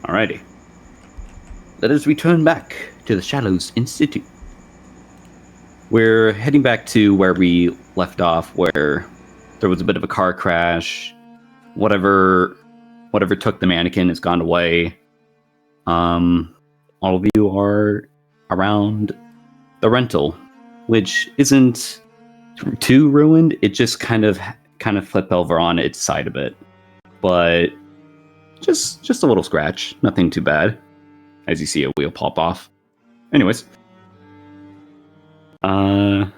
Alrighty. Let us return back to the Shadows Institute. We're heading back to where we left off, where there was a bit of a car crash. Whatever took the mannequin has gone away. All of you are around the rental, which isn't too ruined. It just kind of flipped over on its side a bit, but just a little scratch, nothing too bad. As you see a wheel pop off. Anyways, Ryan,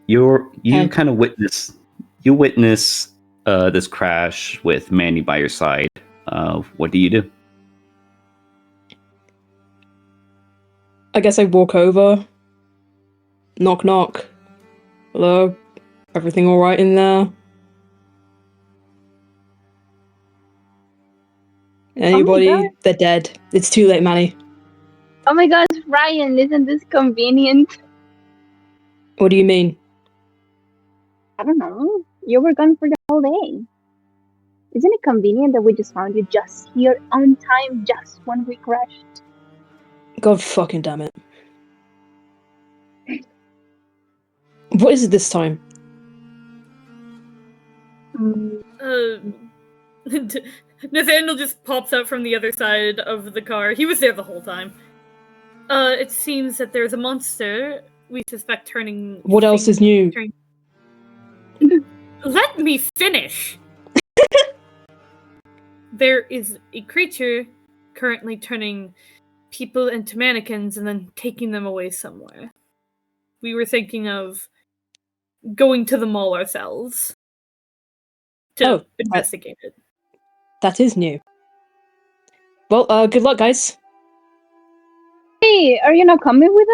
you kind of witness this crash with Manny by your side. What do you do? I guess I walk over. Knock knock. Hello? Everything alright in there? Anybody? Oh They're dead. It's too late, Manny. Oh my gosh, Ryan, isn't this convenient? What do you mean? I don't know. You were gone for the whole day. Isn't it convenient that we just found you just here on time, just when we crashed? God fucking damn it. What is it this time? Nathaniel just pops out from the other side of the car. He was there the whole time. It seems that there's a monster we suspect turning... What else is new? Let me finish! There is a creature currently turning people into mannequins and then taking them away somewhere. We were thinking of going to the mall ourselves to investigate it. That is new. Well, good luck, guys. Hey, are you not coming with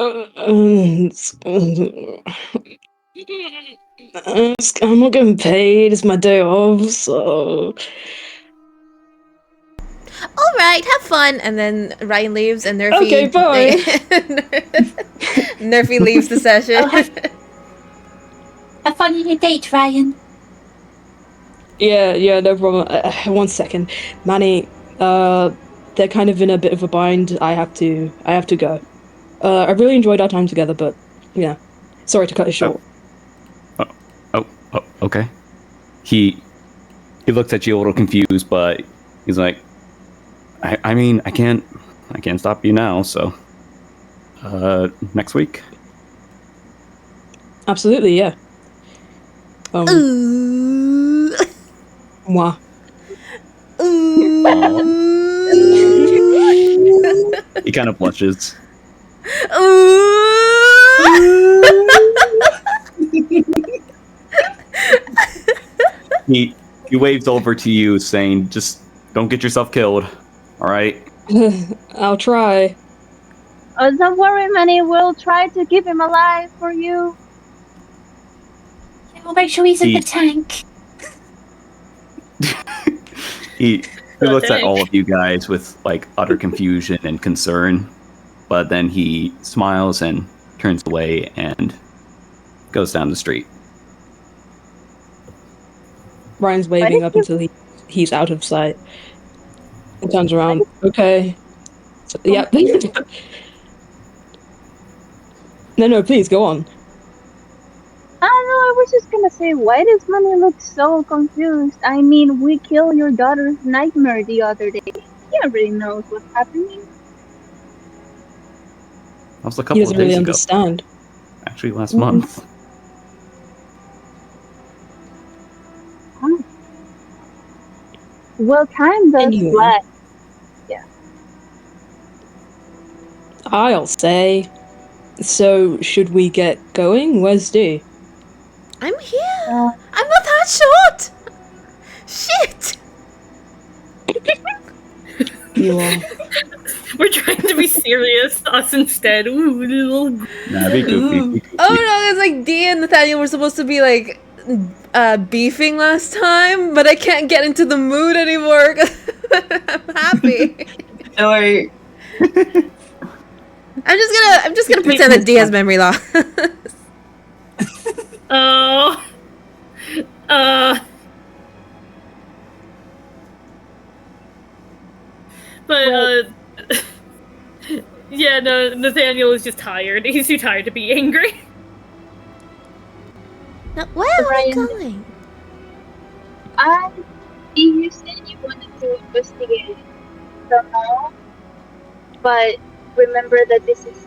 us? I'm not getting paid. It's my day off, so... Alright, have fun! And then Ryan leaves and Nerfy... Okay, bye! Nerfy leaves the session. Oh, have fun on your date, Ryan. Yeah, no problem. 1 second. Manny, they're kind of in a bit of a bind. I have to go. I really enjoyed our time together, but, yeah. Sorry to cut it short. Okay. He looks at you a little confused, but he's like, I mean, I can't stop you now, so next week. Absolutely, yeah. Ooh. Mwah. Ooh. He kind of blushes. He waves over to you, saying, "Just don't get yourself killed, all right?" I'll try. Oh, don't worry, Manny. We'll try to keep him alive for you. We'll make sure he's in the tank. He looks at all of you guys with like utter confusion and concern, but then he smiles and turns away and goes down the street. Ryan's waving up until he's out of sight. He turns around. Okay. So, yeah. No, please, go on. I was just gonna say, why does Manny look so confused? I mean, we killed your daughter's nightmare the other day. He already knows what's happening. That was a couple He of doesn't days really ago. understand. Actually, last month. Huh. Well, time does Anyway. fly. Yeah. I'll say. So, should we get going? Where's Dee? I'm here! I'm not that short! Shit! You are. We're trying to be serious, us instead. Ooh, little... Nah, be goofy. Oh no, it's like Dee and Nathaniel were supposed to be like beefing last time, but I can't get into the mood anymore. I'm happy. Or I'm just gonna pretend that Dee has memory loss. But Well- yeah, no, Nathaniel is just tired. He's too tired to be angry. Now, where are we Ryan, going? you said you wanted to investigate the mall, but remember that this is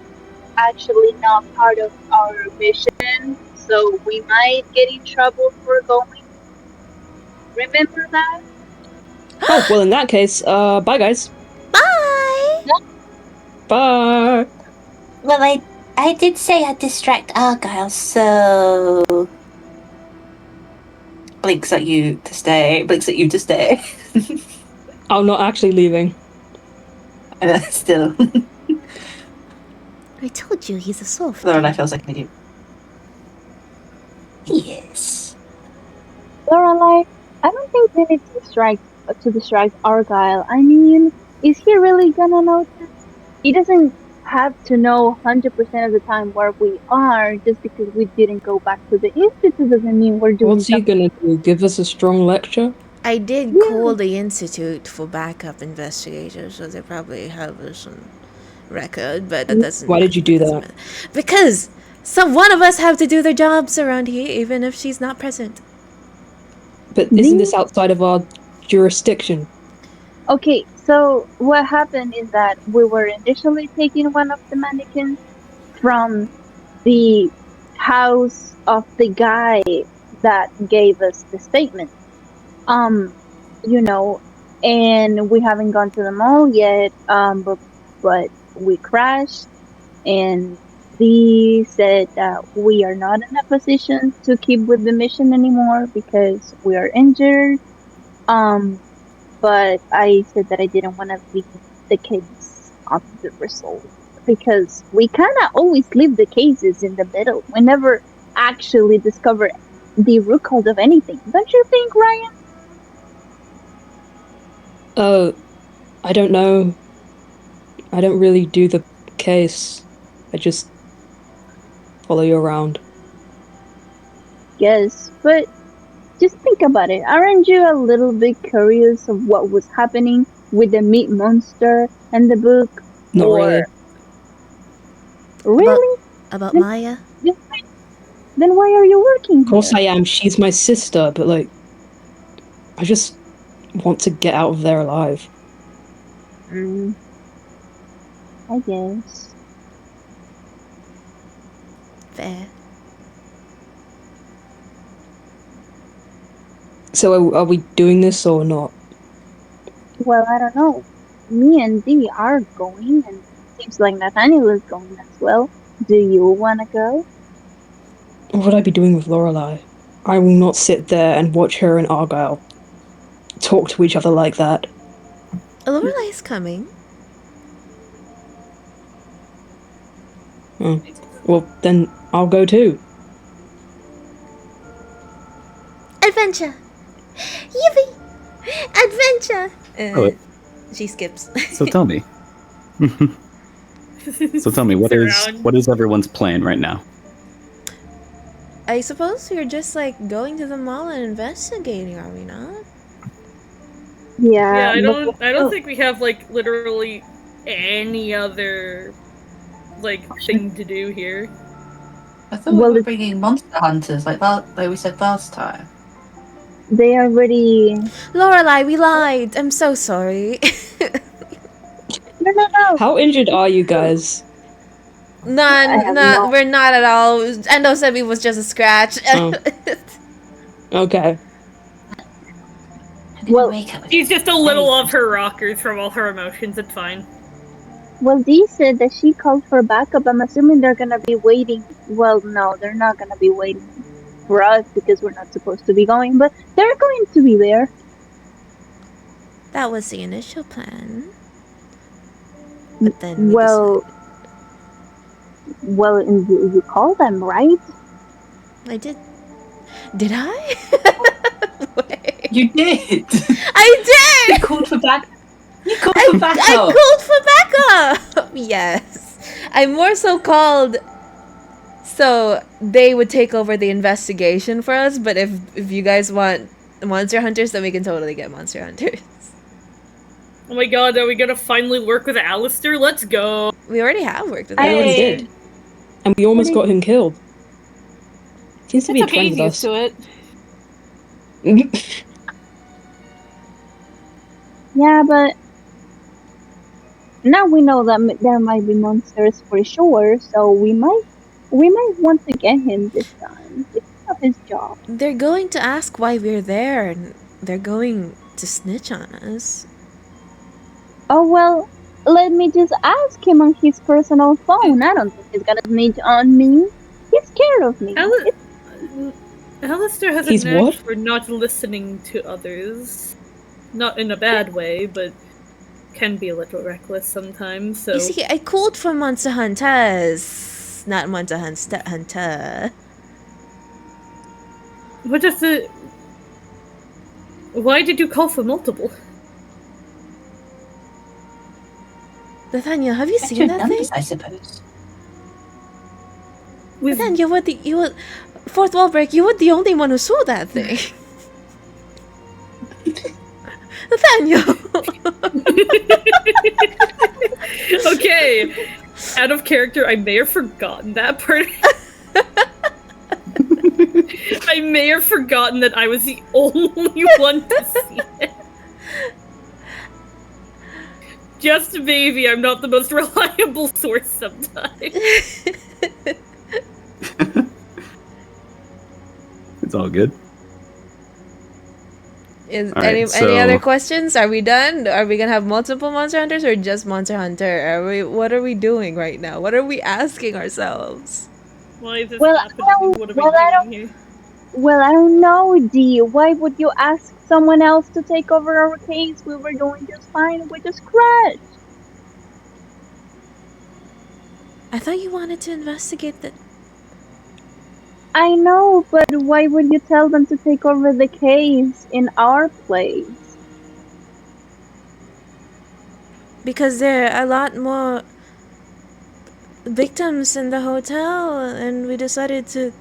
actually not part of our mission, so we might get in trouble for going. Remember that? Oh, well, in that case, bye, guys. Bye! Bye. Well, I did say I'd distract Argyle, so blinks at you to stay. Blinks at you to stay. I'm not actually leaving. Still, I told you he's a soft. Lorelai feels like an idiot. Yes. Lorelai, I don't think we need to distract Argyle. I mean, is he really gonna notice? He doesn't have to know 100% of the time where we are. Just because we didn't go back to the institute doesn't mean we're doing What's he something. gonna do? Give us a strong lecture? I did Yeah. call the institute for backup investigators, so they probably have us on record. But that doesn't. Why did you do doesn't that? matter. Because one of us have to do their jobs around here, even if she's not present. But isn't this outside of our jurisdiction? Okay, so what happened is that we were initially taking one of the mannequins from the house of the guy that gave us the statement. You know, and we haven't gone to the mall yet, but we crashed, and they said that we are not in a position to keep with the mission anymore because we are injured. But I said that I didn't want to leave the case of the result because we kind of always leave the cases in the middle. We never actually discover the root cause of anything. Don't you think, Ryan? I don't know. I don't really do the case. I just follow you around. Yes, but just think about it. Aren't you a little bit curious of what was happening with the meat monster and the book? Not really. Really? About Then- Maya? Then why are you working Of course here? I am. She's my sister, but like, I just want to get out of there alive. I guess. Fair. So are we doing this or not? Well, I don't know. Me and Dee are going, and seems like Nathaniel is going as well. Do you want to go? What would I be doing with Lorelai? I will not sit there and watch her and Argyle talk to each other like that. Lorelai's coming. Oh. Well, then I'll go too. Adventure! Yippee! Adventure! Oh, She skips. so tell me. So tell me, what is everyone's plan right now? I suppose you're just like going to the mall and investigating, are we not? Yeah. Yeah, but- I don't think we have like literally any other like thing to do here. I thought Well, we were it- bringing monster hunters like we said last time. They already. Lorelai, we lied. I'm so sorry. No. How injured are you guys? I have not. We're not at all. Endo said we was just a scratch. Oh. Okay. I didn't Well, wake up with She's just a little off her rockers from all her emotions. It's fine. Well, Dee said that she called for backup. I'm assuming they're gonna be waiting. Well, no, they're not gonna be waiting for us because we're not supposed to be going, but they're going to be there. That was the initial plan. But then we Well, and you called them, right? I did. Did I? Wait. You did. I You did. called for back. You called I for backup. called for backup. Yes, I more so called so they would take over the investigation for us. But if you guys want monster hunters, then we can totally get monster hunters. Oh my god, are we gonna finally work with Alistair? Let's go. We already have worked with We already Alistair. did. And we almost got him killed. Seems to be It's a trend okay, with he's used us. to it. Yeah, but now we know that there might be monsters for sure, so we might want to get him this time. It's not his job. They're going to ask why we're there, and they're going to snitch on us. Oh well, let me just ask him on his personal phone. I don't think he's gonna snitch on me. He's scared of me. Alistair has He's a knack what? for not listening to others. Not in a bad way, but can be a little reckless sometimes, so... You see, I called for Monster Hunters, not Monster Hunter. What is the... Why did you call for multiple? Nathaniel, have you seen Two that thing? numbers, I suppose. Nathaniel, you were fourth wall break. You were the only one who saw that thing. Nathaniel. Okay, out of character, I may have forgotten that part. I may have forgotten that I was the only one to see it. Just maybe I'm not the most reliable source sometimes. It's all good. Is All right, any other so- questions? Are we done? Are we gonna have multiple Monster Hunters or just Monster Hunter? What are we doing right now? What are we asking ourselves? Why is this Well, happening? What are we doing here? Well, I don't know, Dee. Why would you ask someone else to take over our case? We were doing just fine. We just crashed. I thought you wanted to investigate the. I know, but why would you tell them to take over the case in our place? Because there are a lot more victims in the hotel, and we decided to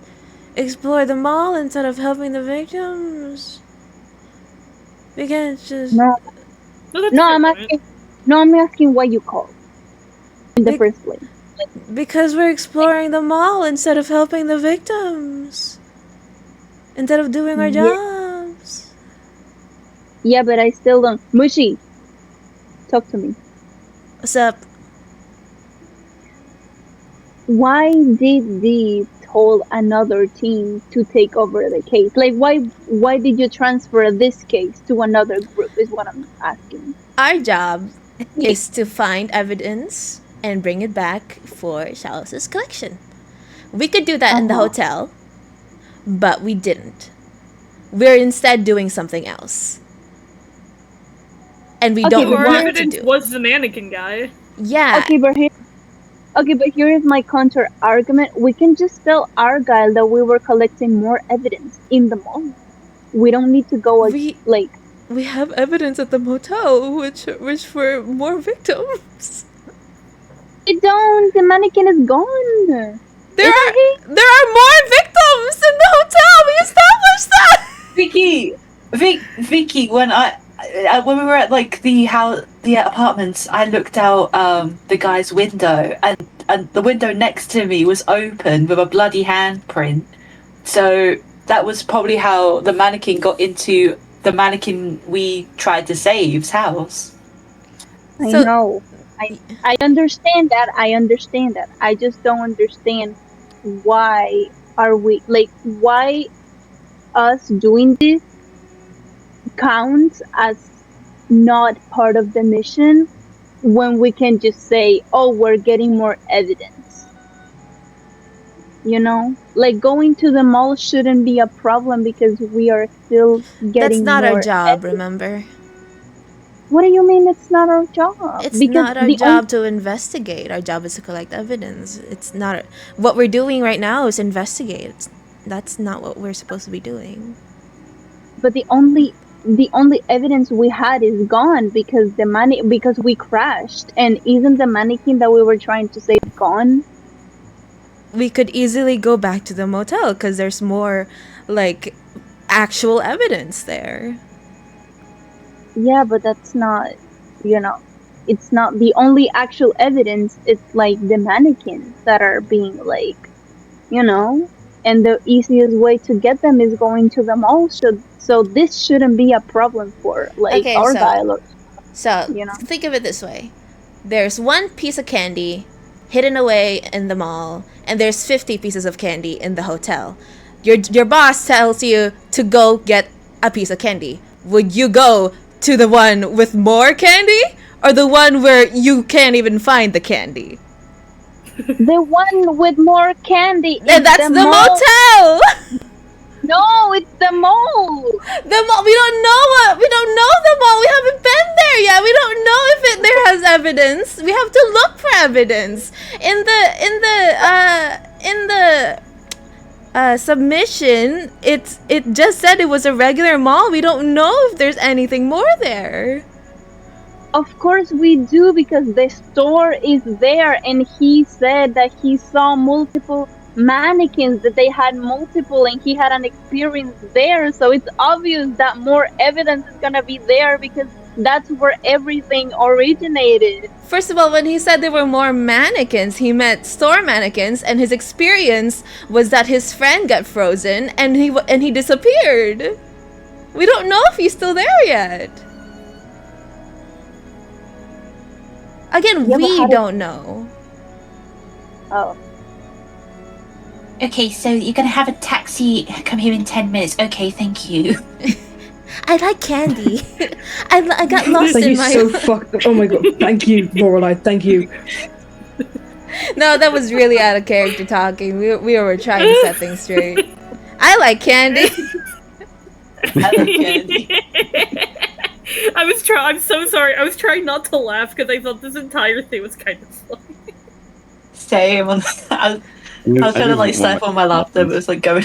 explore the mall instead of helping the victims. We can't just. No, Well, that's no, a I'm fair point. asking. No, I'm asking why you called in the Bec- first place. Because we're exploring the mall instead of helping the victims. Instead of doing our Yeah. jobs. Yeah, but I still don't. Mushy, talk to me. What's up? Why did Dee told another team to take over the case? Like, why did you transfer this case to another group? Is what I'm asking. Our job is to find evidence and bring it back for Chalice's collection. We could do that in the Uh-huh. hotel, but we didn't. We're instead doing something else. And we Okay, don't but Our want to evidence do. was the mannequin guy. Yeah, Okay, but here is my counter argument. We can just tell Argyle that we were collecting more evidence in the mall. We don't need to go we like. we have evidence at the motel, which for more victims. We don't. The mannequin is gone. There are more victims in the hotel. We established that. Vicky, when we were at like the apartments, I looked out the guy's window, and the window next to me was open with a bloody handprint. So that was probably how the mannequin got into the mannequin we tried to save's house. I So- know. I understand that. I just don't understand why why us doing this counts as not part of the mission when we can just say, oh, we're getting more evidence. You know? Like, going to the mall shouldn't be a problem because we are still getting That's not our more job, evidence. remember? What do you mean it's not our job? It's Because not our the job to investigate. Our job is to collect evidence. It's not what we're doing right now is investigate. That's not what we're supposed to be doing. But the only evidence we had is gone because because we crashed. And isn't the mannequin that we were trying to save gone? We could easily go back to the motel because there's more like actual evidence there. Yeah, but that's not. you know, it's not the only actual evidence. It's like the mannequins that are being like, you know, and the easiest way to get them is going to the mall. So this shouldn't be a problem for like Okay, Argyle, or, so you know. think of it this way. There's one piece of candy hidden away in the mall, and there's 50 pieces of candy in the hotel. Your boss tells you to go get a piece of candy. Would you go to the one with more candy, or the one where you can't even find the candy? The one with more candy is And that's the the mall. motel. No, it's the mall. The mall. We don't know what. We don't know the mall. We haven't been there yet. We don't know if there has evidence. We have to look for evidence in the submission. It just said it was a regular mall. We don't know if there's anything more there. Of course we do, because the store is there, and he said that he saw multiple mannequins, that they had multiple, and he had an experience there. So it's obvious that more evidence is gonna be there, because that's where everything originated. First of all, when he said there were more mannequins, he meant store mannequins, and his experience was that his friend got frozen and he disappeared. We don't know if he's still there yet. Again, Yeah, but we how did- don't know. Oh, Okay, so you're gonna have a taxi come here in 10 minutes. Okay, thank you. I like candy. I got lost Thank in you my. so Oh my god, thank you, Lorelai, thank you. No, that was really out of character talking. We were trying to set things straight. I like candy. I like candy. I'm so sorry. I was trying not to laugh because I thought this entire thing was kind of funny. Same. I was trying to like stifle my laughter, but it was like going.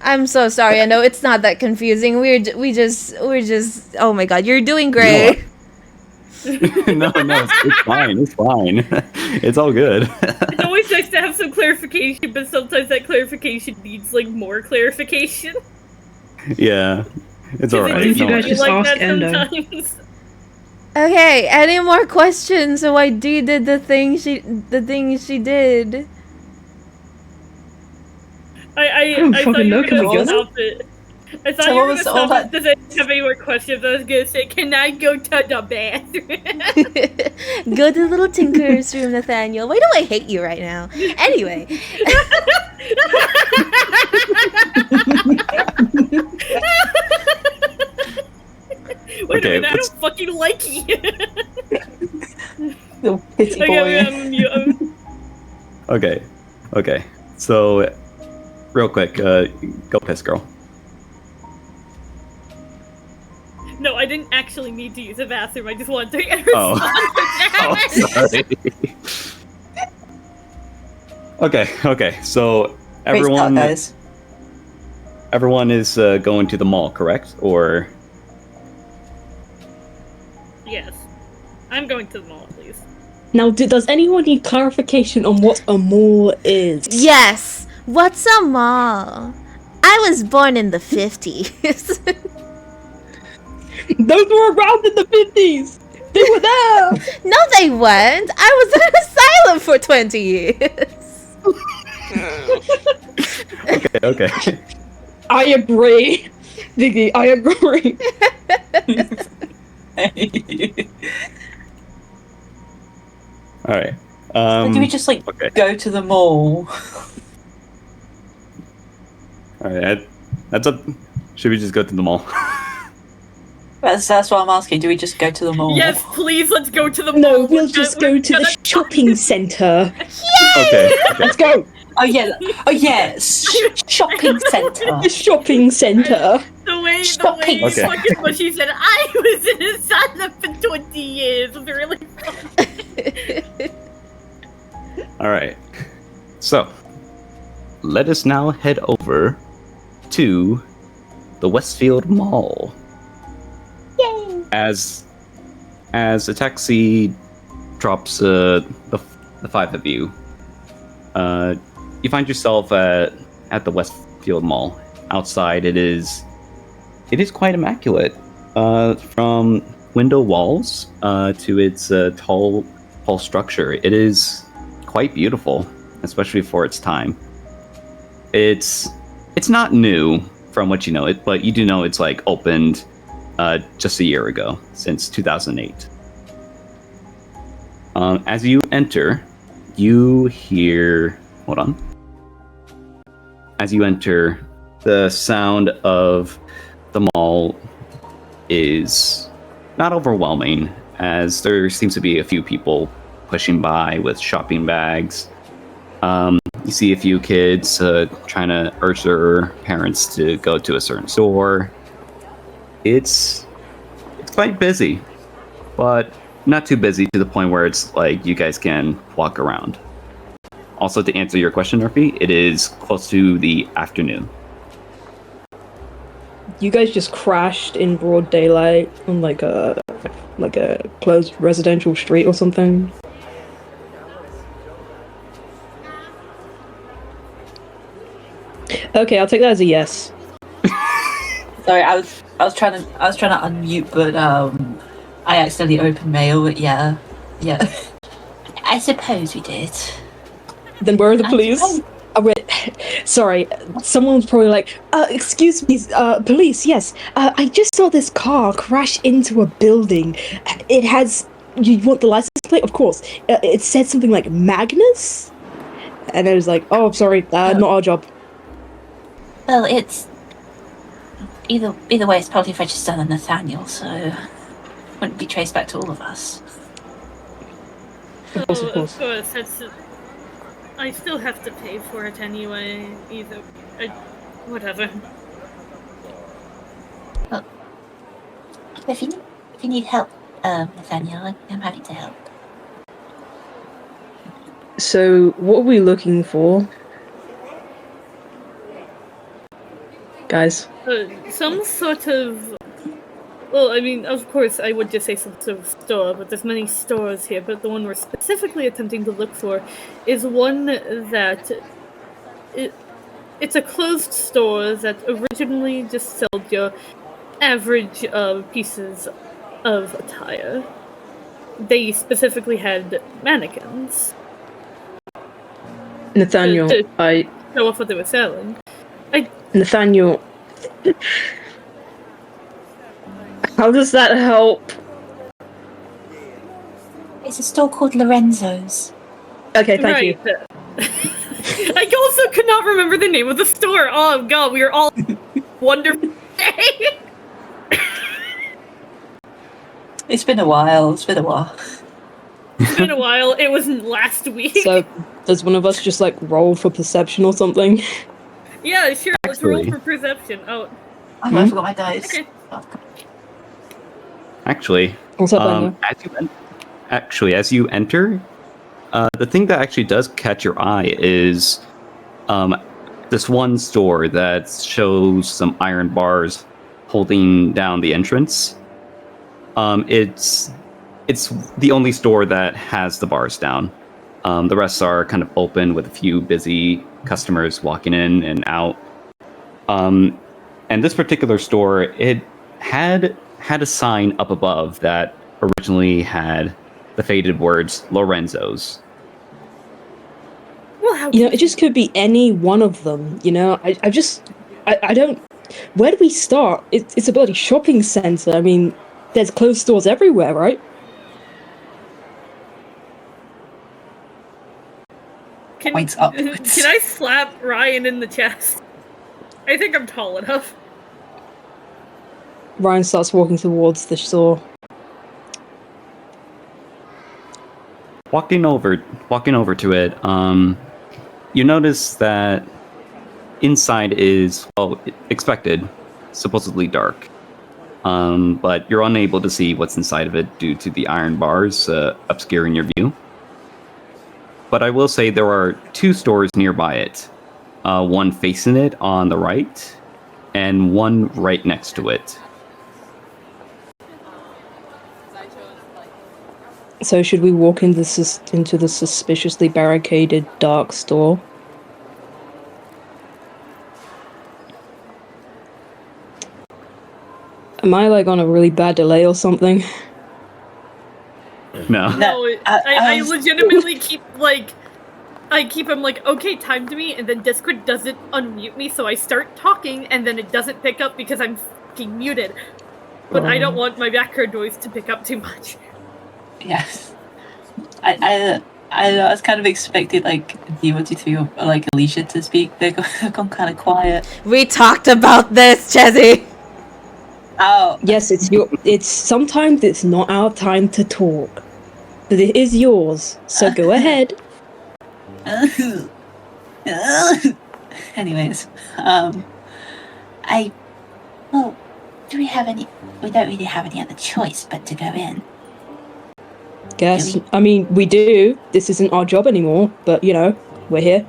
I'm so sorry. I know it's not that confusing. We're just. Oh my god, you're doing great. No, it's fine. It's fine. It's all good. It's always nice to have some clarification, but sometimes that clarification needs like more clarification. Yeah, it's all It right. think you Don't guys worry. just like ask that Endo. sometimes. Okay, any more questions? So why Dee did the thing she did? I don't thought fucking you know, were can we gonna go stop it. I thought So you what were was gonna all stop it. that- Does anyone have any more questions? I was gonna say, can I go to the bathroom? Go to the little tinker's room, Nathaniel. Why do I hate you right now? Anyway. Wait Okay, a minute, I let's- don't fucking like you. Little pity boy. Okay, I'm mute. Okay. So, real quick, go piss, girl. No, I didn't actually need to use a bathroom. I just wanted to get Oh. response. Oh, sorry. Okay. So Great start, everyone, guys. everyone is going to the mall, correct? Or Yes. I'm going to the mall, please. Now, does anyone need clarification on what a mall is? Yes. What's a mall? I was born in the 50s. Those were around in the 50s! They were there! No, they weren't. I was in an asylum for 20 years. okay. I agree. Diggy, I agree. All right. So do we just like okay. go to the mall? All right. That's up. Should we just go to the mall? That's what I'm asking. Do we just go to the mall? Yes, please, let's go to the mall. No, We're we'll gonna- just we're go to gonna- the shopping centre. Okay. Let's go! Oh yeah. Shopping centre. The shopping centre. The way Shopping you center. fucking what she said, I was in a asylum for 20 years. It was really All right. So, let us now head over to the Westfield Mall. yay! As a taxi drops the five of you, you find yourself at the Westfield Mall. Outside, it is quite immaculate. From window walls to its tall structure. It is quite beautiful, especially for its time. It's not new from what you know it, but you do know it's like opened just a year ago, since 2008. As you enter, you hear. Hold on. As you enter, the sound of the mall is not overwhelming, as there seems to be a few people pushing by with shopping bags. You see a few kids trying to urge their parents to go to a certain store. It's quite busy, but not too busy to the point where it's like you guys can walk around. Also, to answer your question, Murphy, it is close to the afternoon. You guys just crashed in broad daylight on like a closed residential street or something. Okay, I'll take that as a yes. Sorry, I was trying to unmute, but I accidentally opened mail. But yeah. I suppose we did. Then where are the police? Oh, wait. Sorry, someone's probably like, excuse me, police, yes. I just saw this car crash into a building. It has, you want the license plate? Of course. It said something like Magnus? And I was like, oh, sorry, not our job. Well, it's either way, it's probably registered on Nathaniel, so wouldn't be traced back to all of us. Of course. Of course, that's. I still have to pay for it anyway. Whatever. Well, if you need help, Nathaniel, I'm happy to help. So, what are we looking for? Guys? Some sort of. Well, I mean, of course, I would just say some sort of store, but there's many stores here. But the one we're specifically attempting to look for is one that it's a closed store that originally just sold your average pieces of attire. They specifically had mannequins. Nathaniel, to show off what they were selling. Nathaniel, how does that help? It's a store called Lorenzo's. Okay, thank you. I also could not remember the name of the store. Oh god, we are all wonderful day. It's been a while. It's been a while. It was last week. So, does one of us just like roll for perception or something? Yeah, sure. Let's roll for perception. Oh, I forgot my dice. Okay. Actually, What's up, as you enter, the thing that actually does catch your eye is this one store that shows some iron bars holding down the entrance. It's the only store that has the bars down. The rest are kind of open with a few busy customers walking in and out. And this particular store, it had a sign up above that originally had the faded words Lorenzo's. Well, it just could be any one of them, I don't... Where do we start? It's a bloody shopping centre. I mean, there's closed stores everywhere, right? Can Points upwards. Can I slap Ryan in the chest? I think I'm tall enough. Ryan starts walking towards the store. Walking over to it, you notice that inside is, expected, supposedly dark. But you're unable to see what's inside of it due to the iron bars obscuring your view. But I will say there are two stores nearby it. One facing it on the right, and one right next to it. So should we walk into the suspiciously barricaded dark store? Am I like on a really bad delay or something? No. No, I legitimately keep like I keep him like, okay, time to me, and then Discord doesn't unmute me, so I start talking, and then it doesn't pick up because I'm fucking muted. But I don't want my background noise to pick up too much. Yes. I was kind of expecting like D123 or like Alicia to speak. They've gone kind of quiet. We talked about this, Chezzy. Oh. Yes, it's sometimes it's not our time to talk. But it is yours, so go ahead. Anyways, do we have any? We don't really have any other choice but to go in. Guess. I mean, we do. This isn't our job anymore, but you know, we're here.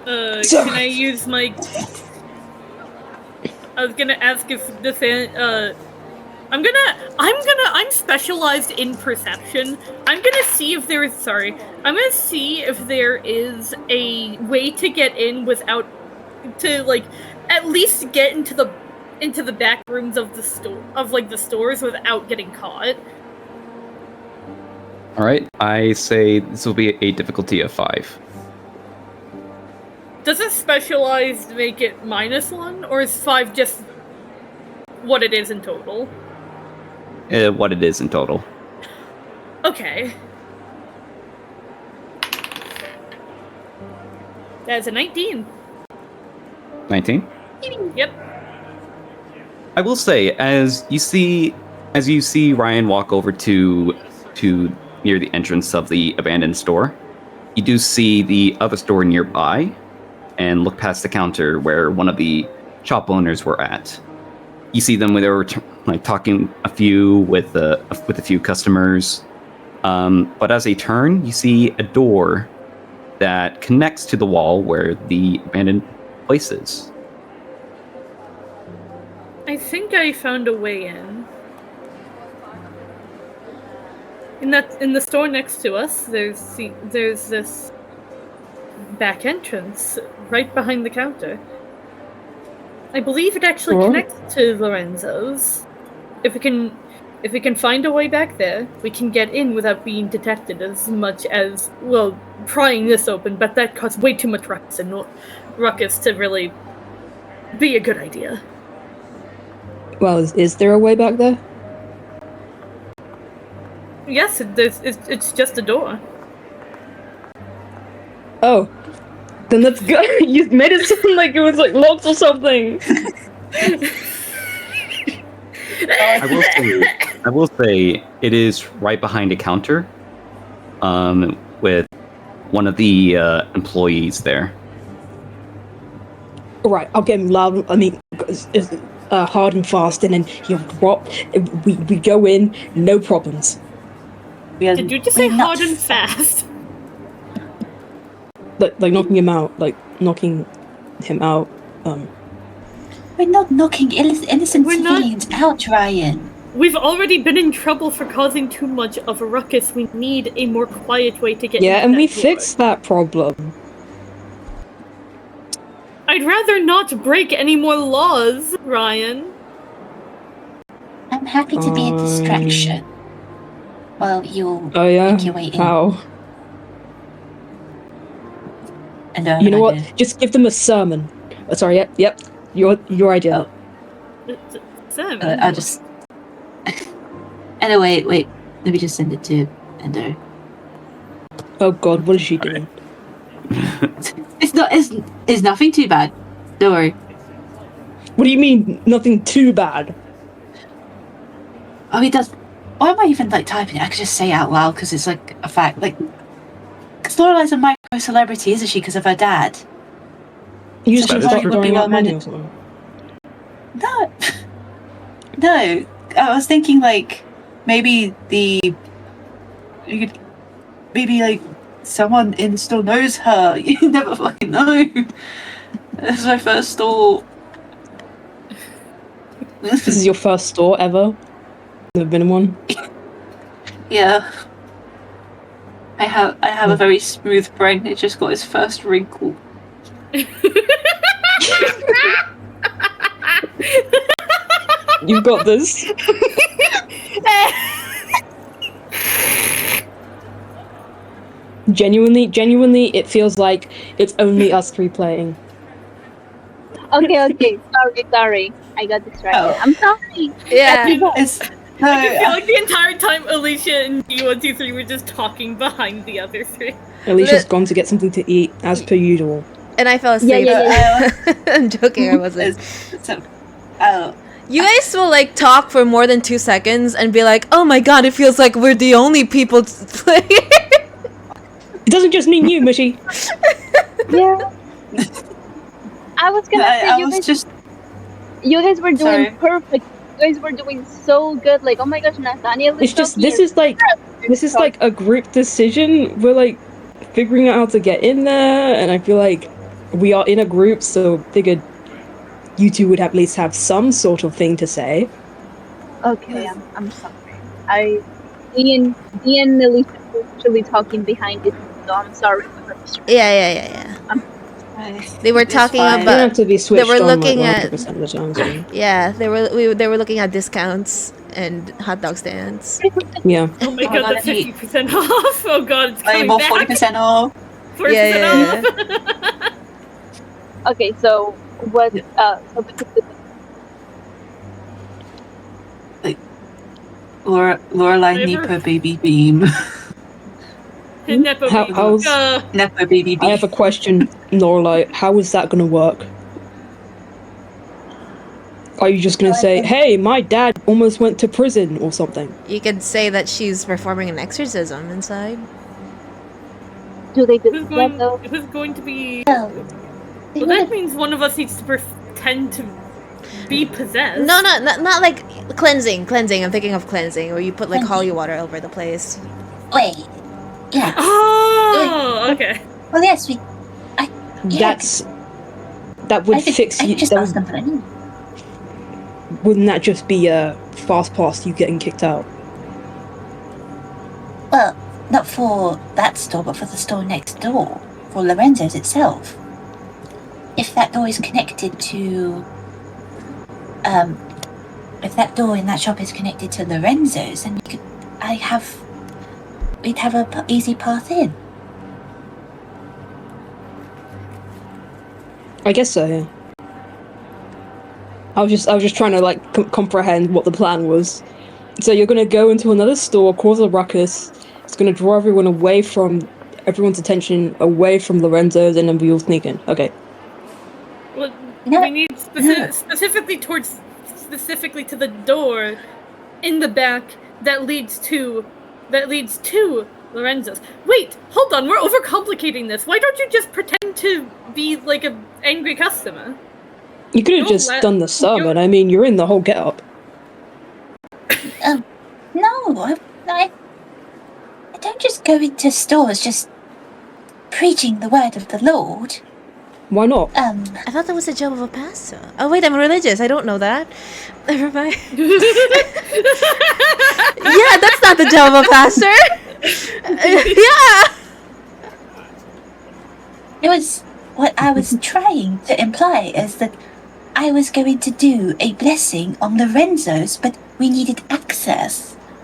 Can I use my... I was gonna ask if this, I'm specialized in perception. I'm gonna see if there is a way to get in without, to like, at least get into the back rooms of the stores without getting caught. Alright, I say this will be a difficulty of 5. Does a specialized make it -1, or is 5 just what it is in total? What it is in total. Okay. That's a 19. 19? Yep. I will say, as you see Ryan walk over to near the entrance of the abandoned store, you do see the other store nearby, and look past the counter where one of the shop owners were at. You see them when they were talking with a few customers. But as they turn, you see a door that connects to the wall where the abandoned place is. I think I found a way in. In the store next to us, there's this back entrance right behind the counter. I believe it actually connects to Lorenzo's. If we can find a way back there, we can get in without being detected as much as, well, prying this open, but that caused way too much ruckus to really be a good idea. Well, is there a way back there? Yes, it's just a door. Oh. Then let's go. You made it sound like it was like locked or something. I will say it is right behind a counter, with one of the employees there. Right, I'll get him loud. I mean, hard and fast, and then you drop. We go in, no problems. Did you just say hard and fast? Like knocking him out, We're not knocking innocent civilians out, Ryan. We've already been in trouble for causing too much of a ruckus. We need a more quiet way to get yeah, into and that we door. fixed that problem. I'd rather not break any more laws, Ryan. I'm happy to be a distraction. Well, you'll make your way in. How? And you know what? Just give them a sermon. Sorry, yep. Your idea. Sermon? I'll just... Anyway, wait. Let me just send it to Endo. Oh god, what is she doing? It's nothing too bad. Don't worry. What do you mean, nothing too bad? Oh, he does... Why am I even, typing it? I could just say it out loud, because it's, a fact. Storeline's a micro-celebrity, isn't she, because of her dad? You just start throwing out money or something. No. I was thinking, maybe someone in the store knows her. You never fucking know. That's my first thought. This is your first store ever? Never been in one? Yeah. I have a very smooth brain. It just got its first wrinkle. You've got this. Genuinely, it feels like it's only us three playing. Okay. Sorry. I got distracted. Oh. I'm sorry. Yeah. It's, no, I just feel like the entire time Alicia and D123 were just talking behind the other three. Alicia's gone to get something to eat, as per usual. And I fell asleep. Yeah. I'm joking, I wasn't. oh, You guys will like talk for more than 2 seconds and be like, "Oh my god, it feels like we're the only people playing." It doesn't just mean you, Mushy. Yeah. I was gonna say I was just. you guys were doing Sorry. perfect. You guys were doing so good. Like, oh my gosh, Nathaniel It's is just talking. this is like a group decision. We're like figuring out how to get in there, and I feel like we are in a group, so figured you two would at least have some sort of thing to say. Okay, I'm sorry. Me and Alicia were actually talking behind it, so I'm sorry for the distraction. Yeah. They were talking fine. You don't have about. to be switched were on looking like at- 100% of the time. So. Yeah, they were looking at discounts and hot dog stands. Yeah. Oh my Oh god, god, that's I hate- 50% off! Oh god, it's coming Label back! 40% off. 40% Yeah. off! Okay, so what? Lorelai Never- Nepo Baby Beam. Nepo How- baby. how's- Nepo Baby I Beam. have a question, Lorelai. How is that gonna work? Are you just gonna say, "Hey, my dad almost went to prison" or something? You could say that she's performing an exorcism inside. Do they Who's believe that going, though? who's going to be... Oh. Well, that means one of us needs to pretend to be possessed. No, not like cleansing. I'm thinking of cleansing, where you put like holy water over the place. Wait. Yeah. Oh, okay. Well, yes, we. Yeah. That would fix I you. could just That ask them for it. wouldn't that just be a fast pass you getting kicked out? Well, not for that store, but for the store next door, for Lorenzo's itself. If that door is connected to, if that door in that shop is connected to Lorenzo's, then we'd have a easy path in. I guess so. Yeah. I was just trying to like comprehend what the plan was. So you're gonna go into another store, cause a ruckus. It's gonna draw everyone's attention away from Lorenzo's, and then we all sneak in. Okay. Well, No. we need specifically to the door in the back that leads to Lorenzo's. Wait, hold on, we're overcomplicating this. Why don't you just pretend to be like an angry customer? You could have Don't just let- done the summon. I mean, you're in the whole get-up. No, I don't just go into stores just preaching the word of the Lord. Why not? I thought that was the job of a pastor. Oh wait, I'm religious. I don't know that. Never mind. Yeah, that's not the job of a pastor. Yeah. It was what I was trying to imply is that I was going to do a blessing on Lorenzo's, but we needed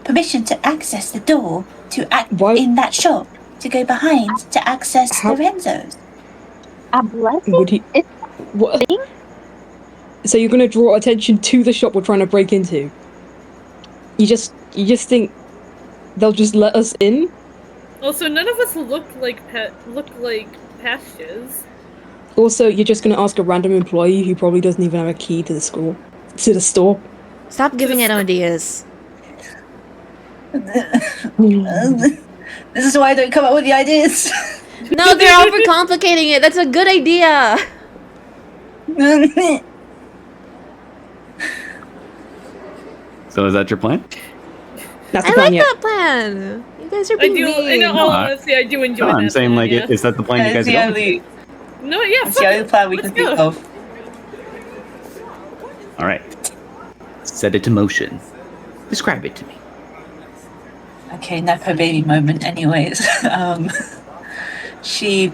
permission to access the door to act Why- in that shop, to go behind to access How- Lorenzo's. A blessing? Would he? It's What? So you're gonna draw attention to the shop we're trying to break into? You just think they'll just let us in? Also, none of us look like pastures. Also, you're just gonna ask a random employee who probably doesn't even have a key to the store. Stop giving it ideas. This is why I don't come up with the ideas. No, they're overcomplicating it. That's a good idea. So is that your plan? That's the I plan, like yeah. that plan. You guys are I being do. mean. In all No, honesty, I do enjoy No, that. I'm saying plan, like, yeah. is that the plan you guys It's the are going? only, No, yeah. it's fuck the only it. plan we Let's can think go. of. All right. Set it to motion. Describe it to me. Okay, Nepo baby moment anyways. She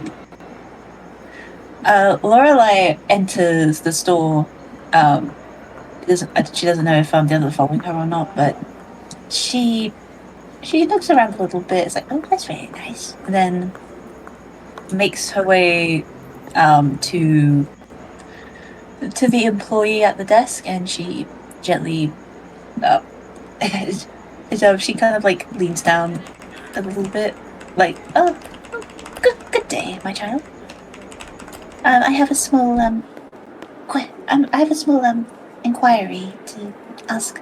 Lorelei enters the store. She doesn't know if the others are following her or not, but she looks around a little bit. It's like, oh, that's very nice. And then makes her way to the employee at the desk, and she gently, she kind of like leans down a little bit, like, oh, good day, my child. I have a small inquiry to ask.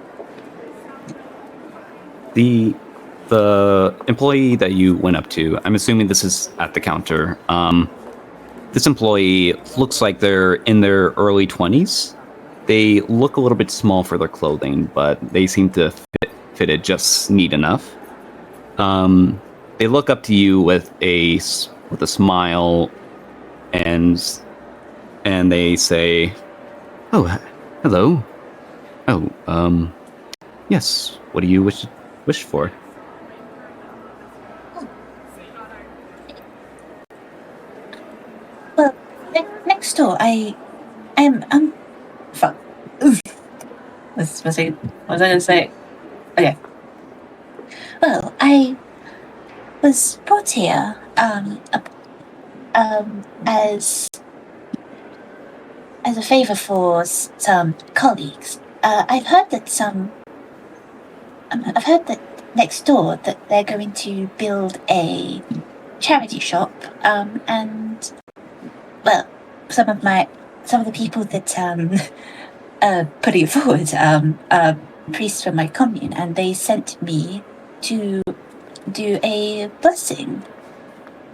The employee that you went up to, I'm assuming this is at the counter. This employee looks like they're in their early 20s. They look a little bit small for their clothing, but they seem to fit it just neat enough. They look up to you with a smile, and they say, "Oh, hello. Oh, yes. What do you wish for?" Well, next door, Fuck. Was I gonna say? Okay. well, I was brought here, as a favor for some colleagues. I've heard that next door that they're going to build a charity shop, and well, some of the people that putting it forward, priests from my commune, and they sent me to do a blessing.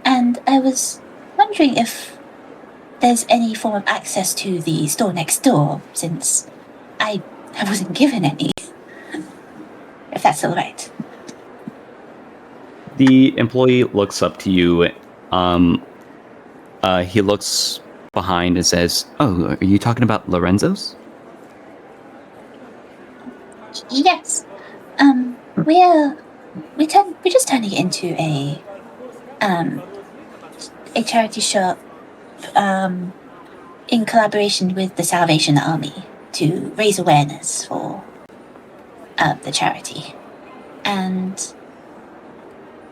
And I was wondering if there's any form of access to the store next door, since I wasn't given any. If that's all right. The employee looks up to you. He looks behind and says, "Oh, are you talking about Lorenzo's?" Yes. We're just turning it into a charity shop, in collaboration with the Salvation Army to raise awareness for the charity. And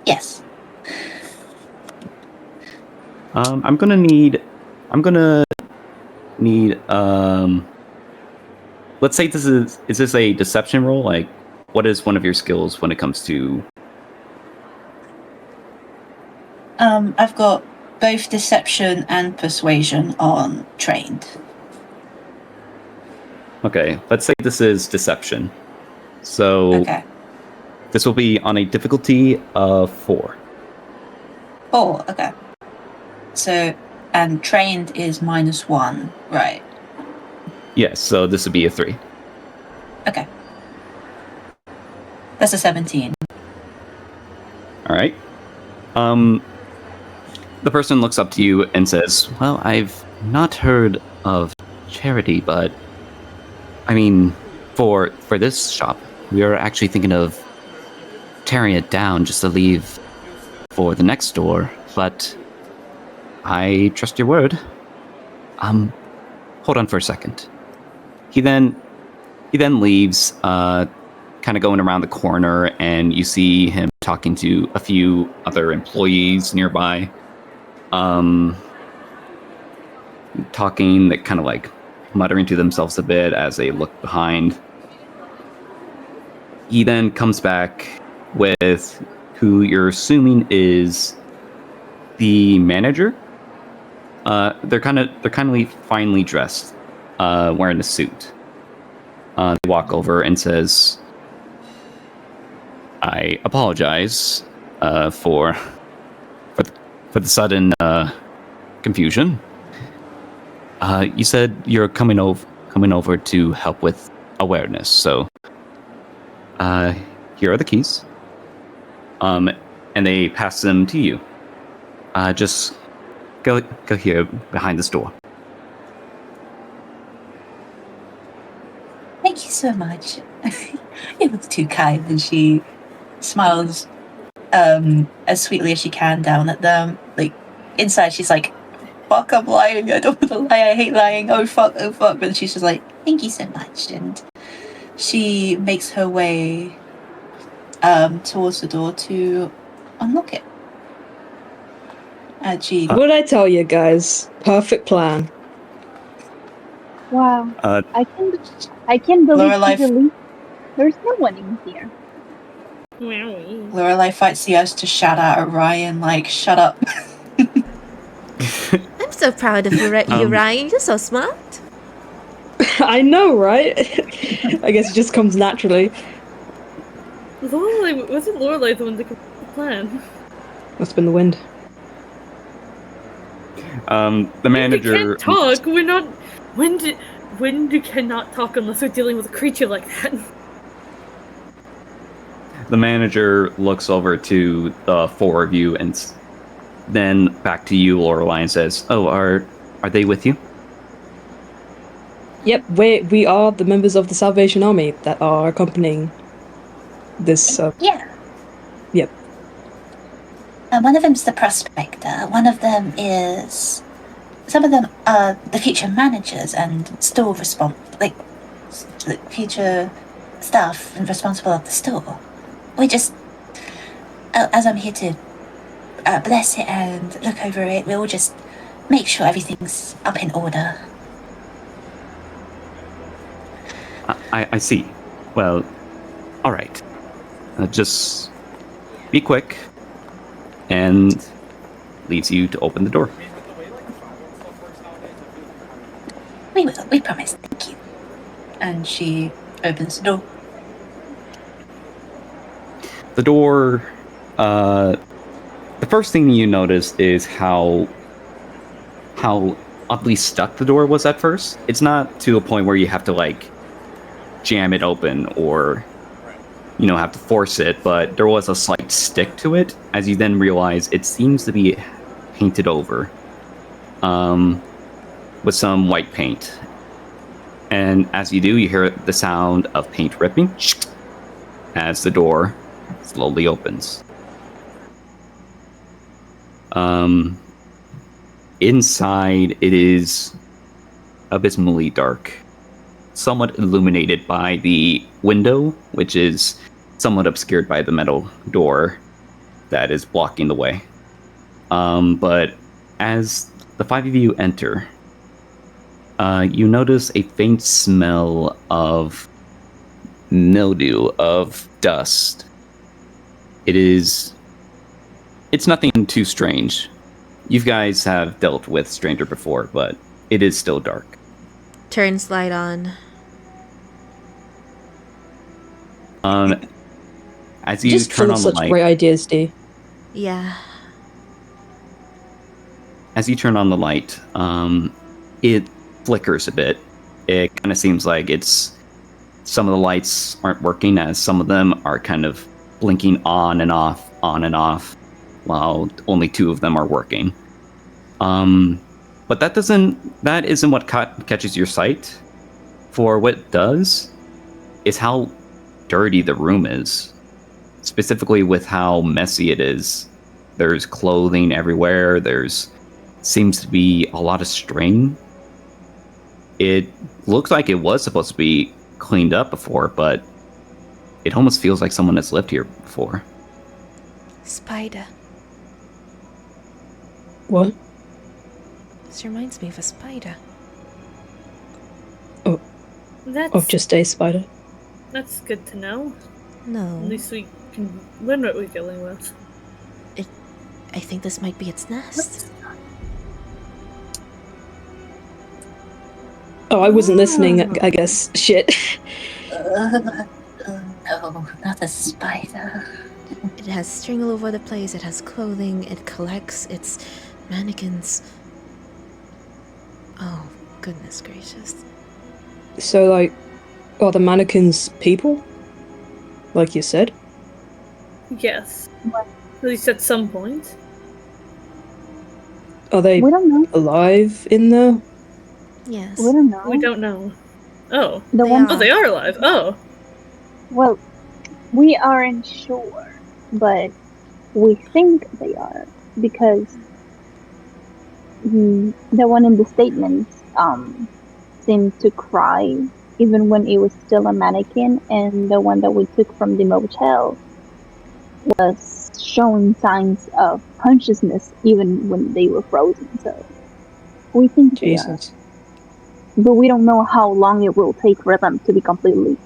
yes. I'm gonna need. Let's say is this a deception roll? Like, what is one of your skills when it comes to? I've got both deception and persuasion on trained. Okay, let's say this is deception. So Okay. this will be on a difficulty of 4. 4, okay. So, and trained is -1, right? Yes, so this would be a 3. Okay. That's a 17. All right. The person looks up to you and says, "Well, I've not heard of charity, but I mean, for this shop, we are actually thinking of tearing it down just to leave for the next door, but I trust your word. Hold on for a second." He then leaves, kind of going around the corner, and you see him talking to a few other employees nearby. Talking, that kind of like muttering to themselves a bit as they look behind. He then comes back with who you're assuming is the manager. They're kind of finely dressed, wearing a suit. They walk over and says, "I apologize for the sudden confusion. You said you're coming over to help with awareness, so here are the keys. And they pass them to you. Just go here behind this door." Thank you so much. You look too kind, and she smiles as sweetly as she can down at them. Like, inside she's like, fuck, I'm lying. I don't want to lie. I hate lying. Oh fuck, oh fuck. But she's just like, thank you so much. And she makes her way towards the door to unlock it. She What did I tell you guys? Perfect plan. Wow. Uh, I can believe Lorelei- she's elite. There's no one in here. Lorelei fights the urge to shout out at Ryan, like, shut up. I'm so proud of you, Ryan. You're so smart. I know, right? I guess it just comes naturally. Wasn't Lorelei the one that came up with the plan? Must have been the wind. The manager. We can't talk. We're not. Wind cannot talk unless we're dealing with a creature like that. The manager looks over to the four of you and then back to you, Lorelei, and says, "Oh, are they with you?" Yep, we are the members of the Salvation Army that are accompanying this. Yeah. Yep. One of them's the prospector. One of them is. Some of them are the future managers and store future staff and responsible of the store. We just, as I'm here to bless it and look over it, we'll just make sure everything's up in order. I see. Well, all right. Just be quick, and leaves you to open the door. We will. We promise. Thank you. And she opens the door. The door, the first thing you notice is how oddly stuck the door was at first. It's not to a point where you have to, like, jam it open or, have to force it, but there was a slight stick to it, as you then realize it seems to be painted over, with some white paint. And as you do, you hear the sound of paint ripping as the door slowly opens. Inside, it is abysmally dark, somewhat illuminated by the window, which is somewhat obscured by the metal door that is blocking the way. But as the five of you enter, you notice a faint smell of mildew, of dust. It's nothing too strange. You guys have dealt with stranger before, but it is still dark. Turns light on. As you Just turn full on of the such light, great ideas, D. Yeah. as you turn on the light, it flickers a bit. It kind of seems like some of the lights aren't working, as some of them are kind of blinking on and off, while only two of them are working. But that isn't what catches your sight. For what it does is how dirty the room is, specifically with how messy it is. There's clothing everywhere. Seems to be a lot of string. It looks like it was supposed to be cleaned up before, but it almost feels like someone has lived here before. Spider. What? This reminds me of a spider. Oh, just a spider. That's good to know. No. At least we can learn what we're dealing with. I think this might be its nest. Oh, I wasn't listening, I guess. Shit. No, not a spider. It has string all over the place, it has clothing, it collects its mannequins. Oh, goodness gracious. So, like, are the mannequins people? Like you said? Yes. At least at some point. Are they We don't know. alive in there? Yes. We don't know. We don't know. Oh. The They one. are. Oh, they are alive. Oh. Well, we aren't sure, but we think they are because the one in the statement seemed to cry even when it was still a mannequin, and the one that we took from the motel was showing signs of consciousness even when they were frozen. So we think they are, Jesus. but we don't know how long it will take for them to be completely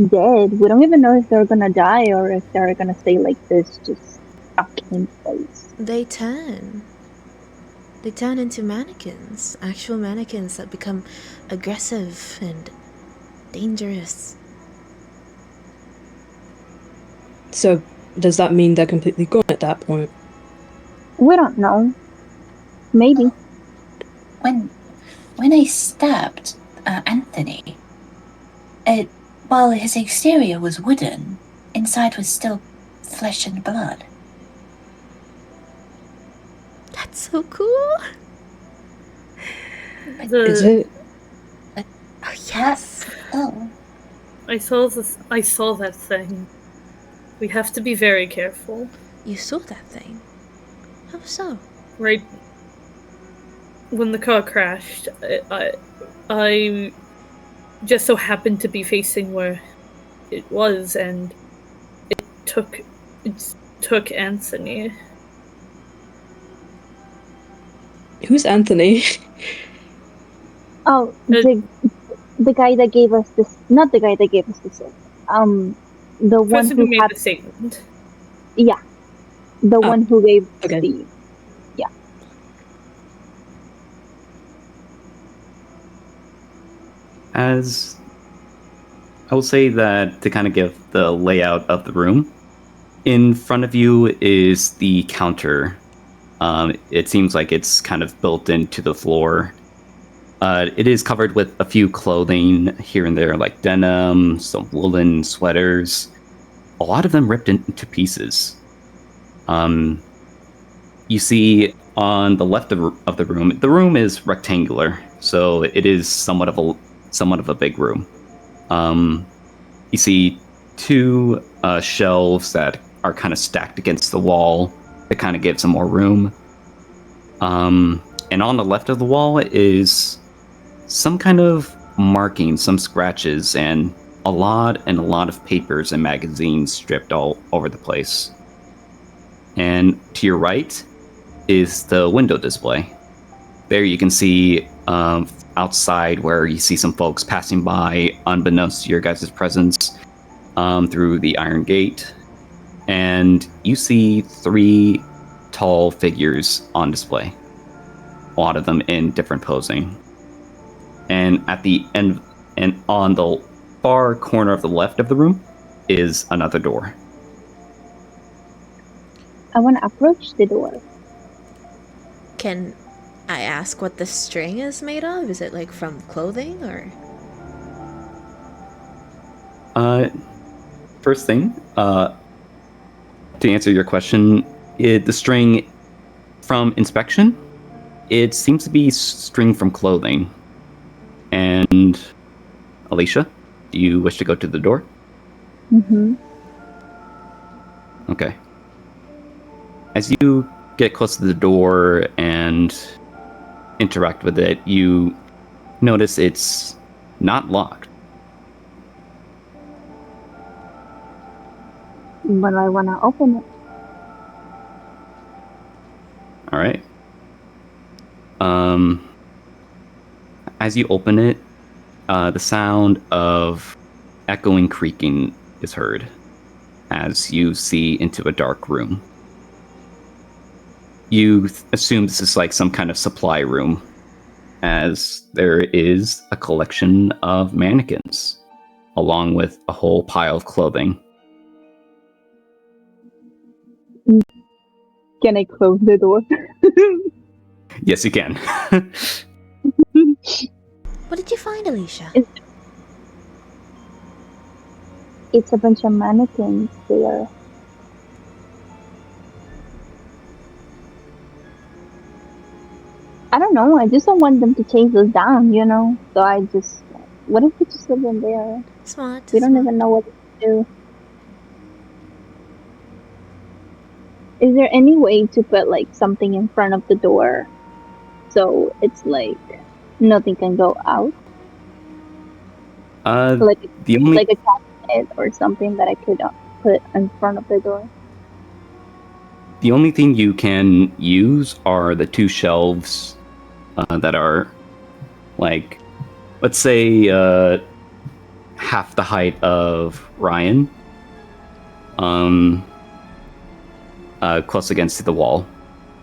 dead. We don't even know if they're gonna die or if they're gonna stay like this, just stuck in place. They turn. They turn into mannequins. Actual mannequins that become aggressive and dangerous. So, does that mean they're completely gone at that point? We don't know. Maybe. When I stabbed Anthony, while his exterior was wooden, inside was still flesh and blood. That's so cool. Is it? Oh, yes. Oh, I saw that thing. We have to be very careful. You saw that thing. How so? Right when the car crashed, I just so happened to be facing where it was, and it took Anthony. Who's Anthony? Oh, the guy that gave us this, not the guy that gave us this, the one Person who who made had, the statement. yeah, the Oh, one who gave okay. the, As I will say that to kind of give the layout of the room, in front of you is the counter. It seems like it's kind of built into the floor. It is covered with a few clothing here and there, like denim, some woolen sweaters. A lot of them ripped into pieces. You see on the left of the room, the room is rectangular, so it is somewhat of a big room. You see two shelves that are kind of stacked against the wall that kind of give some more room. And on the left of the wall is some kind of marking, some scratches, and a lot of papers and magazines stripped all over the place. And to your right is the window display. There you can see outside where you see some folks passing by, unbeknownst to your guys' presence, through the iron gate. And you see 3 tall figures on display. A lot of them in different posing. And at the end, and on the far corner of the left of the room, is another door. I want to approach the door. Can I ask what the string is made of? Is it like from clothing or? First thing, to answer your question, the string from inspection, it seems to be string from clothing. And Alicia, do you wish to go to the door? Mm-hmm. Okay. As you get close to the door and interact with it, you notice it's not locked. But I want to open it. All right. As you open it, the sound of echoing creaking is heard as you see into a dark room. You assume this is like some kind of supply room, as there is a collection of mannequins, along with a whole pile of clothing. Can I close the door? Yes, you can. What did you find, Alicia? It's a bunch of mannequins there. I don't know. I just don't want them to chase us down, you know? So I just. What if we just live in there? Smart. We don't even know what to do. Is there any way to put like something in front of the door so it's like nothing can go out. Uh, Like the only like a cabinet or something that I could put in front of the door. the only thing you can use are the two shelves that are like, let's say, half the height of Ryan, close against the wall,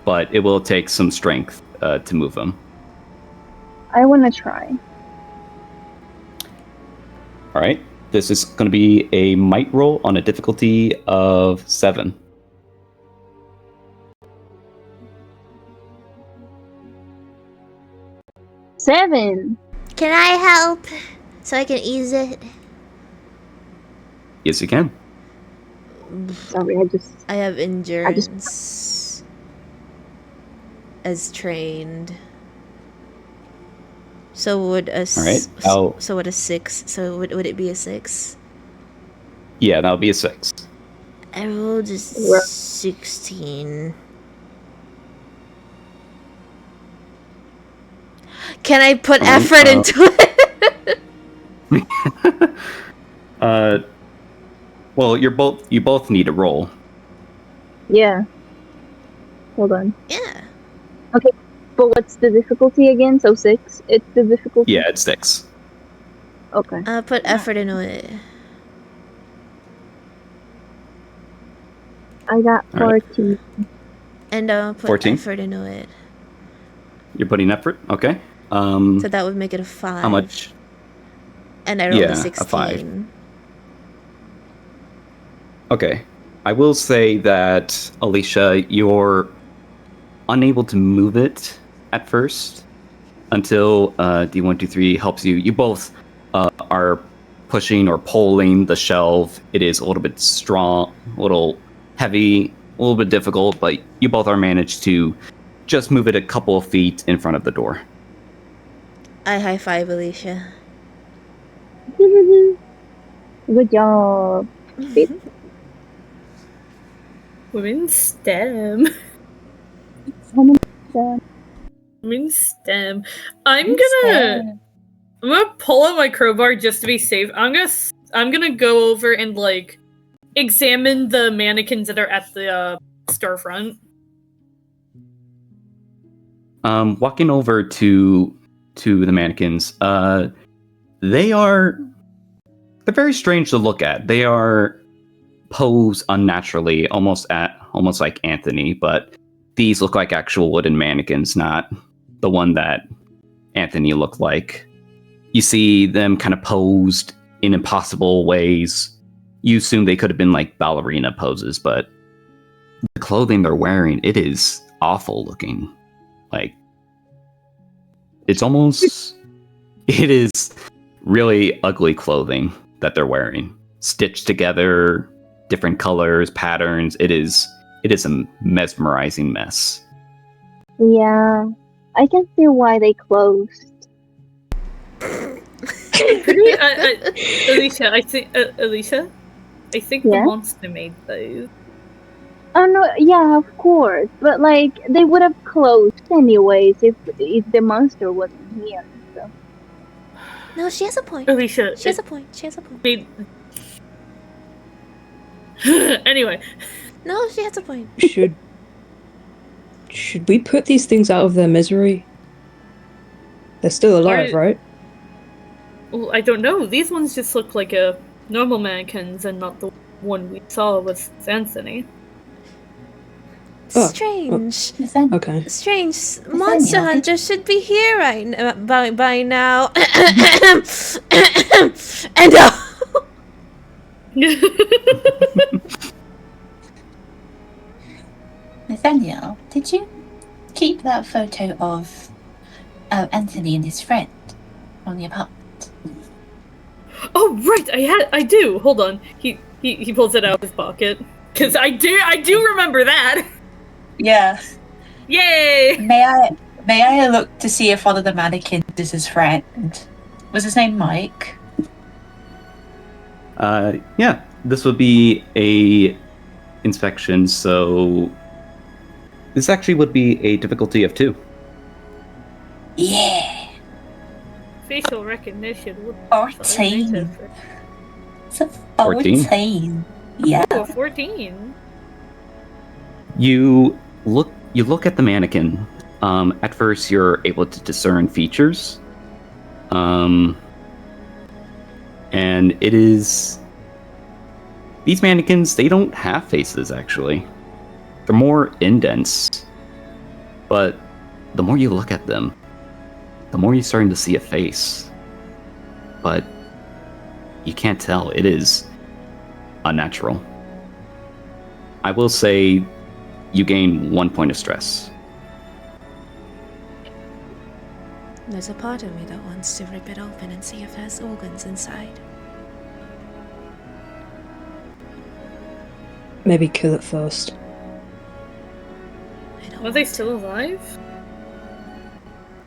but it will take some strength to move them. I want to try. All right, this is going to be a might roll on a difficulty of 7. Seven. Can I help so I can ease it? Yes, you can. Sorry, I have endurance as trained. So would a All right. so would a 6? So would it be a 6? Yeah, that would be a 6. I rolled a 16. Can I put effort into it? Well, you both need a roll. Yeah. Hold on. Yeah. Okay, but what's the difficulty again? So 6? It's the difficulty? Yeah, it's 6. Okay. Put effort into it. I got 14. And put 14? effort into it. You're putting effort? Okay. So that would make it a 5. How much? And I rolled a Yeah, 16. a 5. Okay. I will say that, Alicia, you're unable to move it at first until D123 helps you. You both are pushing or pulling the shelf. It is a little bit strong, a little heavy, a little bit difficult, but you both are managed to just move it a couple of feet in front of the door. I high five Alicia. Good job. Women STEM. Done. Women STEM. I'm gonna pull out my crowbar just to be safe. I'm gonna go over and like examine the mannequins that are at the storefront. Walking over to the mannequins, they're very strange to look at. They are posed unnaturally, almost like Anthony, but these look like actual wooden mannequins, not the one that Anthony looked like. You see them kind of posed in impossible ways. You assume they could have been like ballerina poses, but the clothing they're wearing, it is awful looking. Like, it is really ugly clothing that they're wearing. Stitched together, different colors, patterns. It is a mesmerizing mess. Yeah. I can see why they closed. Alicia, I think the Yeah? monster made those. Oh no, yeah, of course. But like they would have closed anyways if the monster wasn't here. So. No, she has a point. Alicia, She has a point. She has a point. Anyway. No, she has a point. Should we put these things out of their misery? They're still alive, right? Well, I don't know. These ones just look like normal mannequins and not the one we saw with Anthony. Strange. Okay. Strange. Monster Hunter should be here by now. And Nathaniel, did you keep that photo of Anthony and his friend on the apartment? Oh right, I do. Hold on. He pulls it out of his pocket because I do remember that. Yeah. Yay! May I look to see if one of the mannequins is his friend? Was his name Mike? Yeah, this would be a inspection, so this actually would be a difficulty of 2. Yeah. Facial recognition. What 14. It's a 14. 14. Yeah. Oh, 14. You look at the mannequin. At first, you're able to discern features. And it is... These mannequins, they don't have faces, actually. They're more indents. But the more you look at them, the more you're starting to see a face. But you can't tell. It is unnatural. I will say you gain 1 point of stress. There's a part of me that wants to rip it open and see if it has organs inside. Maybe kill it first. I don't Are they want still alive?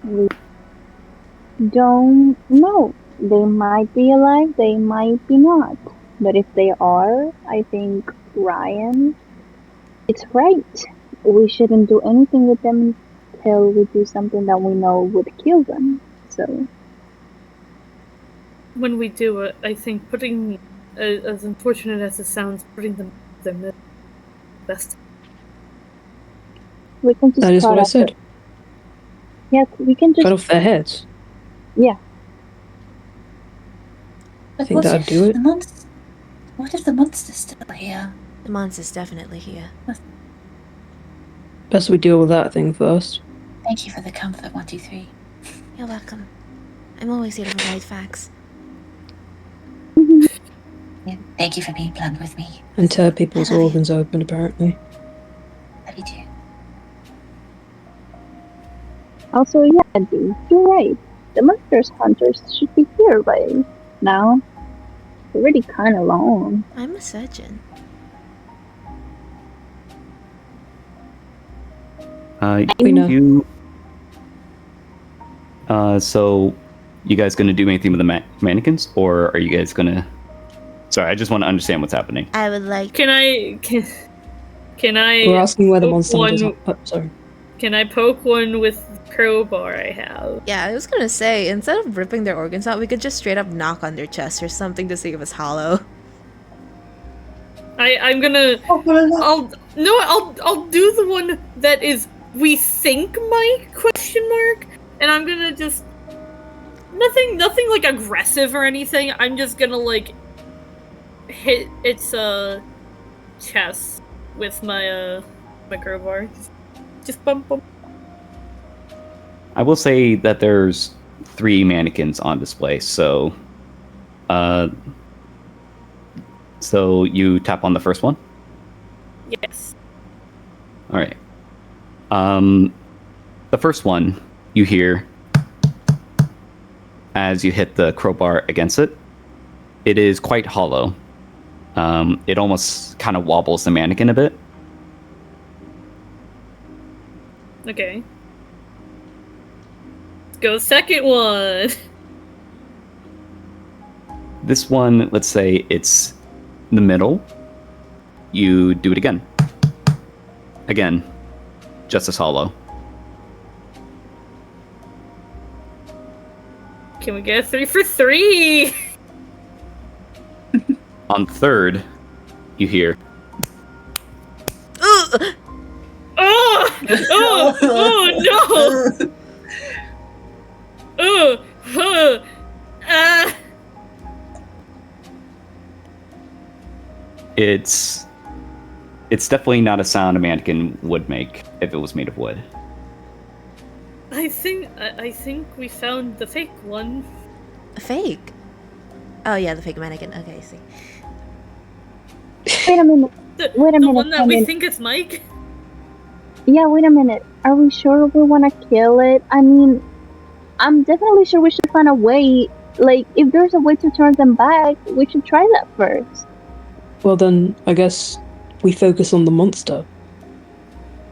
We don't know. They might be alive, they might be not. But if they are, I think Ryan, it's right. We shouldn't do anything with them until we do something that we know would kill them. So, When we do it, I think putting, as unfortunate as it sounds, putting them in the best. we can just That is cut what I off said. Yeah, we can just. Cut off their heads. Yeah. But Think that'd do it? What if the monster's still here? The monster's definitely here. Best we deal with that thing first. Thank you for the comfort, 123. You're welcome. I'm always here to provide facts. Yeah, thank you for being blunt with me. And tear people's I love you. organs open, apparently. Love you too. Also, yeah, dude, you're right. The monsters hunters should be here by now. It's already kind of long. I'm a surgeon. We know. So, you guys gonna do anything with the mannequins, or are you guys gonna? Sorry, I just want to understand what's happening. I would like... Can I We're asking where the poke monster one? hunters are. Oh, sorry. Can I poke one with the crowbar I have? Yeah, I was gonna say, instead of ripping their organs out, we could just straight up knock on their chest or something to see if it's hollow. I'm gonna. I'll do the one that is we think might ? And I'm gonna just nothing like aggressive or anything. I'm just gonna like hit its chest with my my crowbar. Just bump. I will say that there's 3 mannequins on display, so you tap on the first one? Yes. All right. The first one you hear as you hit the crowbar against it. It is quite hollow. It almost kind of wobbles the mannequin a bit. Okay. Let's go second one. This one, let's say it's in the middle. You do it again. Again, just as hollow. Can we get a 3 for 3? On third, you hear, Oh! Oh no! Ah! it's definitely not a sound a mannequin would make if it was made of wood. I think we found the fake one. A fake? Oh yeah, the fake mannequin. Okay, I see. Wait a minute. Wait a The minute. one that we think is Mike. Yeah, wait a minute. Are we sure we want to kill it? I mean, I'm definitely sure we should find a way. Like, if there's a way to turn them back, we should try that first. Well then, I guess we focus on the monster.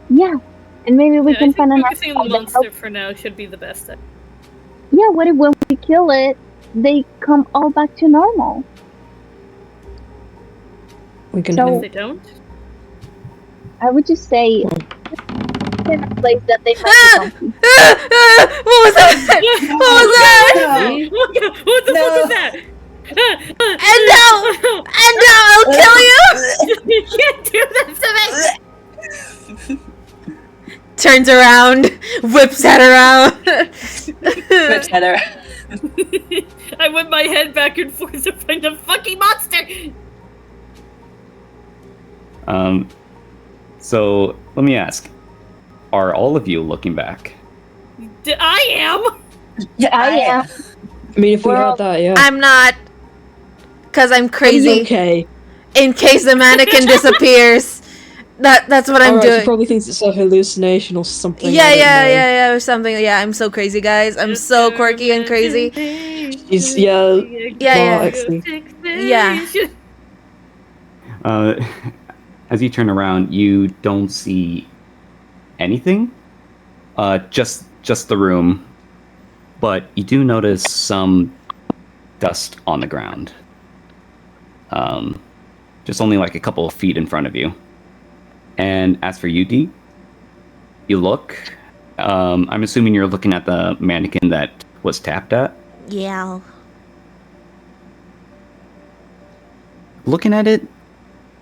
Yeah, and maybe we I can think find an focusing on the outside that monster helps. for now should be the best. Yeah, what if when we kill it, they come all back to normal? We can So- If hope. they don't, I would just say, in a place that they might be comfy. What was that? What was that? What the fuck No. was that? Endo! Endo, I'll kill you! You can't do this to me! Turns around, whips head around. Which header? I whip my head back and forth to find a fucking monster! So let me ask: are all of you looking back? I am! Yeah, I am. I mean, if we We're all- heard that, yeah. I'm not. Cause I'm crazy. Okay. In case the mannequin disappears. That's what I'm Alright, she doing. probably thinks it's a hallucination or something. I Yeah, don't yeah, know. yeah, or something. Yeah, I'm so crazy, guys. I'm so quirky and crazy. She's, yeah, Yeah. actually. Yeah. As you turn around, you don't see anything. Just the room, but you do notice some dust on the ground. Just only like a couple of feet in front of you. And as for you, Dee, you look. I'm assuming you're looking at the mannequin that was tapped at. Yeah. Looking at it,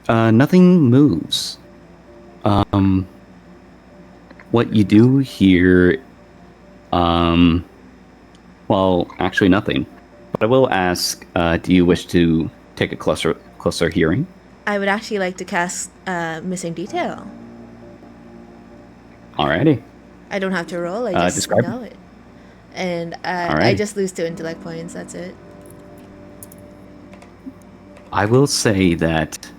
nothing moves. What you do hear, well, actually nothing. But I will ask, do you wish to take a closer hearing? I would actually like to cast Missing Detail. Alrighty. I don't have to roll, I just describe know it. And I Alright. just lose 2 intellect points, that's it. I will say that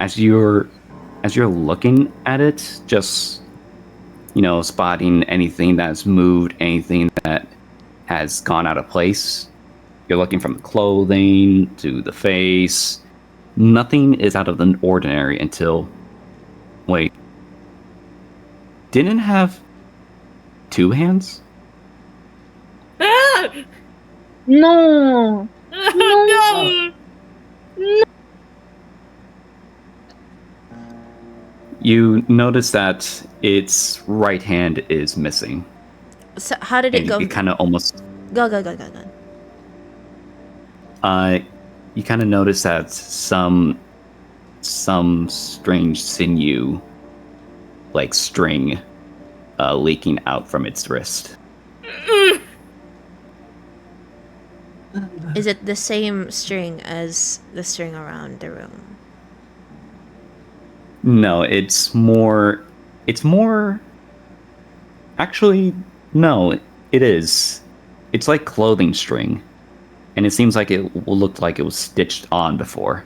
as you're looking at it, just spotting anything that's moved, anything that has gone out of place. You're looking from the clothing to the face. Nothing is out of the ordinary until wait. Didn't it have 2 hands? Ah! No. No! You notice that its right hand is missing. So how did it And go? you kind of almost Go. you kind of notice that some strange sinew, like string, leaking out from its wrist. Is it the same string as the string around the room? No, it's more. Actually, no, it is. It's like clothing string, and it seems like it looked like it was stitched on before.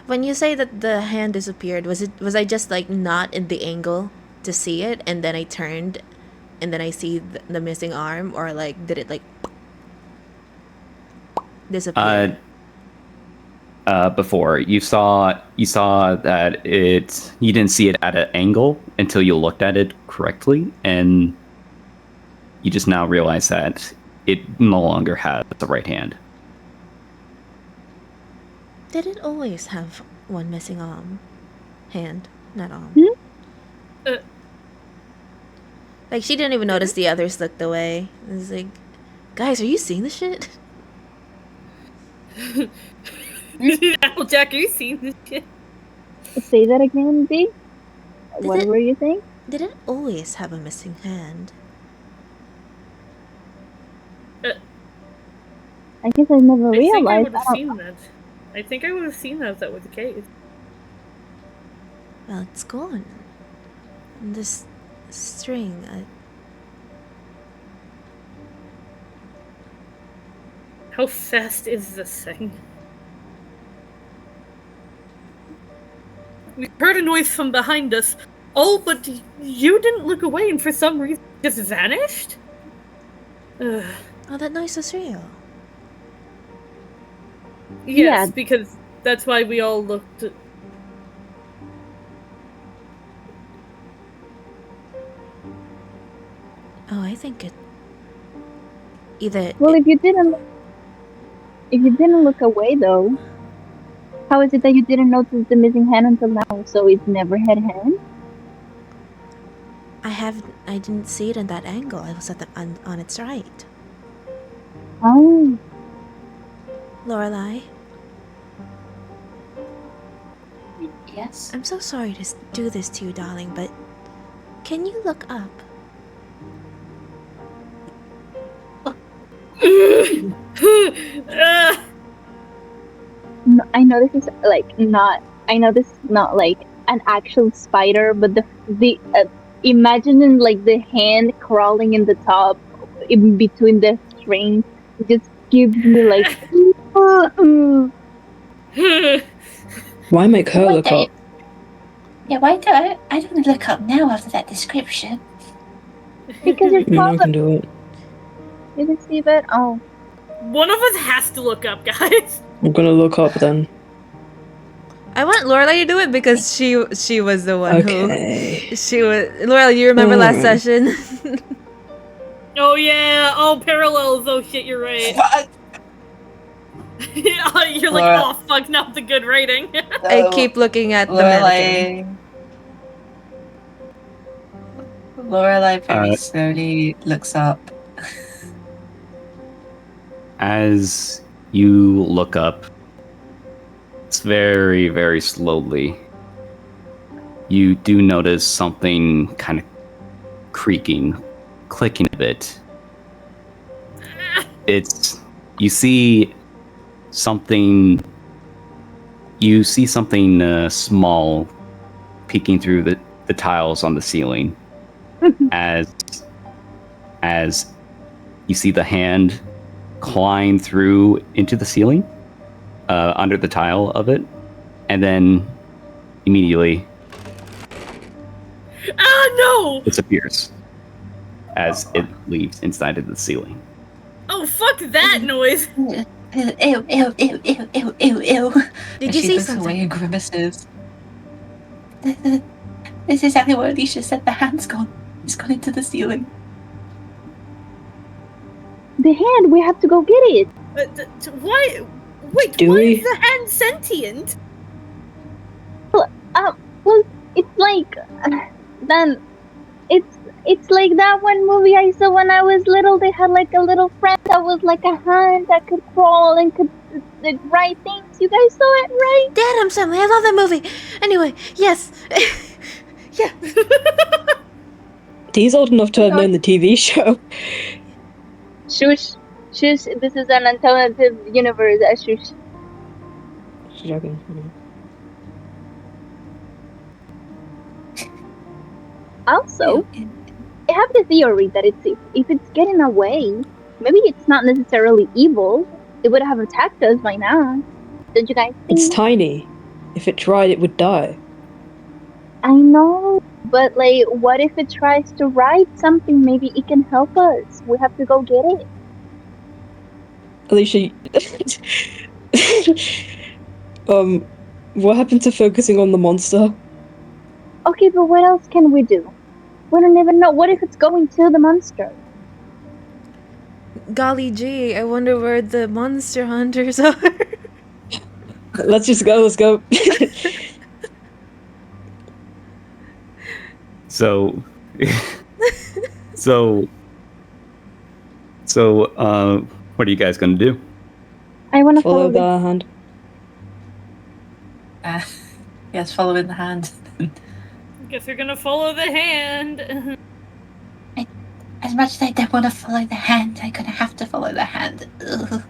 When you say that the hand disappeared, was I just like not in the angle to see it, and then I turned, and then I see the missing arm, or like did it like disappear? Before you saw that you didn't see it at an angle until you looked at it correctly, and you just now realize that it no longer has the right hand. Did it always have one missing arm? Hand, not arm. Like she didn't even notice the others looked away. It was like, guys, are you seeing this shit? Applejack, are you seeing this shit? Say that again, D. What it- were you saying? Did it always have a missing hand? I guess I never I think I realized. would have seen that. I think I would have seen that if that was the case. Well, it's gone. And this string, How fast is this thing? We heard a noise from behind us. Oh, but you didn't look away and for some reason just vanished? Ugh. oh, that noise was real. Yes, Yeah. because that's why we all looked. Oh, I think it. Either. Well, if you didn't look away though, How is it that you didn't notice the missing hand until now? So it's never had hand? I didn't see it in that angle. I was on its right. Oh, Lorelai, Yes. I'm so sorry to do this to you, darling, but can you look up? no, I know this is like not. I know this is not like an actual spider, but the imagining like the hand crawling in the top, in between the strings, just gives me like. Why make her Why look don't up? why don't I don't want to look up now after that description. Because you're I mean, I probably can do it. you can see that. Oh, One of us has to look up, guys. I'm gonna look up then. I want Lorelai to do it because she was the one Okay. who Lorelai, you remember last Alright. session? Oh yeah, all parallels. Oh shit, you're right. Fuck. You're like, Laura- oh fuck, not the good rating. I keep looking at the mannequin. Lorelai very slowly looks up. As you look up, it's very, very slowly. You do notice something kind of creaking, clicking a bit. You see something small peeking through the tiles on the ceiling as you see the hand climb through into the ceiling under the tile of it, and then immediately no! disappears as it leaves inside of the ceiling. Oh fuck that noise! Ew, ew, ew, ew, ew, ew, ew, ew. Did And you she see looks something? away and grimaces. This is exactly what Alicia said. The hand's gone. It's gone into the ceiling. the hand. We have to go get it. Why? Wait, Do why we? is the hand sentient? Well, it's like then it's like that one movie I saw when I was little. They had like a little friend that was like a hand that could crawl and could write things. You guys saw it, right? Dad, I'm sorry. I love that movie. Anyway, yes. Yeah. He's old enough to have known the TV show. Shush, shush. This is an alternative universe. Shush. She's joking. Also, I have the theory that if it's getting away, maybe it's not necessarily evil. It would have attacked us by now. Don't you guys think? It's tiny. If it tried, it would die. I know, but like, what if it tries to write something? Maybe it can help us. We have to go get it. Alicia, what happened to focusing on the monster? Okay, but what else can we do? We don't even know. What if it's going to the monster? Golly gee, I wonder where the monster hunters are. Let's just go. Let's go. So, what are you guys gonna do? I want to Follow follow the. the hand. Yes, following the hand. Guess we're gonna follow the hand. As much as I don't want to follow the hand, I'm gonna have to follow the hand. Ugh.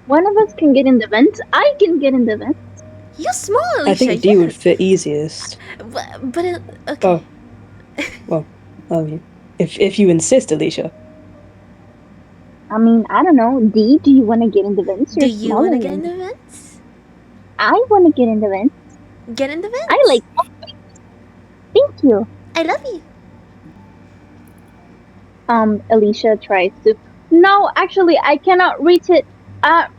One of us can get in the vents. I can get in the vents. You small, Alicia. I think D would fit easiest. But okay. Oh, well, if you insist, Alicia. I mean, I don't know. D, do you want to get in the vents? Do You're you want to smaller get in than the me. vents? I want to get in the vents. Get in the vents. I like. Thank you. I love you. Alicia tries to. No, actually, I cannot reach it.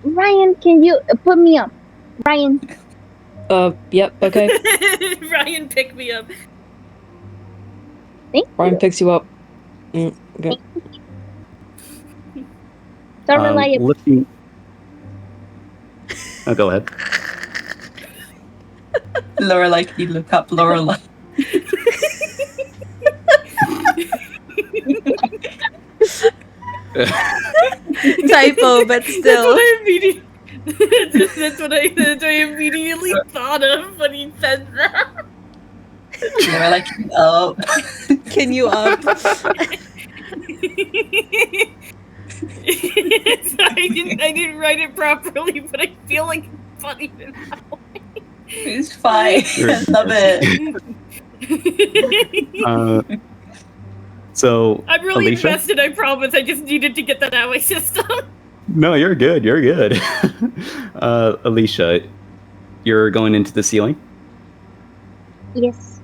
Ryan, can you put me up? Ryan. Yep, okay. Ryan, pick me up. Thank Ryan you. picks you up. Okay. So reliable. Lifting. Oh, go ahead. Lorelai, can you look up Lorelai? Typo, but That's still. what I immediately. That's what I immediately thought of when he said that. Lorelai, can you up? Can you up? I didn't write it properly, but I feel like it's funny now. It's fine. I love it. So, I'm really Alicia? invested, I promise. I just needed to get that out of my system. No, you're good. You're good. Alicia, you're going into the ceiling? Yes.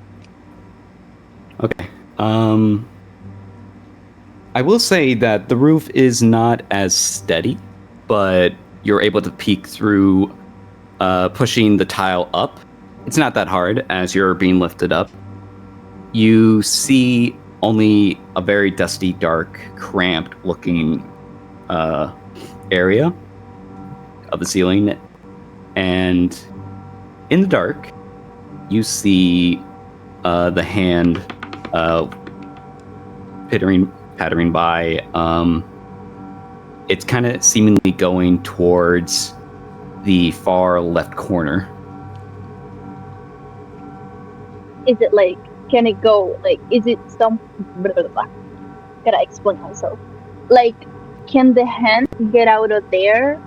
Okay. I will say that the roof is not as steady, but you're able to peek through pushing the tile up. It's not that hard as you're being lifted up. You see only a very dusty, dark, cramped looking area of the ceiling. And in the dark, you see the hand pattering by. It's kind of seemingly going towards the far left corner. Is it like, can it go, like, is it some, blah, blah, blah. Gotta explain myself. Like, can the hand get out of there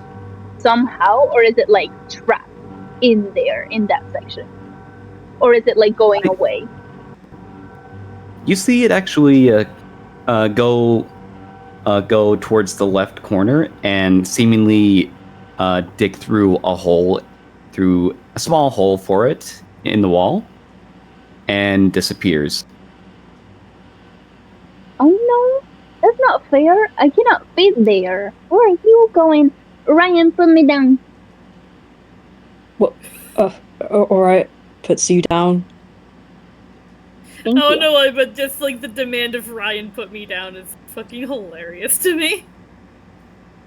somehow, or is it like trapped in there, in that section? Or is it like going away? You see it actually go towards the left corner and seemingly dig through a small hole for it in the wall, and disappears. Oh no, that's not fair. I cannot fit there. Where are you going? Ryan, put me down. What? Alright. Puts you down. Thank Oh you. no, but just like the demand of Ryan put me down is fucking hilarious to me.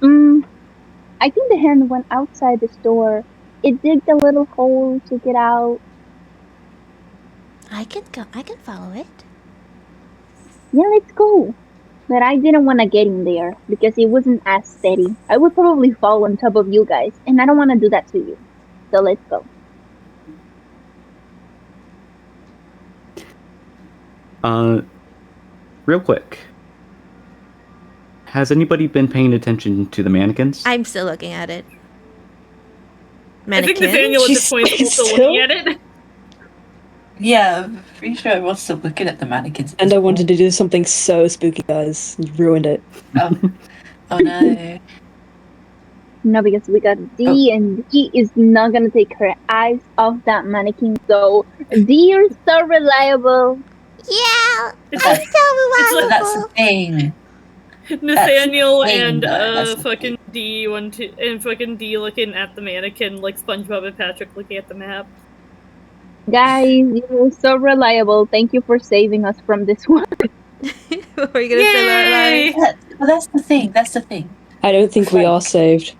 I think the hand went outside the store. It digged a little hole to get out. I can follow it. Yeah, let's go. But I didn't want to get in there because it wasn't as steady. I would probably fall on top of you guys, and I don't want to do that to you. So let's go. Real quick. Has anybody been paying attention to the mannequins? I'm still looking at it. I think Mannequin? Nathaniel at this point is also Still? looking at it. Yeah, I'm pretty sure I was still looking at the mannequins. And I wanted to do something so spooky, guys. You ruined it. Oh no. No, because we got D, and D is not gonna take her eyes off that mannequin. So D, you're so reliable. Yeah, It's I'm like- so So that's the reliable. thing. Nathaniel That's the thing, and though, that's the fucking D and fucking D looking at the mannequin like SpongeBob and Patrick looking at the map. Guys, you're so reliable. Thank you for saving us from this one. What were you gonna say, Lorelai? Well, that's the thing. That's the thing. I don't think we are saved.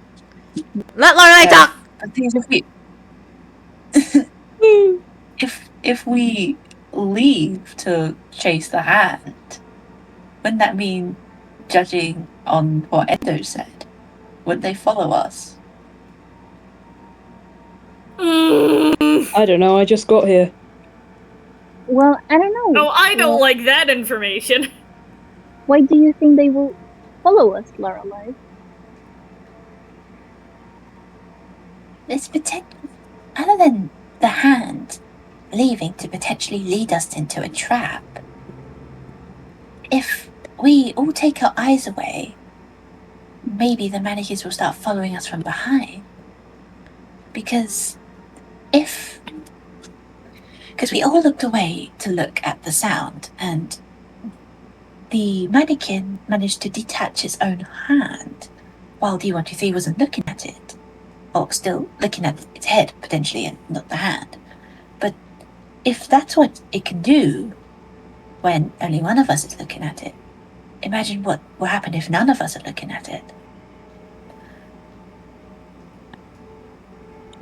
Let Lorelai talk. The thing is, if we leave to chase the hand, wouldn't that mean, judging on what Endo said, would they follow us? I don't know, I just got here. Well, I don't know. Oh, I don't Well, like that information. Why do you think they will follow us, Lorelai? There's other than the hand leaving to potentially lead us into a trap. If we all take our eyes away, maybe the mannequins will start following us from behind. Because we all looked away to look at the sound, and the mannequin managed to detach its own hand while D123 wasn't looking at it. Or still looking at its head, potentially, and not the hand. But if that's what it can do when only one of us is looking at it, imagine what will happen if none of us are looking at it.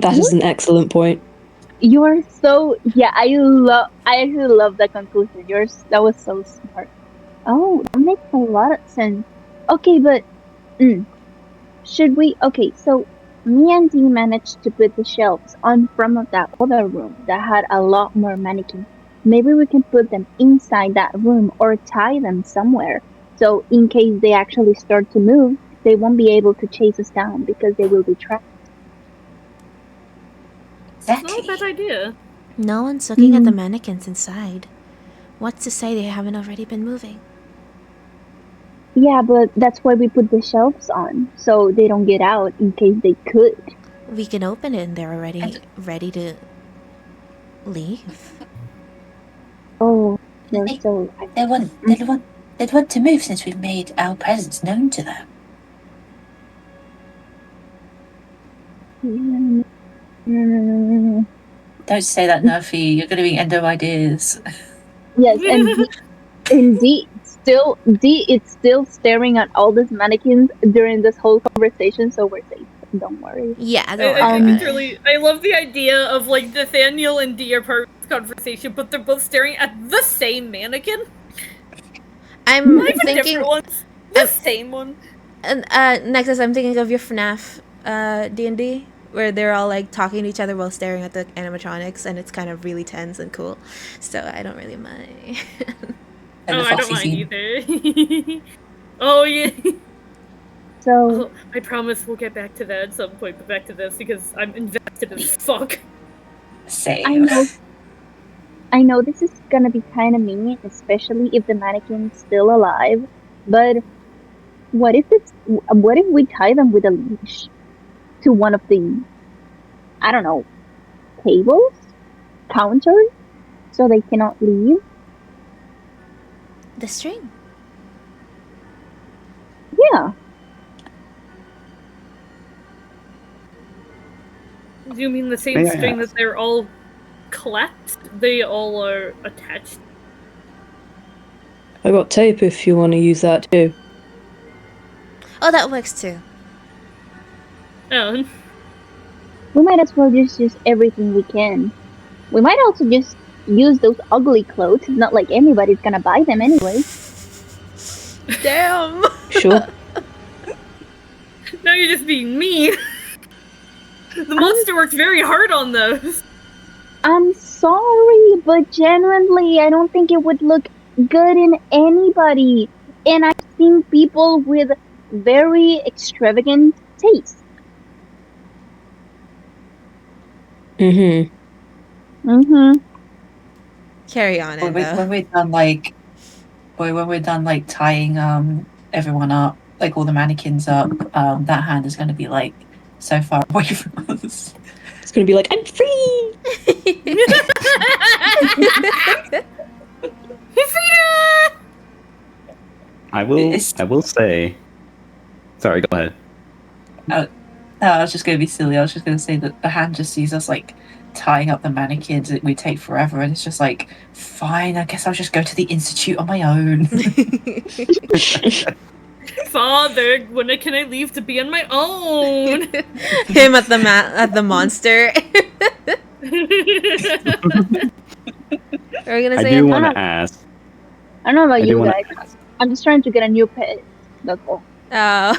That is an excellent point. You are so I actually love that conclusion. That was so smart. Oh, that makes a lot of sense. Okay, but mm, should we? Okay, so me and Dee managed to put the shelves on front of that other room that had a lot more mannequins. Maybe we can put them inside that room or tie them somewhere. So in case they actually start to move, they won't be able to chase us down because they will be trapped. It's not a bad Exactly. idea. No one's looking at the Mm, mannequins inside. What's to say they haven't already been moving? yeah, but that's why we put the shelves on so they don't get out in case they could. We can open it and they're already And ready to leave. Oh, you're they, so. they'd want to move since we've made our presence known to them. Mm, Don't say that, Nerfy. You're going to be end of ideas. yes, and D it's still staring at all these mannequins during this whole conversation, so we're safe. Don't worry. Yeah, don't I worry think about Um, it's it. really. I love the idea of like Nathaniel and Dee are part of this conversation, but they're both staring at the same mannequin. I'm Not even thinking, different ones. The same one. and next is I'm thinking of your FNAF D&D, where they're all like talking to each other while staring at the animatronics, and it's kind of really tense and cool. So I don't really mind. And Oh, the I don't fussy mind scene. either. Oh yeah. so Oh, I promise we'll get back to that at some point, but back to this because I'm invested as fuck. I Same. know I know this is gonna be kind of mean, especially if the mannequin's still alive. But what if we tie them with a leash to one of the I don't know tables, counters, so they cannot leave? The string. Yeah. Do you mean the same May I string that ask? they're all collect? They all are attached. I got tape if you want to use that too. Oh, that works too. Oh, We might as well just use everything we can. We might also just use those ugly clothes. It's not like anybody's gonna buy them anyway. Damn. Sure. now you're just being mean. The monster worked very hard on those. I'm sorry, but genuinely, I don't think it would look good in anybody. And I've seen people with very extravagant taste. Mm-hmm. Mm-hmm. Carry on, When, Endo. when we're done like tying everyone up, like all the mannequins up, that hand is going to be like so far away from us. It's gonna be like, I'm free! I will. It's- I will say. Sorry. Go ahead. I was just going to be silly. I was just going to say that the hand just sees us like tying up the mannequins. It would take forever, and it's just like, fine. I guess I'll just go to the institute on my own. Father, when can I leave to be on my own? Him at the monster. Are we gonna I say do it? want to ask. I don't know about I do you want guys. to ask. I'm just trying to get a new pet. That's all. Oh.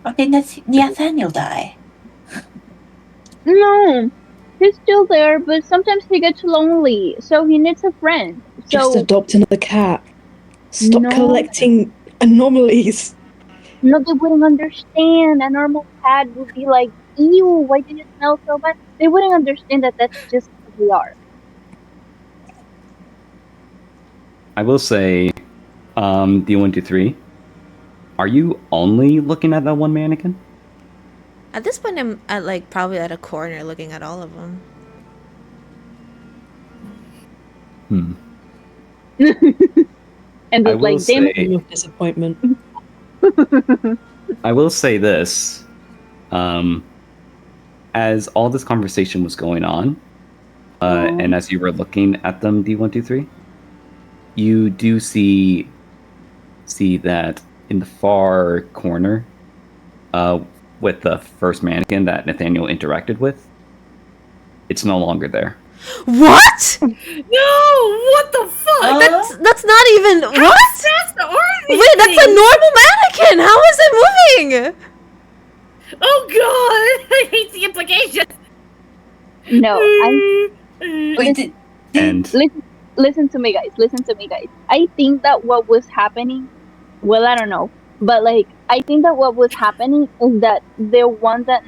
Or did Nathaniel die? No, he's still there, but sometimes he gets lonely, so he needs a friend. Just So adopt another cat. Stop No. collecting anomalies. no, they wouldn't understand. A normal cat would be like, "Ew, why do you smell so bad?" They wouldn't understand that that's just who we are. I will say, D123. Are you only looking at that one mannequin? At this point, I'm at like probably at a corner looking at all of them. Hmm. And I it's will like, damn it. say. Of disappointment. I will say this. As all this conversation was going on, and as you were looking at them, D123, you do see that in the far corner, with the first mannequin that Nathaniel interacted with, it's no longer there. What? No! What the fuck? That's not even what? That's the Army Wait, that's a thing! normal mannequin. How is it moving? Oh god! I hate the implication! No, Wait, did And listen to me, guys. Listen to me, guys. I think that what was happening, well, I don't know, but like, I think that what was happening is that the one that,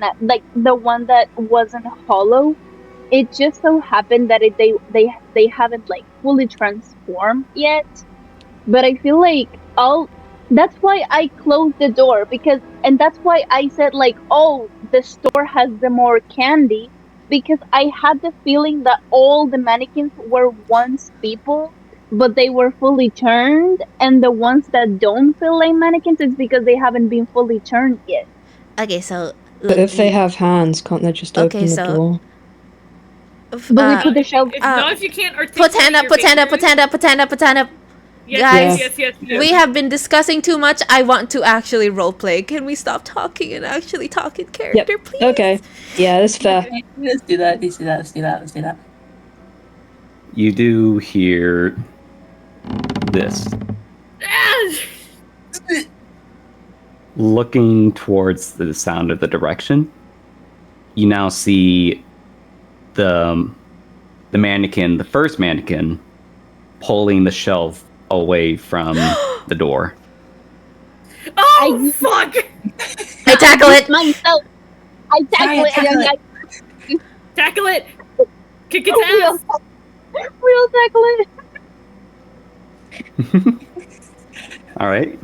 the one that wasn't hollow, it just so happened that they haven't like fully transformed yet. But I feel like all that's why I closed the door, and that's why I said like, oh, the store has the more candy, because I had the feeling that all the mannequins were once people, but they were fully turned, and the ones that don't feel like mannequins is because they haven't been fully turned yet. Okay, so But if they have hands, can't they just Okay, open the so- door? But we put the shelf. Not if you can't articulate put hand up, your put hand up, fingers. put hand up, put hand up, put hand up. Yes, Guys, yes. We have been discussing too much. I want to actually roleplay. Can we stop talking and actually talk in character, please? Okay. Yeah, that's fair. let's do that. Let's do that. you do hear this. Ah! Looking towards the sound of the direction, you now see the mannequin, the first mannequin, pulling the shelf away from the door. Oh, fuck! I tackle it. Myself. I tackle it. tackle And it. Tackle it! Kick its ass! We'll tackle it. All right.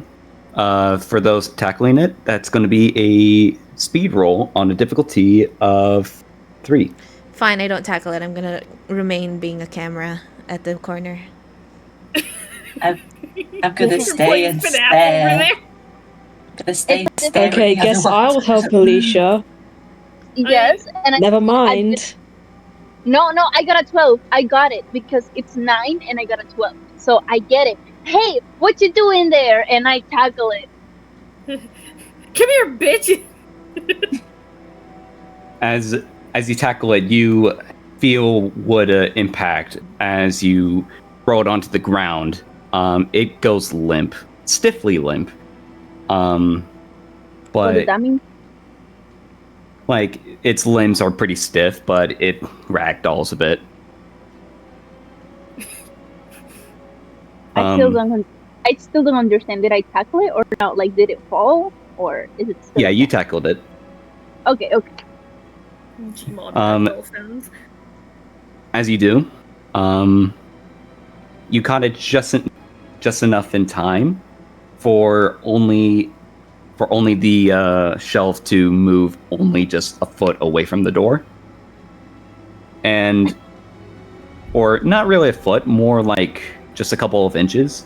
For those tackling it, that's going to be a speed roll on a difficulty of 3. Fine, I don't tackle it. I'm gonna remain being a camera at the corner. I'm gonna stay and Place FNAF over stare. there. Gonna stay and stare. Okay, at the guess other I'll one. help Alicia. Yes, and Never mind. no, I got a 12. I got it because it's 9 and I got a 12. So I get it. Hey, what you doing there? And I tackle it. Come here, bitch! As you tackle it, you feel what impact as you roll it onto the ground. It goes limp, stiffly limp. What But does that mean? like its limbs are pretty stiff, but it ragdolls a bit. I still don't understand. Did I tackle it or not? Like, did it fall or is it still? Yeah, you tackled it. Okay. Gmod dolphins. As you do, you caught it just enough in time for only the shelf to move only just a foot away from the door, or not really a foot, more like just a couple of inches,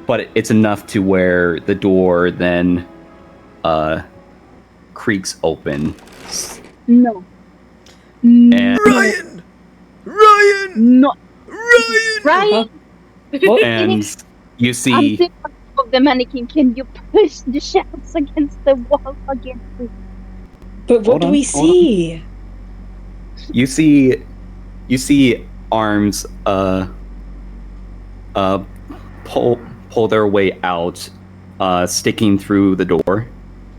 but it's enough to where the door then creaks open. No. And No. Ryan. What? and you I'm see sick of the mannequin. Can you push the shelves against the wall again, please? But what Hold do on, we hold on. see? you see arms pull their way out, sticking through the door,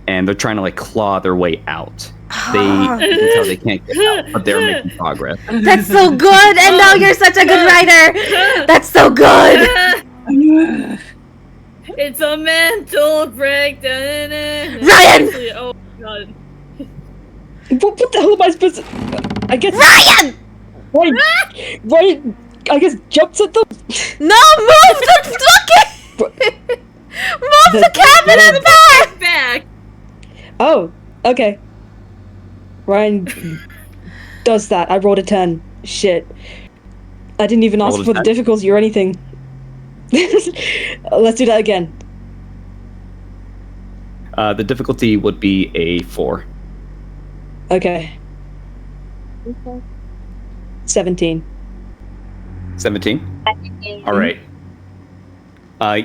and they're trying to like claw their way out. You can tell they can't get out, but they're making progress. That's so good, and now you're such a good writer. That's so good. It's a mental breakdown. Ryan! Actually, oh god. What the hell am I supposed to... I guess... Ryan! Ryan, I guess jumps at them? No, move the fucking. Move the cabinet back. Back! Oh, okay. Ryan does that. I rolled a 10. Shit. I didn't even ask Rolled a for the 10? difficulty or anything. Let's do that again. The difficulty would be a 4. Okay. 17. 17. All right.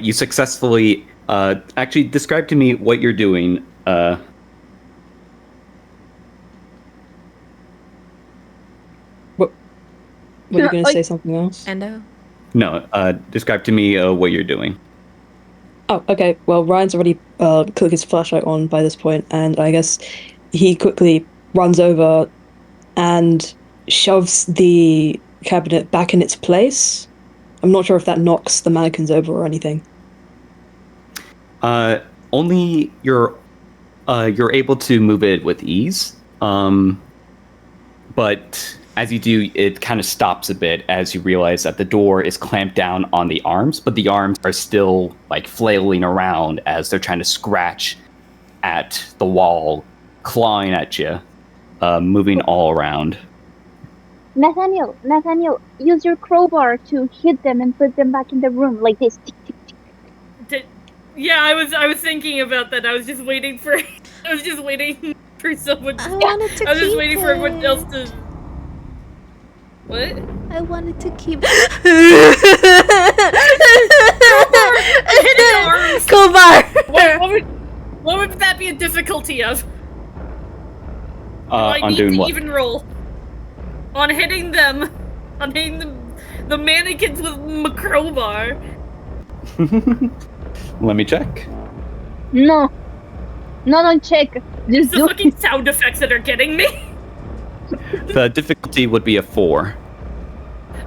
You successfully. Actually, describe to me what you're doing. Were you going to say something else? Endo? No, describe to me what you're doing. Oh, okay. Well, Ryan's already clicked his flashlight on by this point, and I guess he quickly runs over and shoves the cabinet back in its place. I'm not sure if that knocks the mannequins over or anything. Only you're able to move it with ease. But as you do, it kind of stops a bit as you realize that the door is clamped down on the arms, but the arms are still like flailing around as they're trying to scratch at the wall, clawing at you, moving all around. Nathaniel, use your crowbar to hit them and put them back in the room like this. Yeah, I was thinking about that. I was just waiting for someone. I wanted to I was just keep waiting for everyone else to. What? I wanted to keep. Hitting arms. Kobar! What would that be a difficulty of? Do I On need doing to what? even roll? On hitting them. On hitting the mannequins with my crowbar. Let me check. No, don't check. Just It's the do fucking it. sound effects that are getting me. The difficulty would be a 4.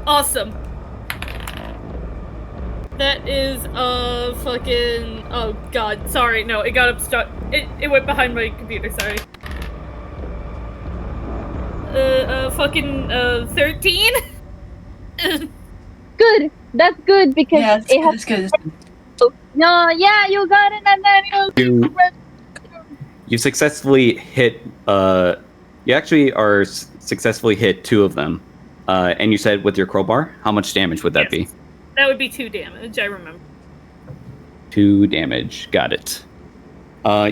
Awesome. That is a fucking. Oh god, sorry. No, it got upstart. It went behind my computer. Sorry. Fucking 13. Good. That's good because Yeah, it has. it's good. No, yeah, you got it, Nathaniel. You successfully hit. You actually are successfully hit 2 of them. And you said with your crowbar, how much damage would that be? That would be 2 damage. I remember. 2 damage. Got it.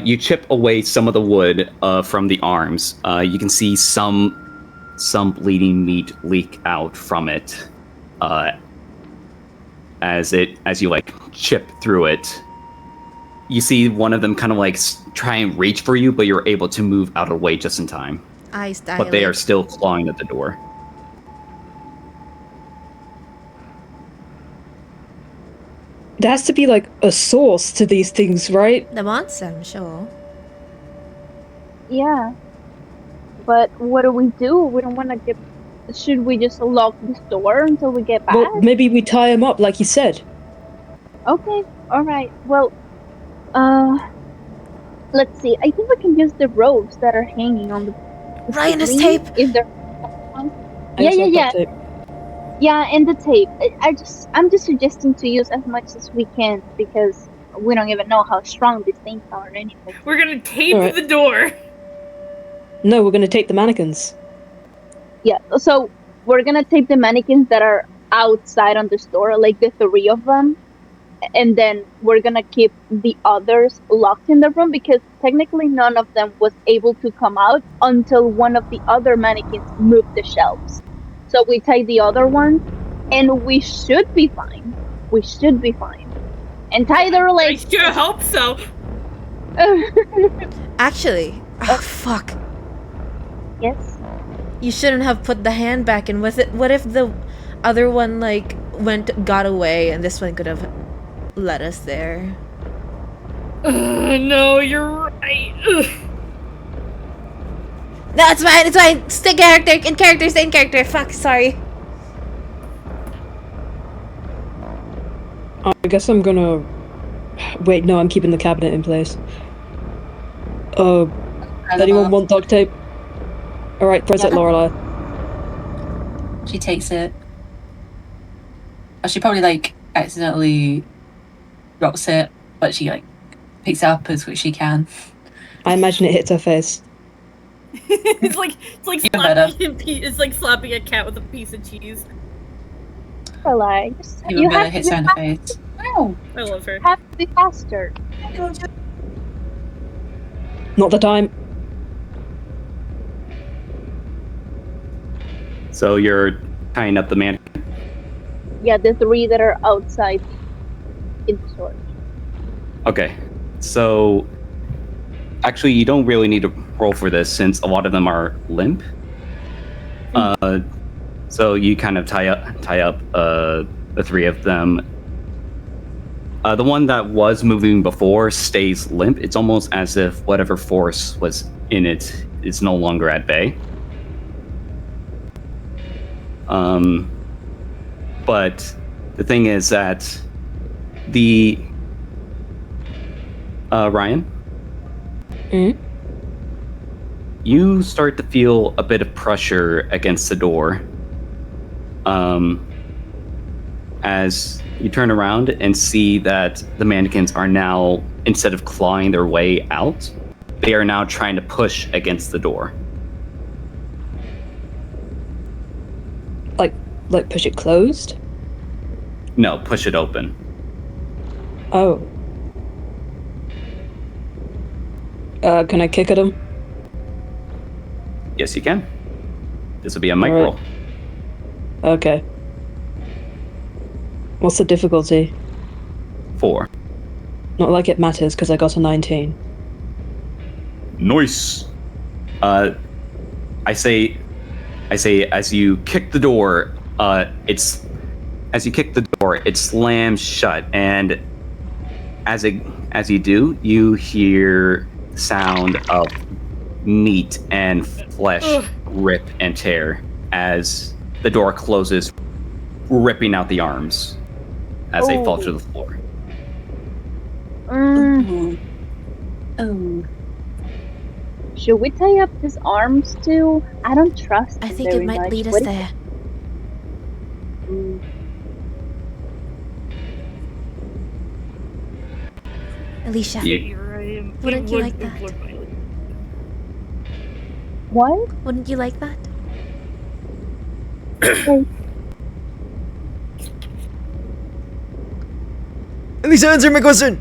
You chip away some of the wood from the arms. You can see some bleeding meat leak out from it as you like chip through it. You see one of them kind of like try and reach for you, but you're able to move out of the way just in time. Eyes dilate. But they are still clawing at the door. There has to be like a source to these things, right? The monster, I'm sure. Yeah. But what do? We don't want to get. Should we just lock this door until we get back? Well, maybe we tie him up, like you said. Okay. All right. Well, let's see. I think we can use the ropes that are hanging on the. Ryan has ceiling, tape. If they're. I Yeah, also yeah, have yeah. tape. Yeah, and the tape. I'm just suggesting to use as much as we can because we don't even know how strong these things are or anything. We're gonna tape Alright. the door. No, we're gonna take the mannequins. Yeah, so we're gonna tape the mannequins that are outside on the store, like the 3 of them, and then we're gonna keep the others locked in the room because technically none of them was able to come out until one of the other mannequins moved the shelves. So we tie the other one, and we should be fine. We should be fine. And tie their I legs. sure hope so. Actually, oh fuck. Yes. You shouldn't have put the hand back in with it. What if the other one like got away and this one could have led us there? No, you're right. Ugh. No, it's fine, it's fine. Stay in character. Fuck, sorry. I guess I'm gonna... Wait, no, I'm keeping the cabinet in place. Anyone want duct tape? Alright, press it, Yeah. Lorelei. She takes it. Or she probably like accidentally drops it, but she like picks it up as quick as she can. I imagine it hits her face. it's like Even better. slapping a cat with a piece of cheese. Like, Even you better, have hits her in the face. Ow! I love her. have to be faster. Not the time. So you're tying up the mannequin. Yeah, the 3 that are outside in the store. Okay. So actually, you don't really need to roll for this since a lot of them are limp. So you kind of tie up the three of them. The one that was moving before stays limp. It's almost as if whatever force was in it is no longer at bay. But the thing is that Ryan, you start to feel a bit of pressure against the door. As you turn around and see that the mannequins are now, instead of clawing their way out, they are now trying to push against the door. Like push it closed? No, push it open. Oh. Can I kick at him? Yes, you can. This will be a mic Alright. roll. Okay. What's the difficulty? 4. Not like it matters, because I got a 19. Nice. I say, as you kick the door, it slams shut, and as you do, you hear sound of meat and flesh rip and tear as the door closes, ripping out the arms as they fall to the floor. Mm, Oh. should we tie up his arms too? I don't trust I him think very it might much. lead us What if- there. Mm, Alicia, You- Wouldn't you like that? What? wouldn't you like that? Alicia, answer my question!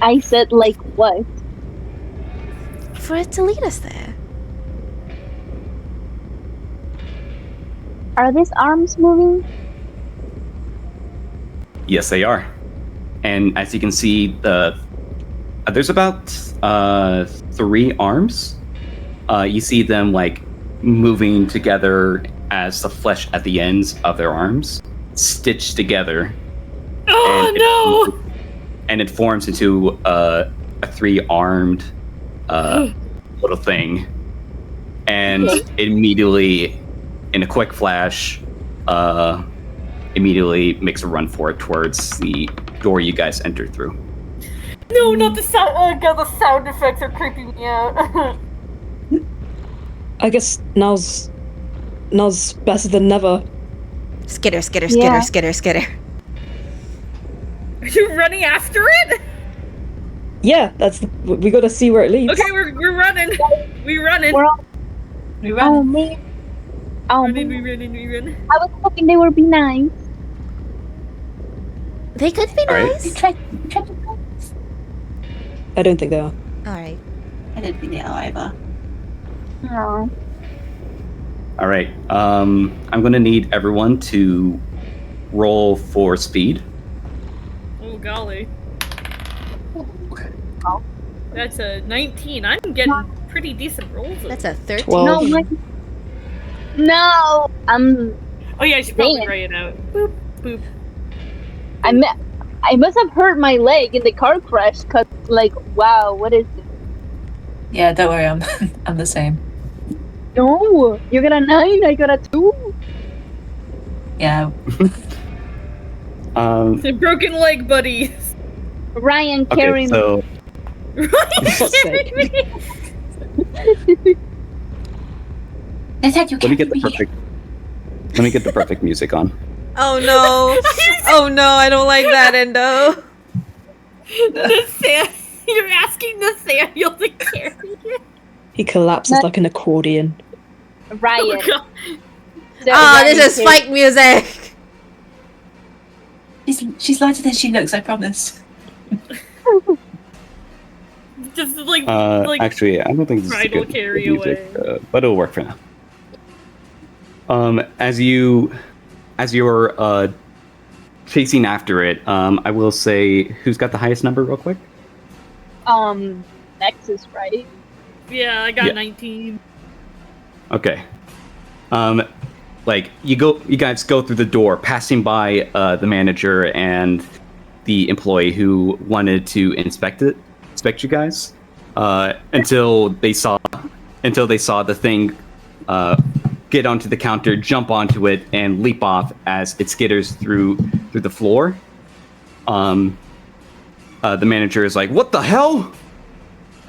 I said like what? For it to lead us there. Are these arms moving? Yes, they are. And as you can see, there's about 3 arms. You see them like moving together as the flesh at the ends of their arms stitched together. Oh no! And it forms into a 3-armed little thing. And immediately, in a quick flash, immediately makes a run for it towards the door you guys entered through. No, not the sound. Oh god, the sound effects are creeping me out. I guess now's better than never. Skitter, skitter, Yeah. skitter, skitter, skitter. Are you running after it? Yeah, we gotta see where it leads. Okay, we're running. We running. We're all- We Oh run. man. Oh Running, man. we running, we run. I was hoping they would be nice. They could be All right. nice. We tried to I don't think they are. Alright. I don't think they are either. Aw. All right. I'm going to need everyone to roll for speed. Oh golly. That's a 19. I'm getting pretty decent rolls. That's a 13. 12. No, no. Oh yeah, I should probably Damn. write it out. Boop, boop. I must have hurt my leg in the car crash. Cause like, wow, what is this? Yeah, don't worry, I'm I'm the same. No, you got a 9. I got a 2. Yeah. The broken leg, buddy. Ryan Okay, carrying so God's sake. They said you let me can't get the be. perfect music on. Oh no. Oh no, I don't like that, Endo. You're asking Nathaniel to carry it. He collapses like an accordion. Ryan. Oh god. So Oh, this Ryan is fight music. She's lighter than she looks, I promise. Just like Actually, I don't think this is bridal good carry music, away. but it'll work for now. As you're chasing after it, I will say, who's got the highest number, real quick? Nexus, right? Yeah, I got Yeah. 19. Okay. like you guys go through the door, passing by the manager and the employee who wanted to inspect you guys, until they saw the thing get onto the counter, jump onto it, and leap off as it skitters through the floor. The manager is like, "What the hell?"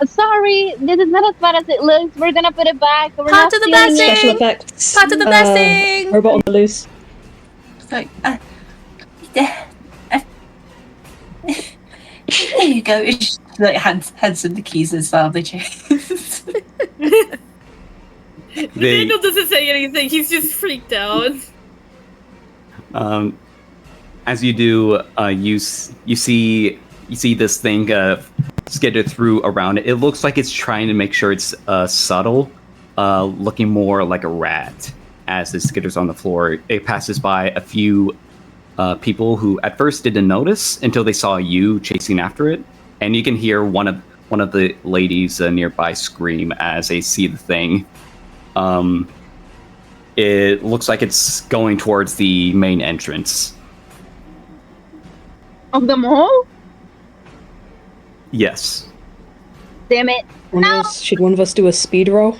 Sorry, this is not as bad as it looks. We're gonna put it back. We're Pot not to the stealing blasting! it. Special effects. Pot to the blasting! Robot on the loose. So, there you go. It's just, like hands him the keys as well. They change. Daniel doesn't say anything. He's just freaked out. As you do, you see this thing skitter through around it. It looks like it's trying to make sure it's subtle, looking more like a rat as it skitters on the floor. It passes by a few people who at first didn't notice until they saw you chasing after it, and you can hear one of the ladies nearby scream as they see the thing. It looks like it's going towards the main entrance. Of the mall? Yes. Damn it. Should one of us do a speed roll?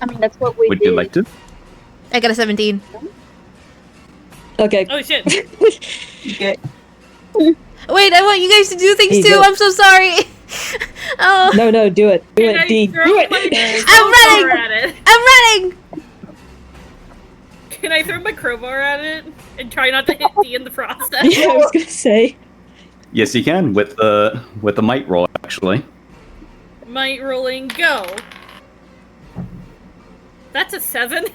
I mean, that's what we Would did. you like to? I got a 17. Okay. Oh shit! Okay. Wait, I want you guys to do things Hey, too. go. I'm so sorry. Oh, No, do it. Do Can it, I D. throw Do it. my I'm crowbar running! at it? I'm running! Can I throw my crowbar at it and try not to hit D in the process? Yeah, I was gonna say. Yes, you can with the might roll actually. Might rolling go. That's a 7.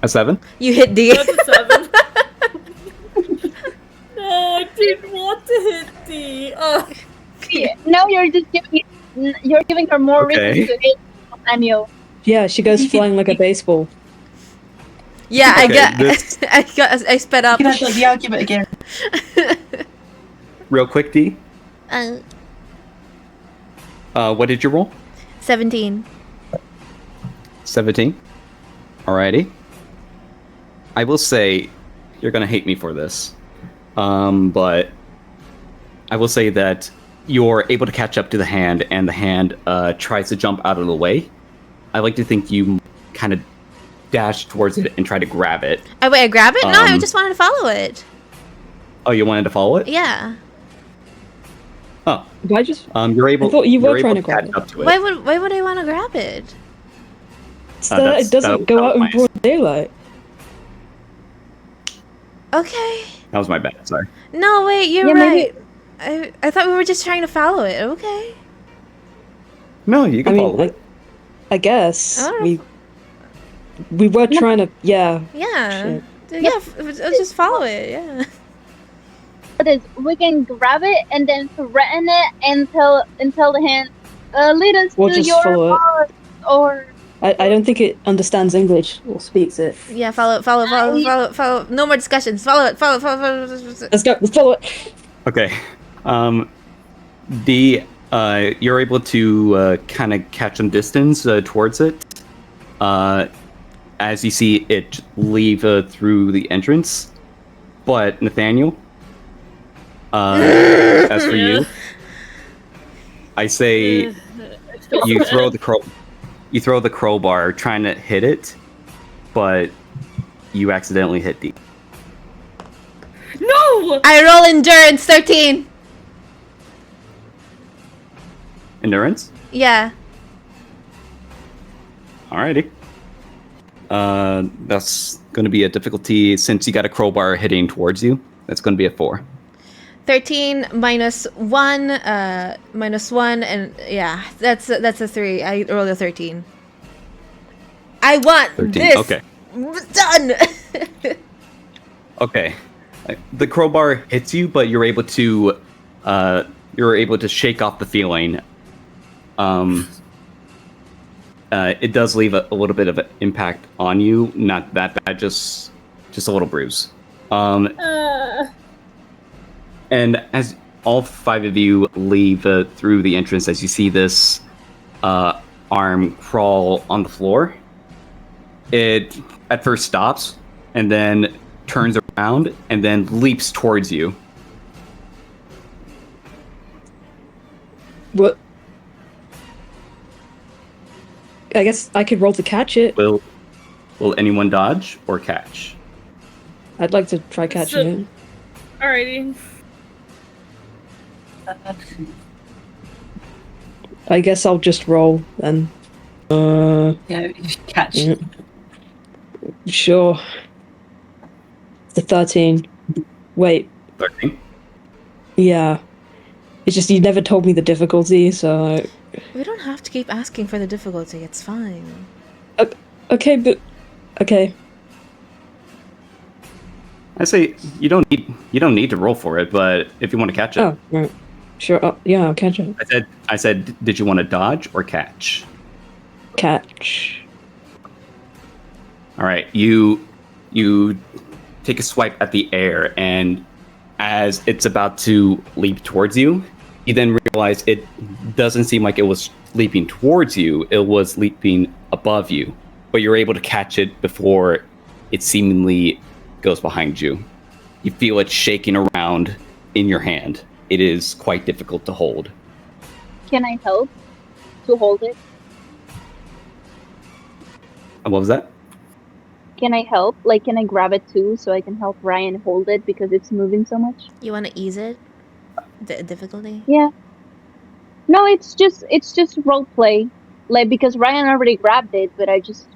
A 7. You hit D. That's a 7. No, I didn't want to hit D. Oh. Now you're just giving her more Okay. reason to hit Daniel. Yeah, she goes flying like a baseball. Yeah, Okay, I sped up. You can have the argument again. Real quick, D. Uh, What did you roll? 17. 17. Alrighty. I will say, you're gonna hate me for this, but I will say that you're able to catch up to the hand, and the hand tries to jump out of the way. I like to think you kind of dash towards it and try to grab it. Oh, wait, I grab it? No, I Um, just wanted to follow it. Oh, you wanted to follow it? Yeah. Oh, Why just? you're able. I thought you were you're able trying to to grab catch it. up to it. Why would I want to grab it? So that that's- it doesn't that go was out in my- broad daylight. Okay. That was my bad. Sorry. No, wait, you're Yeah, right. maybe- I thought we were just trying to follow it. Okay. No, you can I follow mean, it. I guess Alright. we were trying to. Yeah. Yeah. Shit. Yeah, just follow it. Yeah. It is, we can grab it and then threaten it and tell the hand, lead us Or to just your follow it. boss, or I don't think it understands English or speaks it. Yeah, follow. No more discussions. Follow it. Follow. Let's go. Let's follow it. Okay. You're able to kind of catch some distance towards it. As you see it leave through the entrance. But Nathaniel, as for you, I say you throw the crowbar trying to hit it, but you accidentally hit D. No! I roll endurance 13. Endurance? Yeah. Alrighty. That's going to be a difficulty since you got a crowbar hitting towards you. That's going to be a 4. 13 minus 1, and yeah, that's a 3. I rolled a 13. I want 13. this Okay. done. Okay. The crowbar hits you, but you're able to shake off the feeling. It does leave a little bit of an impact on you. Not that bad, just a little bruise. And as all 5 of you leave through the entrance, as you see this arm crawl on the floor, It at first stops and then turns around and then leaps towards you. What? I guess I could roll to catch it. Will anyone dodge or catch? I'd like to try catching it. Alrighty. I guess I'll just roll then. Yeah, you should catch. Mm. Sure. It's a 13. Wait, 13. yeah. It's just you never told me the difficulty, so... We don't have to keep asking for the difficulty. It's fine. Okay, but... Okay. I say you don't need to roll for it, but if you want to catch it. Oh, right. Sure, yeah, I'll catch it. I said, did you want to dodge or catch? Catch. All right, you take a swipe at the air, and as it's about to leap towards you, you then realize it doesn't seem like it was leaping towards you. It was leaping above you, but you're able to catch it before it seemingly goes behind you. You feel it shaking around in your hand. It is quite difficult to hold. Can I help to hold it? What was that? Can I help? Like, can I grab it too so I can help Ryan hold it because it's moving so much? You want to ease it? The difficulty? Yeah. No, it's just role play. Like, because Ryan already grabbed it, but I just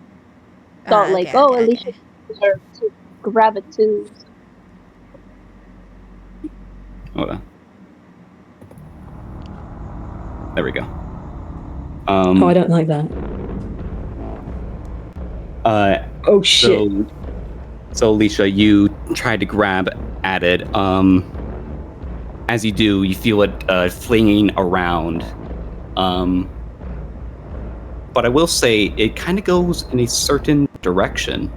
thought Alicia deserves to grab it too. Hold on. There we go. Oh, I don't like that. Oh, shit. So Alicia, you tried to grab at it. As you do, you feel it flinging around. But I will say, it kind of goes in a certain direction.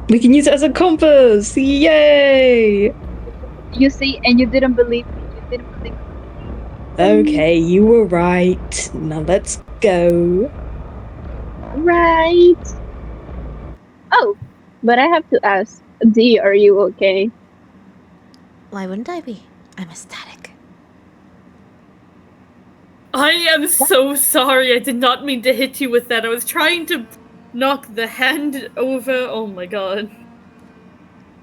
We can use it as a compass! Yay! You see, and you didn't believe me. You didn't believe me. Okay, you were right. Now let's go. Right. Oh, but I have to ask, D, are you okay? Why wouldn't I be? I'm ecstatic. I am so sorry. I did not mean to hit you with that. I was trying to knock the hand over. Oh my god.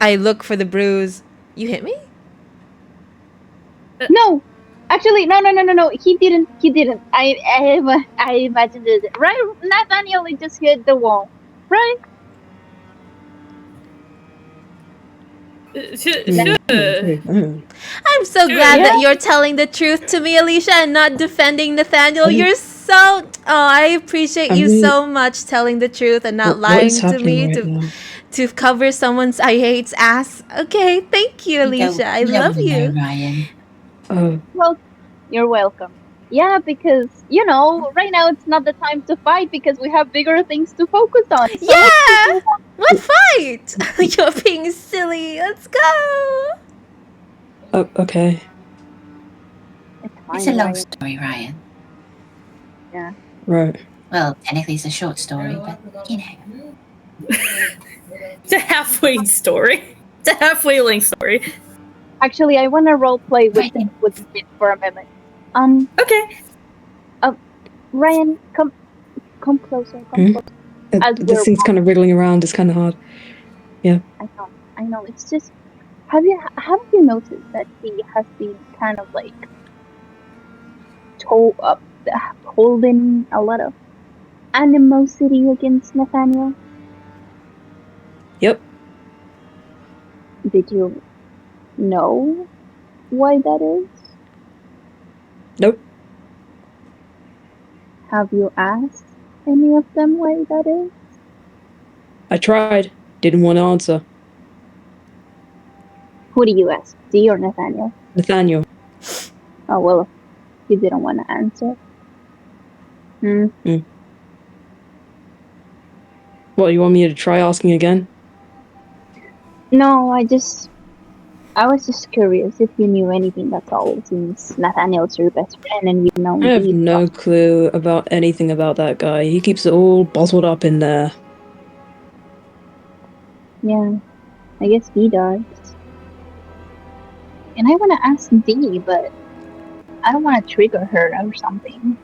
I look for the bruise. You hit me? No, actually, no. He didn't. I imagined it. Right, Nathaniel just hit the wall. Right? Sure. I'm so glad that you're telling the truth to me, Alicia, and not defending Nathaniel. You're so... Oh, I appreciate you so much telling the truth and not lying to me to cover someone's I hate's ass. Okay, thank you, Alicia. I love you. Ryan. Well, you're welcome. Yeah, because, right now it's not the time to fight because we have bigger things to focus on. So yeah! What fight? You're being silly. Let's go! Oh, okay. It's a long story, Ryan. Yeah. Right. Well, technically it's a short story, but, you know. It's a halfway story. It's a halfway length story. Actually, I want to role play with it for a minute. Okay. Ryan, come closer. This thing's kind of wriggling around. It's kind of hard. Yeah. I know. It's just. Have you noticed that he has been kind of like holding a lot of animosity against Nathaniel? Yep. Did you know why that is? Nope. Have you asked any of them why that is? I tried. Didn't want to answer. Who do you ask? D or Nathaniel? Nathaniel. Oh, well, he didn't want to answer. What, you want me to try asking again? No, I just I was just curious if you knew anything, that's all, since Nathaniel's your best friend and we've known I have these no stuff. clue about anything about that guy. He keeps it all bottled up in there. Yeah, I guess he does. And I want to ask Dee, but I don't want to trigger her or something.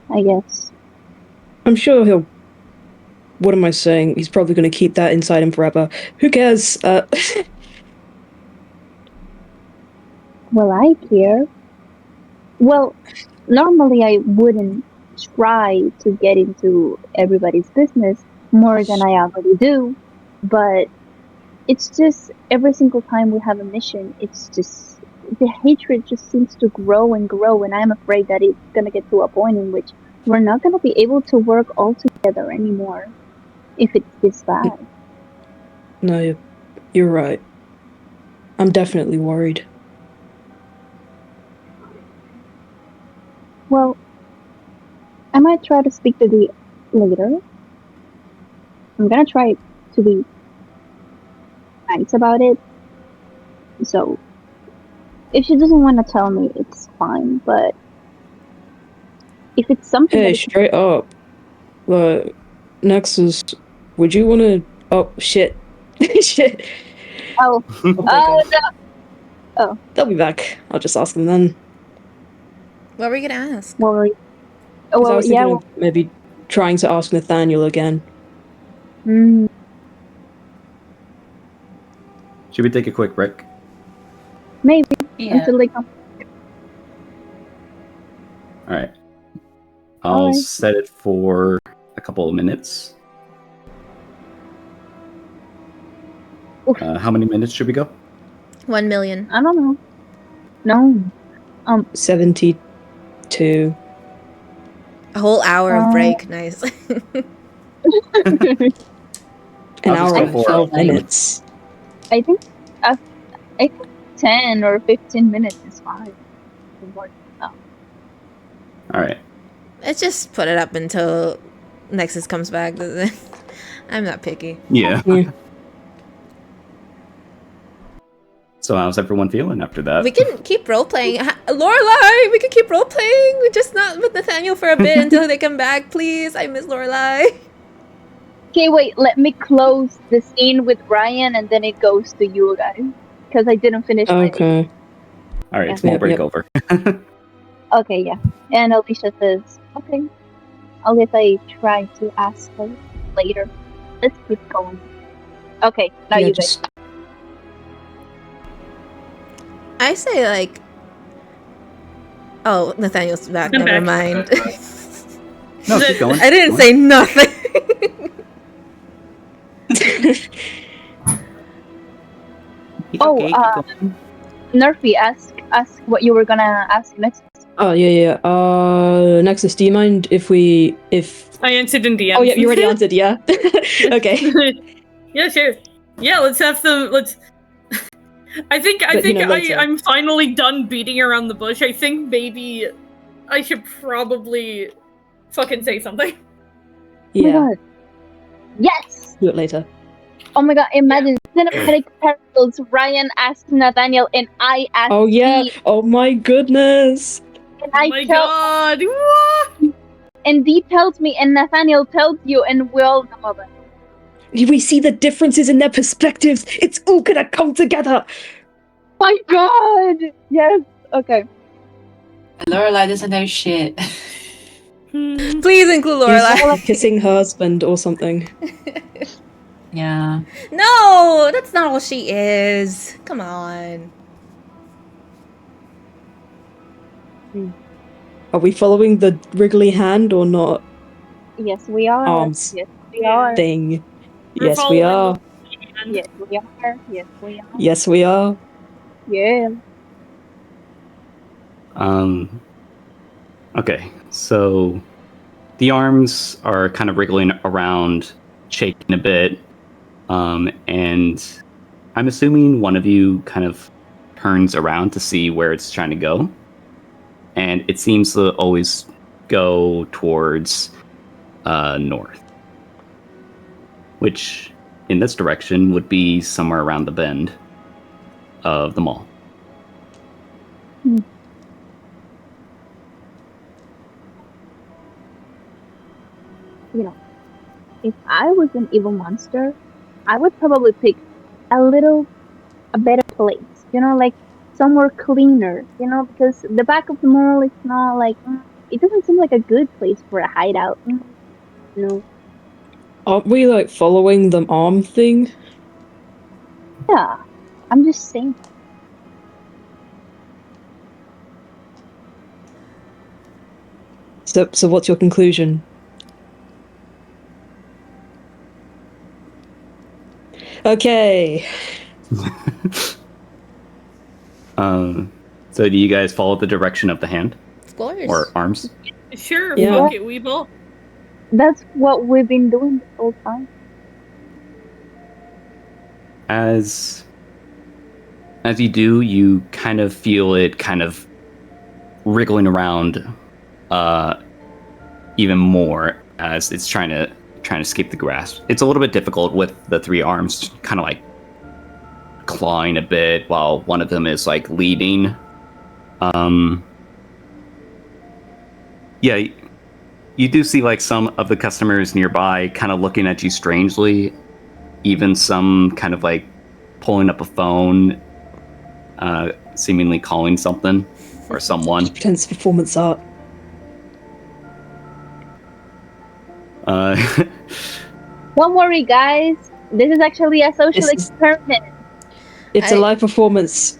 I guess. I'm sure he'll. What am I saying? He's probably going to keep that inside him forever. Who cares? Well, I care. Well, normally I wouldn't try to get into everybody's business more than I already do, but it's just every single time we have a mission, it's just the hatred just seems to grow and grow, and I'm afraid that it's gonna get to a point in which we're not gonna be able to work all together anymore if it's this bad. No, you're right. I'm definitely worried. Well, I might try to speak to the later. I'm gonna try to be nice about it. So if she doesn't want to tell me, it's fine. But if it's something Hey, that straight up. Nexus, would you want to? Oh shit! Shit! oh Oh my god. no. They'll be back. I'll just ask them then. What were you gonna ask? Well, Because I was yeah. thinking of maybe trying to ask Nathaniel again. Should we take a quick break? Maybe Yeah. until they come. All right. I'll Alright. set it for a couple of minutes. How many minutes should we go? 1 million. I don't know. No. 72. A whole hour of break. Nice. An I'll just hour go and for 12 it. minutes. I think 10 or 15 minutes is fine. All right. Let's just put it up until Nexus comes back. I'm not picky. Yeah. Yeah. So how's everyone feeling after that? We can keep role playing. Lorelai, we can keep role playing. We just not with Nathaniel for a bit until they come back, please. I miss Lorelai. Okay, wait. Let me close the scene with Ryan, and then it goes to you guys because I didn't finish my. Okay. All right, Yeah. small Yep, break yep. over. Okay, yeah. And Alicia says, "Okay, I'll guess I try to ask her later. Let's keep going." Okay, now Yeah, you guys. just I say like. Oh, Nathaniel's back. I'm Never back. mind. No, keep going. I didn't say nothing. It's Oh, okay, keep going. Nerfy, ask what you were gonna ask next. Oh yeah. Nexus, do you mind if I answered in DM. Oh yeah, you already answered, yeah? Okay. Yeah, sure. Yeah, let's have some. Let's. I think later. I'm finally done beating around the bush. I think maybe I should probably fucking say something. Yeah. Oh my god. Yes! Do it later. Oh my god, imagine cinematic parallels. Ryan asked Nathaniel and I asked Oh yeah. Dee, Oh my goodness. and Oh my god! What? and Dee tells me and Nathaniel tells you and we all know about it. We see the differences in their perspectives. It's all gonna come together. My god! Yes! Okay. Lorelai doesn't know shit. Please include Lorelai. He's kissing her husband or something. Yeah. No, that's not all she is. Come on. Are we following the wriggly hand or not? Yes, we are. Arms. Yes, we are. Thing. We're Yes, we following are. the- Yes, we are. Yes, we are. Yes, we are. Yeah. Okay, so the arms are kind of wriggling around, shaking a bit, and I'm assuming one of you kind of turns around to see where it's trying to go, and it seems to always go towards north, which in this direction would be somewhere around the bend. of the mall. You know, if I was an evil monster, I would probably pick a better place. You know, like somewhere cleaner. You know, because the back of the mall is not like it doesn't seem like a good place for a hideout. No. Aren't we like following the arm thing? Yeah, I'm just saying. So what's your conclusion? Okay. So do you guys follow the direction of the hand Of course. or arms? Sure, Yeah. fuck it, we both. That's what we've been doing this whole time. As you do, you kind of feel it kind of wriggling around even more as it's trying to escape the grasp. It's a little bit difficult with the three arms kind of like clawing a bit while one of them is like leading. Yeah, you do see like some of the customers nearby kind of looking at you strangely, even some kind of like pulling up a phone, seemingly calling something or someone. Pretends performance art. Don't worry, guys. This is actually a social This is- experiment. It's a live performance.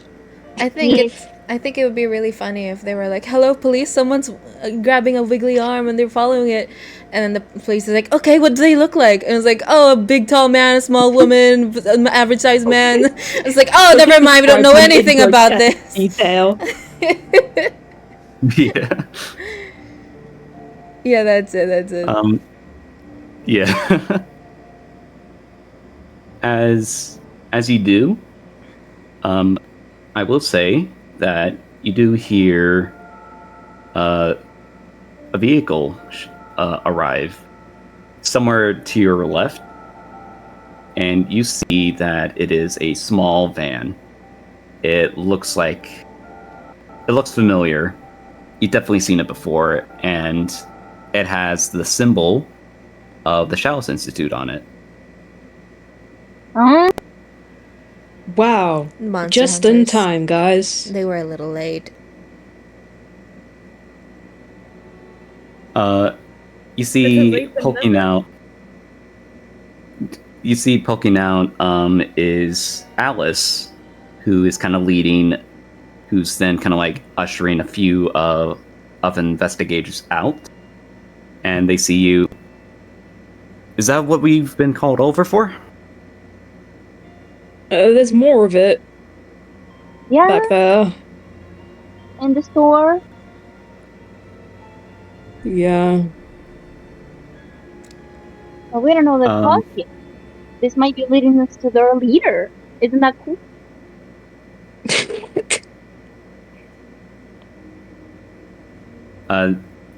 I think Yes. I think it would be really funny if they were like, "Hello, police! Someone's grabbing a wiggly arm and they're following it." And then the police is like, "Okay, what do they look like?" And it's like, "Oh, a big tall man, a small woman, an average sized man." It's like, "Oh, never mind. We don't know anything about this." Detail. Yeah. Yeah, that's it. That's it. Yeah. As you do, I will say that you do hear a vehicle arrive somewhere to your left, and you see that it is a small van. It looks familiar. You've definitely seen it before, and it has the symbol of the Chalice Institute on it. Huh? Wow. Monster Just in hunters. time, guys. They were a little late. You see late than poking never. out. You see poking out is Alice, who is kind of leading, who's then kind of like ushering a few of investigators out, and they see you. Is that what we've been called over for? There's more of it Yeah, back there. in the store. Yeah. But we don't know the cause yet. This might be leading us to their leader. Isn't that cool?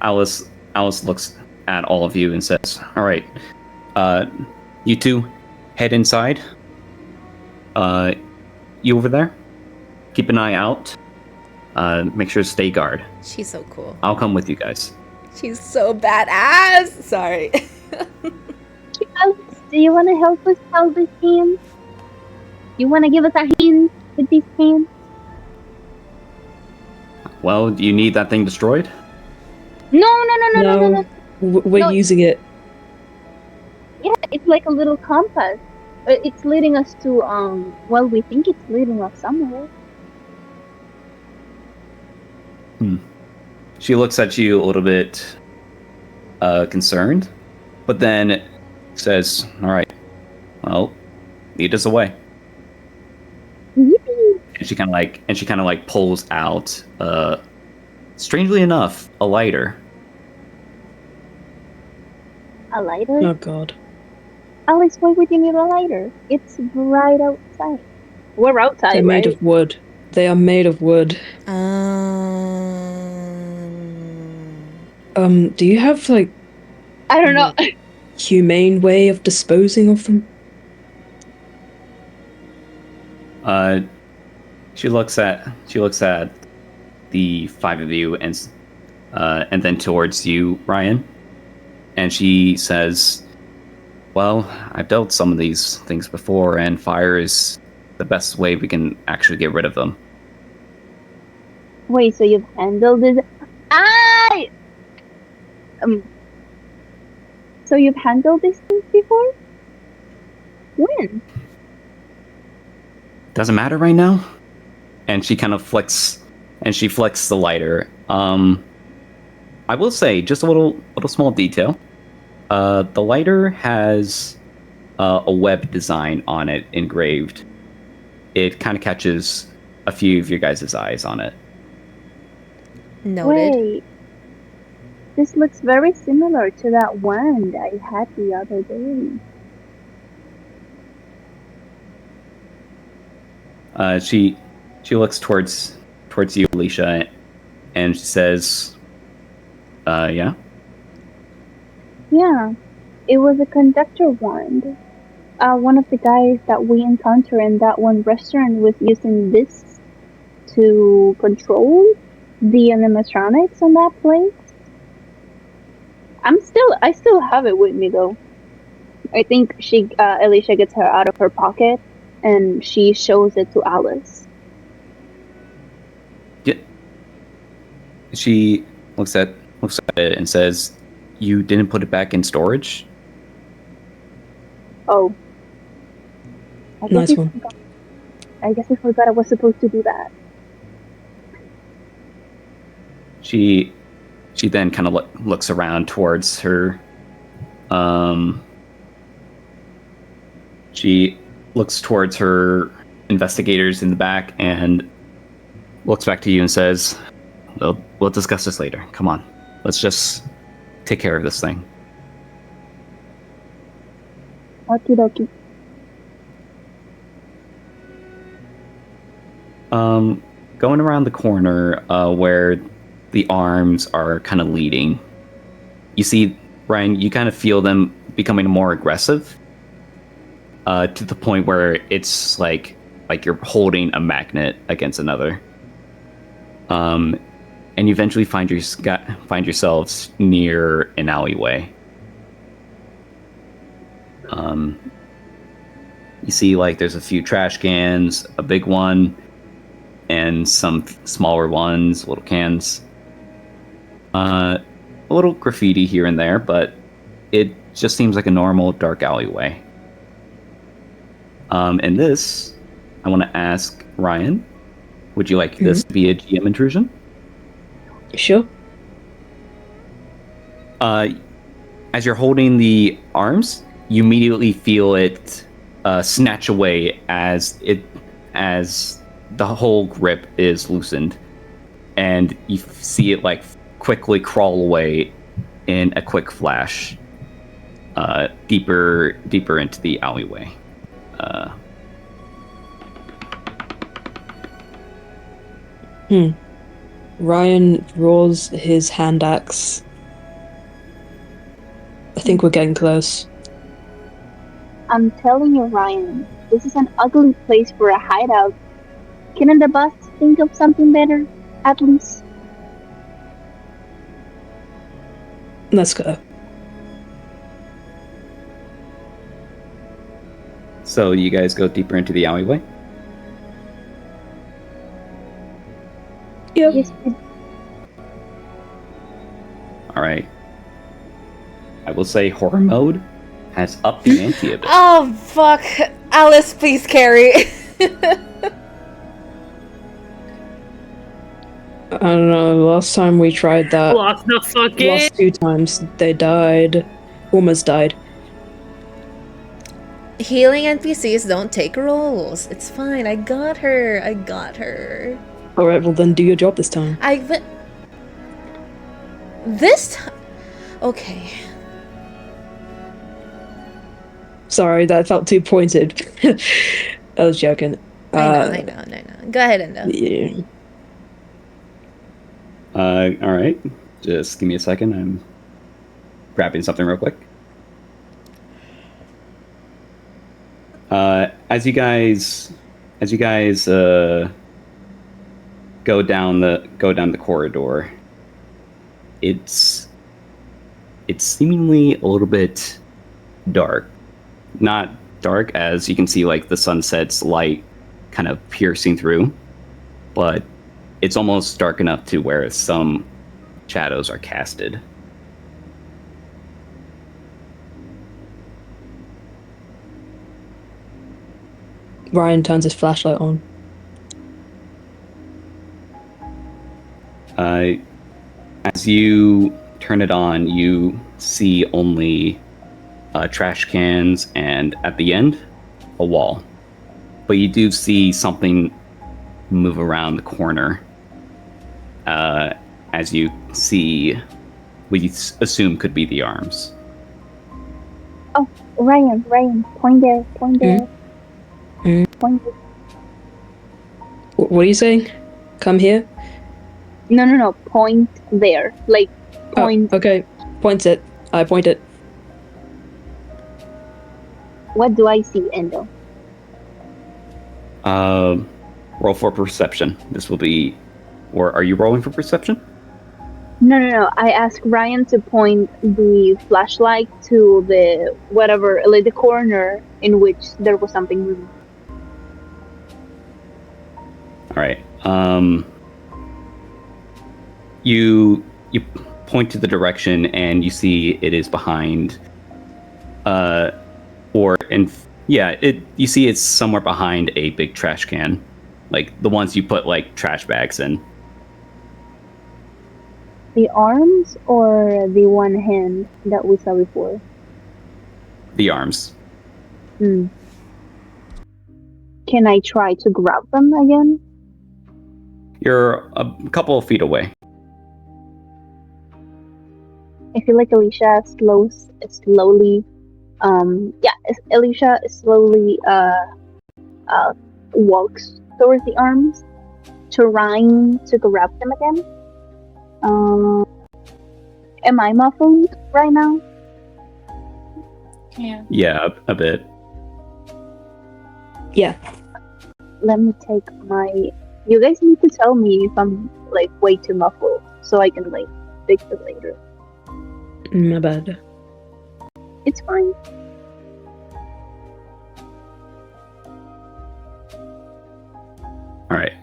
Alice looks at all of you and says, "All right, you two, head inside. You over there, keep an eye out. Make sure to stay guard. She's so cool. I'll come with you guys." She's so badass. Sorry. Alex, do you want to help us hold this hand? You want to give us a hand with this hand? Well, do you need that thing destroyed? No. We're No. using it. Yeah, it's like a little compass. It's leading us to, well, we think it's leading us somewhere. She looks at you a little bit concerned, but then says, "All right, well, lead us away." Yippee! And she kind of like pulls out, strangely enough, a lighter. A lighter? Oh god. Alice, why would you need a lighter? It's bright outside. We're outside, They're right? made of wood. They are made of wood. Do you have like I don't know. humane way of disposing of them? She looks at the five of you and then towards you, Ryan, and she says, "Well, I've dealt some of these things before, and fire is the best way we can actually get rid of them." Wait, so you've handled this? I So you've handled these things before? When? Doesn't matter right now. And she kind of flicks the lighter. I will say just a little small detail. The lighter has a web design on it engraved. It kind of catches a few of your guys' eyes on it. Noted. Wait. This looks very similar to that one that I had the other day. She looks towards you, Alicia, and she says, yeah? Yeah, it was a conductor wand. One of the guys that we encountered in that one restaurant was using this to control the animatronics on that place. I still have it with me though. I think Alicia gets her out of her pocket and she shows it to Alice. Yeah. She looks at it and says, "You didn't put it back in storage?" Oh. Nice one. I guess I forgot I was supposed to do that. She then kind of looks around towards her. She looks towards her investigators in the back and looks back to you and says, we'll discuss this later. Come on. Let's just take care of this thing." Okie dokie. Going around the corner where the arms are kind of leading, you see, Ryan, you kind of feel them becoming more aggressive to the point where it's like you're holding a magnet against another. And you eventually find yourselves near an alleyway. You see, like, there's a few trash cans, a big one, and some smaller ones, little cans. A little graffiti here and there, but it just seems like a normal dark alleyway. And this, I want to ask Ryan, would you like this to be a GM intrusion? Sure. As you're holding the arms, you immediately feel it snatch away as the whole grip is loosened, and you see it like quickly crawl away in a quick flash, deeper into the alleyway. Ryan draws his hand axe. I think we're getting close. I'm telling you, Ryan, this is an ugly place for a hideout. Can the boss think of something better, at least? Let's go. So you guys go deeper into the alleyway? Yep. Yes, All right. I will say horror mode has upped the ante a bit. Oh, fuck. Alice, please carry. I don't know, last time we tried that, Lost the fucking. last 2 times, they died. Almost died. Healing NPCs don't take rolls. It's fine. I got her. Alright, well then do your job this time. This time. Okay. Sorry, that felt too pointed. I was joking. I know. Go ahead, Endo. Yeah. All right. Just give me a second. I'm grabbing something real quick. As you guys go down the corridor, it's seemingly a little bit dark. Not dark as you can see like the sunset's light kind of piercing through, but it's almost dark enough to where some shadows are casted. Ryan turns his flashlight on. As you turn it on, you see only trash cans and at the end, a wall. But you do see something move around the corner as you see what you assume could be the arms. Oh, Ryan, point there. Point there. What are you saying? Come here? No, point there. Like, point. Oh, okay, point it. I point it. What do I see, Endo? Roll for perception. This will be... Or are you rolling for perception? No. I asked Ryan to point the flashlight to the whatever, like the corner in which there was something moving. All right. You point to the direction and you see it is behind. You see it's somewhere behind a big trash can, like the ones you put like trash bags in. The arms or the one hand that we saw before? The arms. Can I try to grab them again? You're a couple of feet away. I feel like Alicia slowly walks towards the arms, trying to grab them again. Am I muffled right now? Yeah, a bit. Yeah. Let me take my... You guys need to tell me if I'm like way too muffled so I can like fix it later. My bad. It's fine. All right.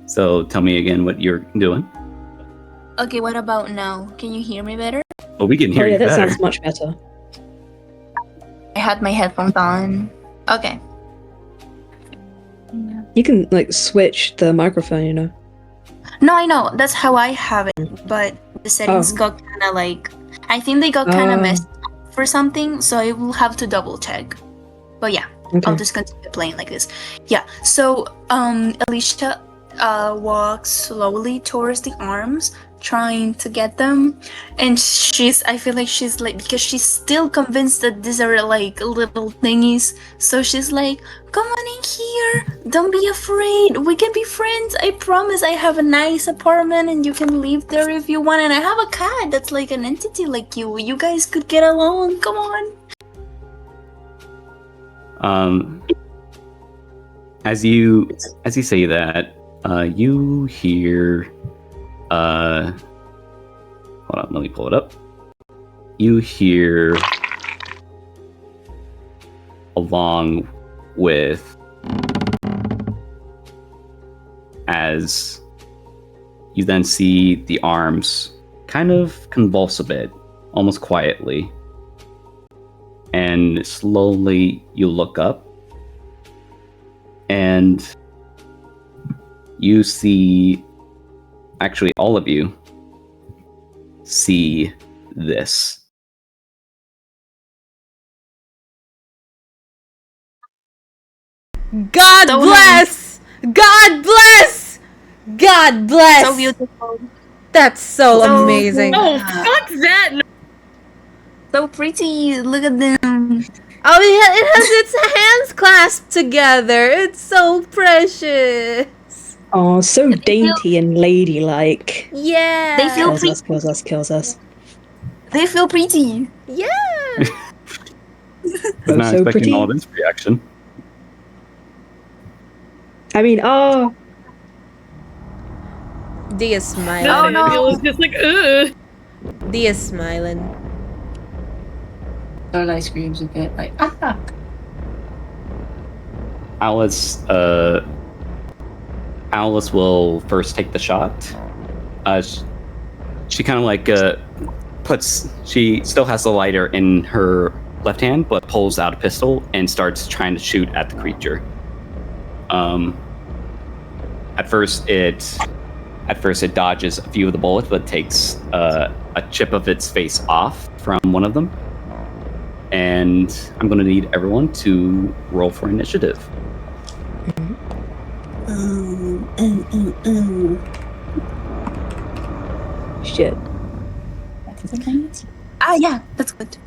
So tell me again what you're doing. Okay, what about now? Can you hear me better? Oh, we can hear you that better. sounds much better. I had my headphones on. Okay. You can like switch the microphone, you know. No, I know. That's how I have it. But the settings got kind of like... I think they got kind of messed up for something, so I will have to double check. But yeah, Okay. I'll just continue playing like this. Yeah, so Alicia walks slowly towards the arms, trying to get them, and I feel like she's like, because she's still convinced that these are like little thingies, so she's like, come on in here, don't be afraid, we can be friends, I promise. I have a nice apartment and you can live there if you want, and I have a cat that's like an entity like you guys could get along, come on. As you say that, you hear, hold on, let me pull it up. You hear, along with, as you then see the arms kind of convulse a bit, almost quietly, and slowly you look up, and you see, actually all of you see this. God So bless! God bless! God bless! So beautiful. That's so So amazing. Oh, fuck that! No. So pretty, look at them. Oh, yeah, it has its hands clasped together. It's so precious. Oh, so dainty and ladylike. Yeah. They feel Kills us. They feel pretty. Yeah. Was not so expecting pretty. all this reaction. I mean, D is smiling. Oh, no. Nathaniel is just like, ugh. D is smiling. Lorelei screams a bit like, ah! Alice will first take the shot. She kind of like she still has the lighter in her left hand, but pulls out a pistol and starts trying to shoot at the creature. At first it dodges a few of the bullets, but takes a chip of its face off from one of them. And I'm going to need everyone to roll for initiative. Shit. Yeah, that's good.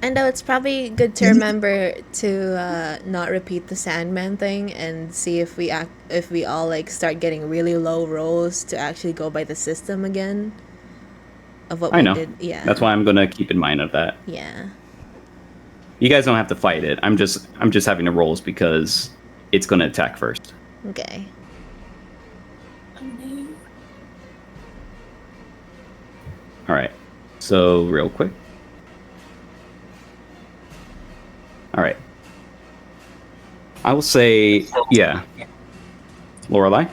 And it's probably good to remember to not repeat the Sandman thing and see if we all like start getting really low rolls to actually go by the system again of what we did. Yeah, that's why I'm gonna keep in mind of that. Yeah. You guys don't have to fight it. I'm just having the rolls because it's gonna attack first. Okay. All right. So real quick. All right. I will say, yeah. Lorelei,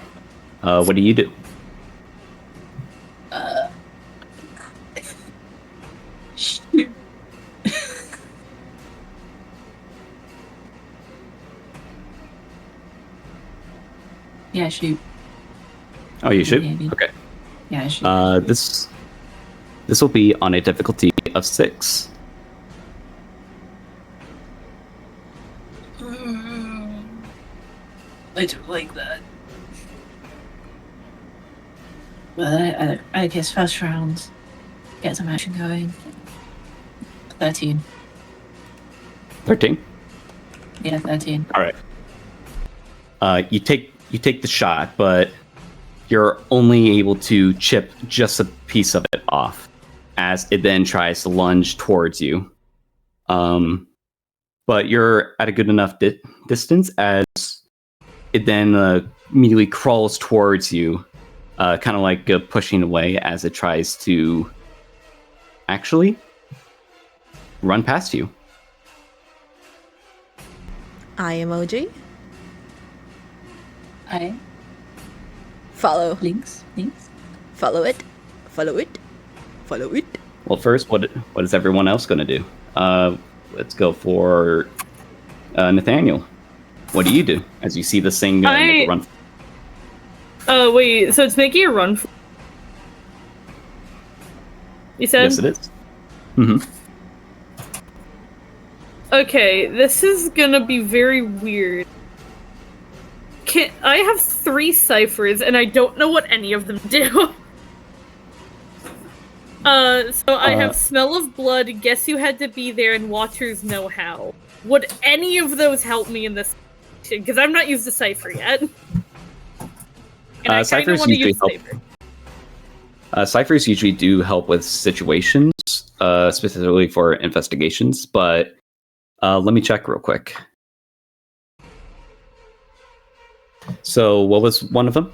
what do you do? Shoot. Yeah, shoot. Oh, you shoot? Maybe. Okay. Yeah, I shoot. This will be on a difficulty of 6. I don't like that. Well, I guess first round, get some action going. 13. 13? Yeah, 13. All right. You take the shot, but you're only able to chip just a piece of it off as it then tries to lunge towards you. But you're at a good enough distance as it then immediately crawls towards you, kind of like pushing away as it tries to actually run past you. Eye emoji. I Follow. links. Follow it. Follow it. Follow it. Well, first, what is everyone else going to do? Let's go for Nathaniel. What do you do as you see this thing make a run? Wait, so it's making a run. You said? Yes, it is. Mm-hmm. Okay, this is gonna be very weird. I have 3 ciphers, and I don't know what any of them do. So I have Smell of Blood, Guess You Had to Be There, and Watchers Know How. Would any of those help me in this? Because I'm not used to cipher yet. And I Ciphers usually help. Ciphers usually do help with situations, specifically for investigations. But let me check real quick. So, what was one of them?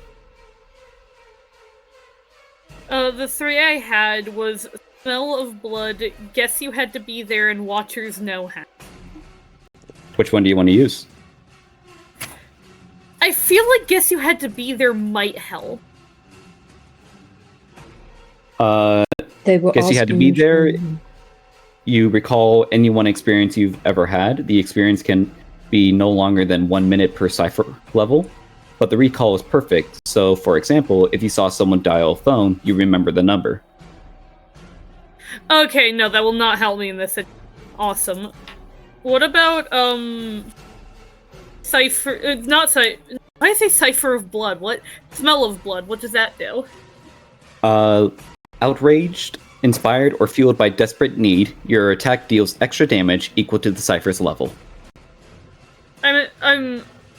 The 3 I had was Smell of Blood, Guess You Had to Be There, and Watchers Know How. Which one do you want to use? I feel like Guess You Had to Be There might help. Guess You Had to Be There. You recall any one experience you've ever had. The experience can be no longer than 1 minute per cipher level, but the recall is perfect. So, for example, if you saw someone dial a phone, you remember the number. Okay, no, that will not help me in this. Awesome. What about, Cipher... not Cipher... Why did I say Cipher of Blood? What? Smell of Blood, what does that do? Outraged, inspired, or fueled by desperate need, your attack deals extra damage equal to the cipher's level.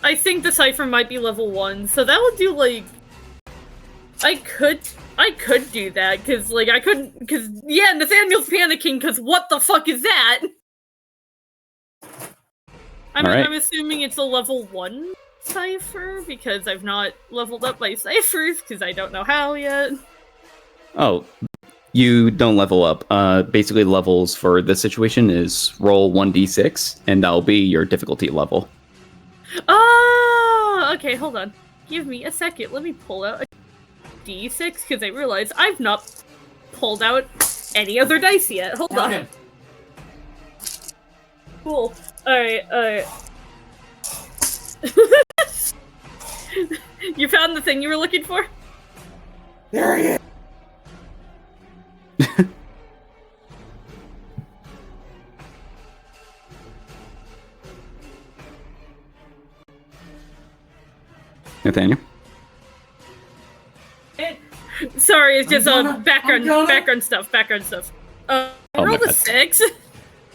I think the cipher might be level 1, so that would do, like... I could do that, because, like, yeah, Nathaniel's panicking, because what the fuck is that? I'm assuming it's a level 1 Cipher because I've not leveled up my ciphers because I don't know how yet. Oh, you don't level up. Basically, levels for this situation is roll 1d6, and that'll be your difficulty level. Oh, okay, hold on. Give me a second. Let me pull out a d6 because I realize I've not pulled out any other dice yet. Hold on. Cool. Alright. You found the thing you were looking for? There he is. Nathaniel? Sorry, it's just background stuff. I rolled a 6.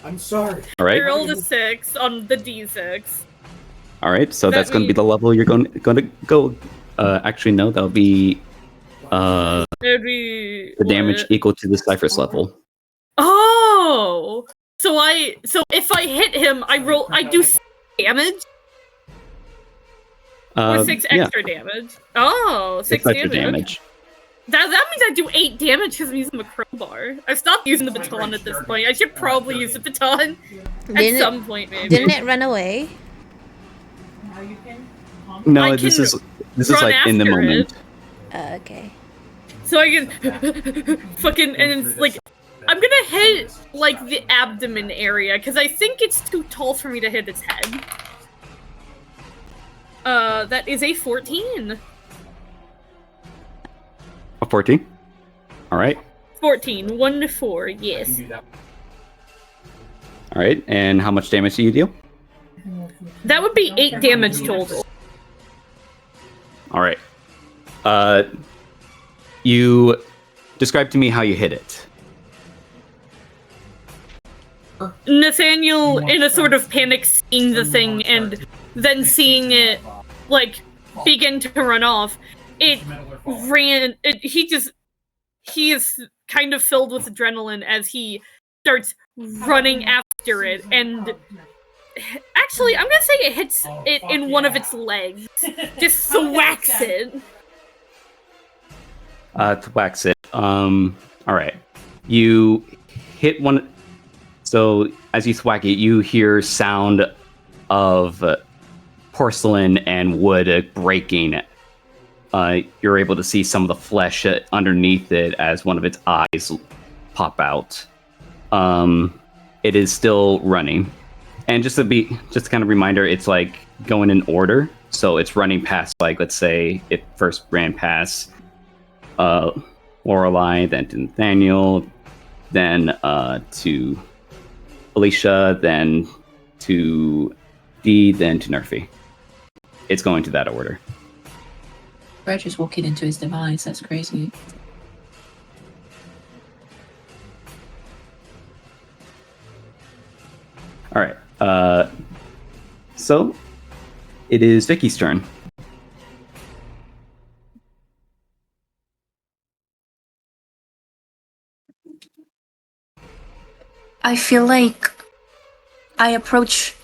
I'm sorry. All right. I rolled a 6 on the d6. All right. So that's going to be the level you're going to go. Actually, no. That'll be It would be the damage equal to the Cypher's level. Oh, so if I hit him, I do 6 damage. Or 6 extra damage. Oh, 6 extra damage. That means I do 8 damage because I'm using the crowbar. I've stopped using the baton at this point. I should probably use the baton at some point, maybe. Didn't it run away? No, this is like in the moment. Okay. So I can fucking and it's like I'm gonna hit like the abdomen area because I think it's too tall for me to hit its head. That is a 14. A 14? Alright. 14. 1 to 4, yes. Alright, and how much damage do you deal? That would be 8 damage total. Alright. You describe to me how you hit it. Nathaniel, in a sort of panic, seeing the thing and then seeing it, like, begin to run off, he is kind of filled with adrenaline as he starts running after it, and actually, I'm gonna say it hits it in one of its legs. Just thwacks it. Thwacks it. Alright. You hit one. So, as you thwack it, you hear sound of porcelain and wood breaking. You're able to see some of the flesh underneath it as one of its eyes pop out. It is still running. And just kind of reminder, it's like going in order. So it's running past, like, let's say it first ran past Lorelei, then to Nathaniel, then to Alicia, then to Dee, then to Nerfy. It's going to that order. Reg is walking into his demise. That's crazy. All right. So it is Vicky's turn. I feel like I approach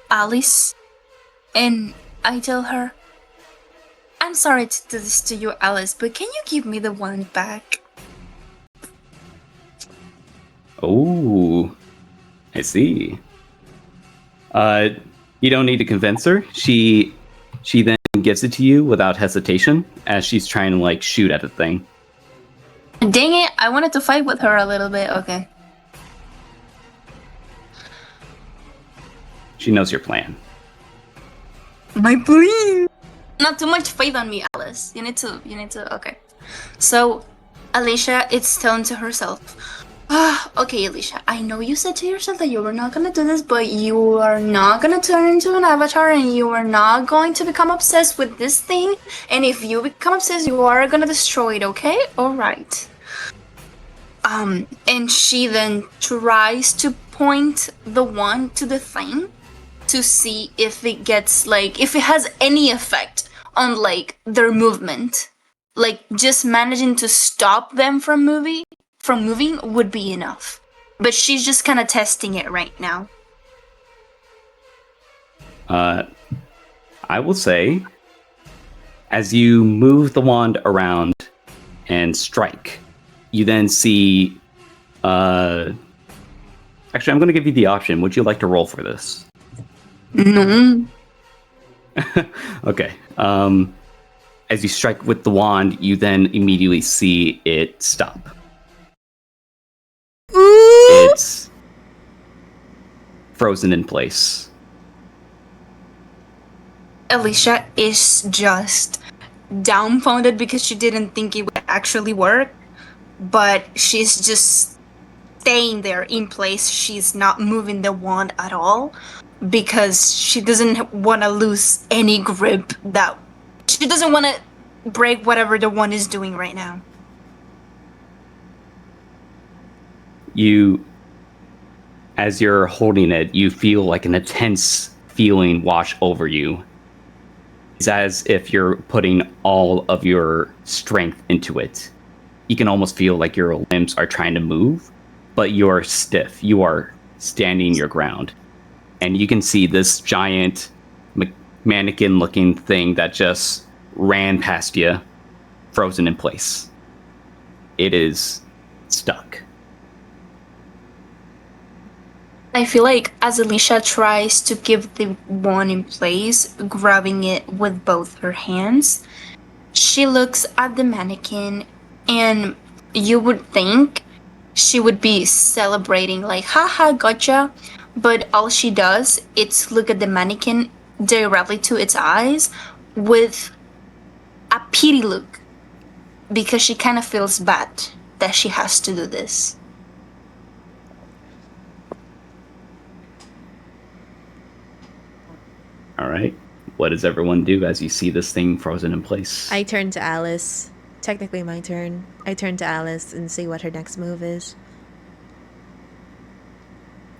Alice and I tell her, I'm sorry to do this to you, Alice, but can you give me the wand back? Oh, I see. You don't need to convince her. She then gives it to you without hesitation as she's trying to, like, shoot at the thing. Dang it, I wanted to fight with her a little bit. Okay. She knows your plan. My plan. Not too much faith on me, Alice. You need to, okay. So, Alicia is telling to herself, okay, Alicia, I know you said to yourself that you were not gonna do this, but you are not gonna turn into an avatar and you are not going to become obsessed with this thing. And if you become obsessed, you are gonna destroy it, okay? Alright. And she then tries to point the wand to the thing to see if it gets, like, if it has any effect on, like, their movement. Like, just managing to stop them from moving would be enough. But she's just kind of testing it right now. I will say, as you move the wand around and strike, you then see. Actually, I'm going to give you the option. Would you like to roll for this? No. Okay. As you strike with the wand, you then immediately see it stop. Ooh! It's frozen in place. Alicia is just dumbfounded because she didn't think it would actually work, but she's just staying there in place. She's not moving the wand at all because she doesn't want to lose any grip that she doesn't want to break whatever the wand is doing right now. You, as you're holding it, you feel like an intense feeling wash over you. It's as if you're putting all of your strength into it. You can almost feel like your limbs are trying to move, but you're stiff. You are standing your ground. And you can see this giant mannequin-looking thing that just ran past you, frozen in place. It is stuck. I feel like as Alicia tries to keep the wand in place, grabbing it with both her hands, she looks at the mannequin and you would think she would be celebrating like, haha, gotcha. But all she does is look at the mannequin directly to its eyes with a pity look because she kind of feels bad that she has to do this. All right. What does everyone do as you see this thing frozen in place? I turn to Alice. Technically my turn. I turn to Alice and see what her next move is.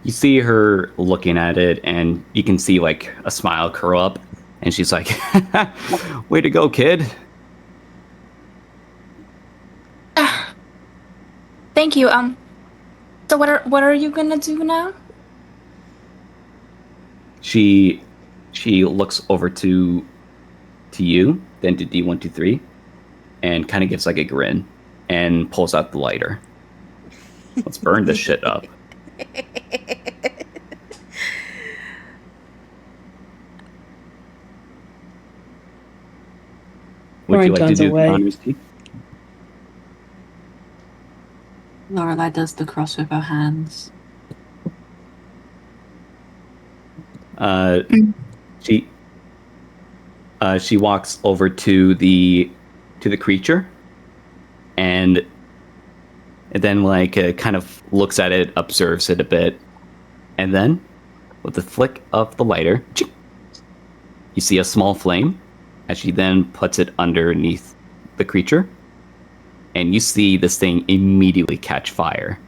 You see her looking at it, and you can see like a smile curl up, and she's like, "Way to go, kid!" Thank you. So what are you gonna do now? She looks over to you, then to D123, and kind of gives like a grin and pulls out the lighter. Let's burn this shit up. Would you like to turns do away. the honors, T? Lorelai does the cross with her hands. She walks over to the creature, and then like kind of looks at it, observes it a bit, and then with the flick of the lighter, you see a small flame as she then puts it underneath the creature, and you see this thing immediately catch fire.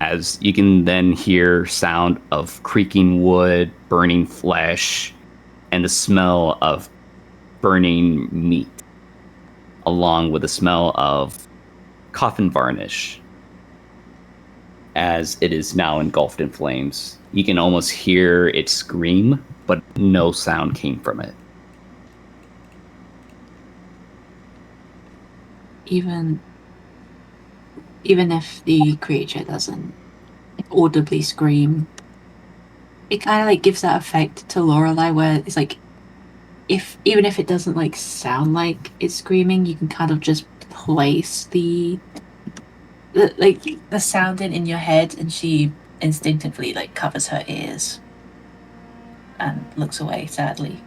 As you can then hear sound of creaking wood, burning flesh, and the smell of burning meat, along with the smell of coffin varnish, as it is now engulfed in flames. You can almost hear it scream, but no sound came from it. Even if the creature doesn't audibly scream, it kind of like gives that effect to Lorelai where it's like, even if it doesn't like sound like it's screaming, you can kind of just place the sound in your head, and she instinctively like covers her ears and looks away sadly.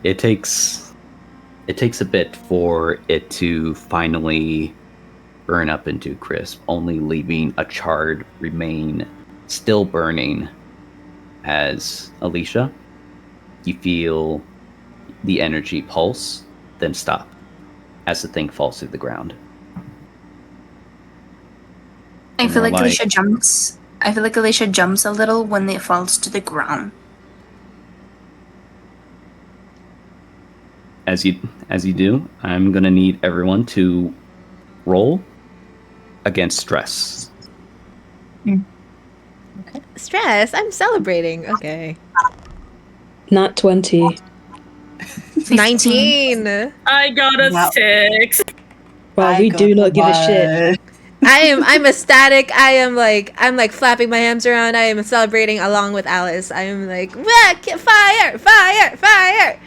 It takes a bit for it to finally burn up into crisp, only leaving a charred remain still burning. As Alicia, you feel the energy pulse, then stop as the thing falls through the ground. I feel like Lorelai- Alicia jumps. I feel like Alicia jumps a little when it falls to the ground. As you do, I'm gonna need everyone to roll against stress. Stress. I'm celebrating. Okay. Nat 20. 19. I got a Wow. 6. Wow, we do not give a shit. I'm ecstatic. I'm like flapping my hands around. I am celebrating along with Alice. I am like, fire, fire, fire.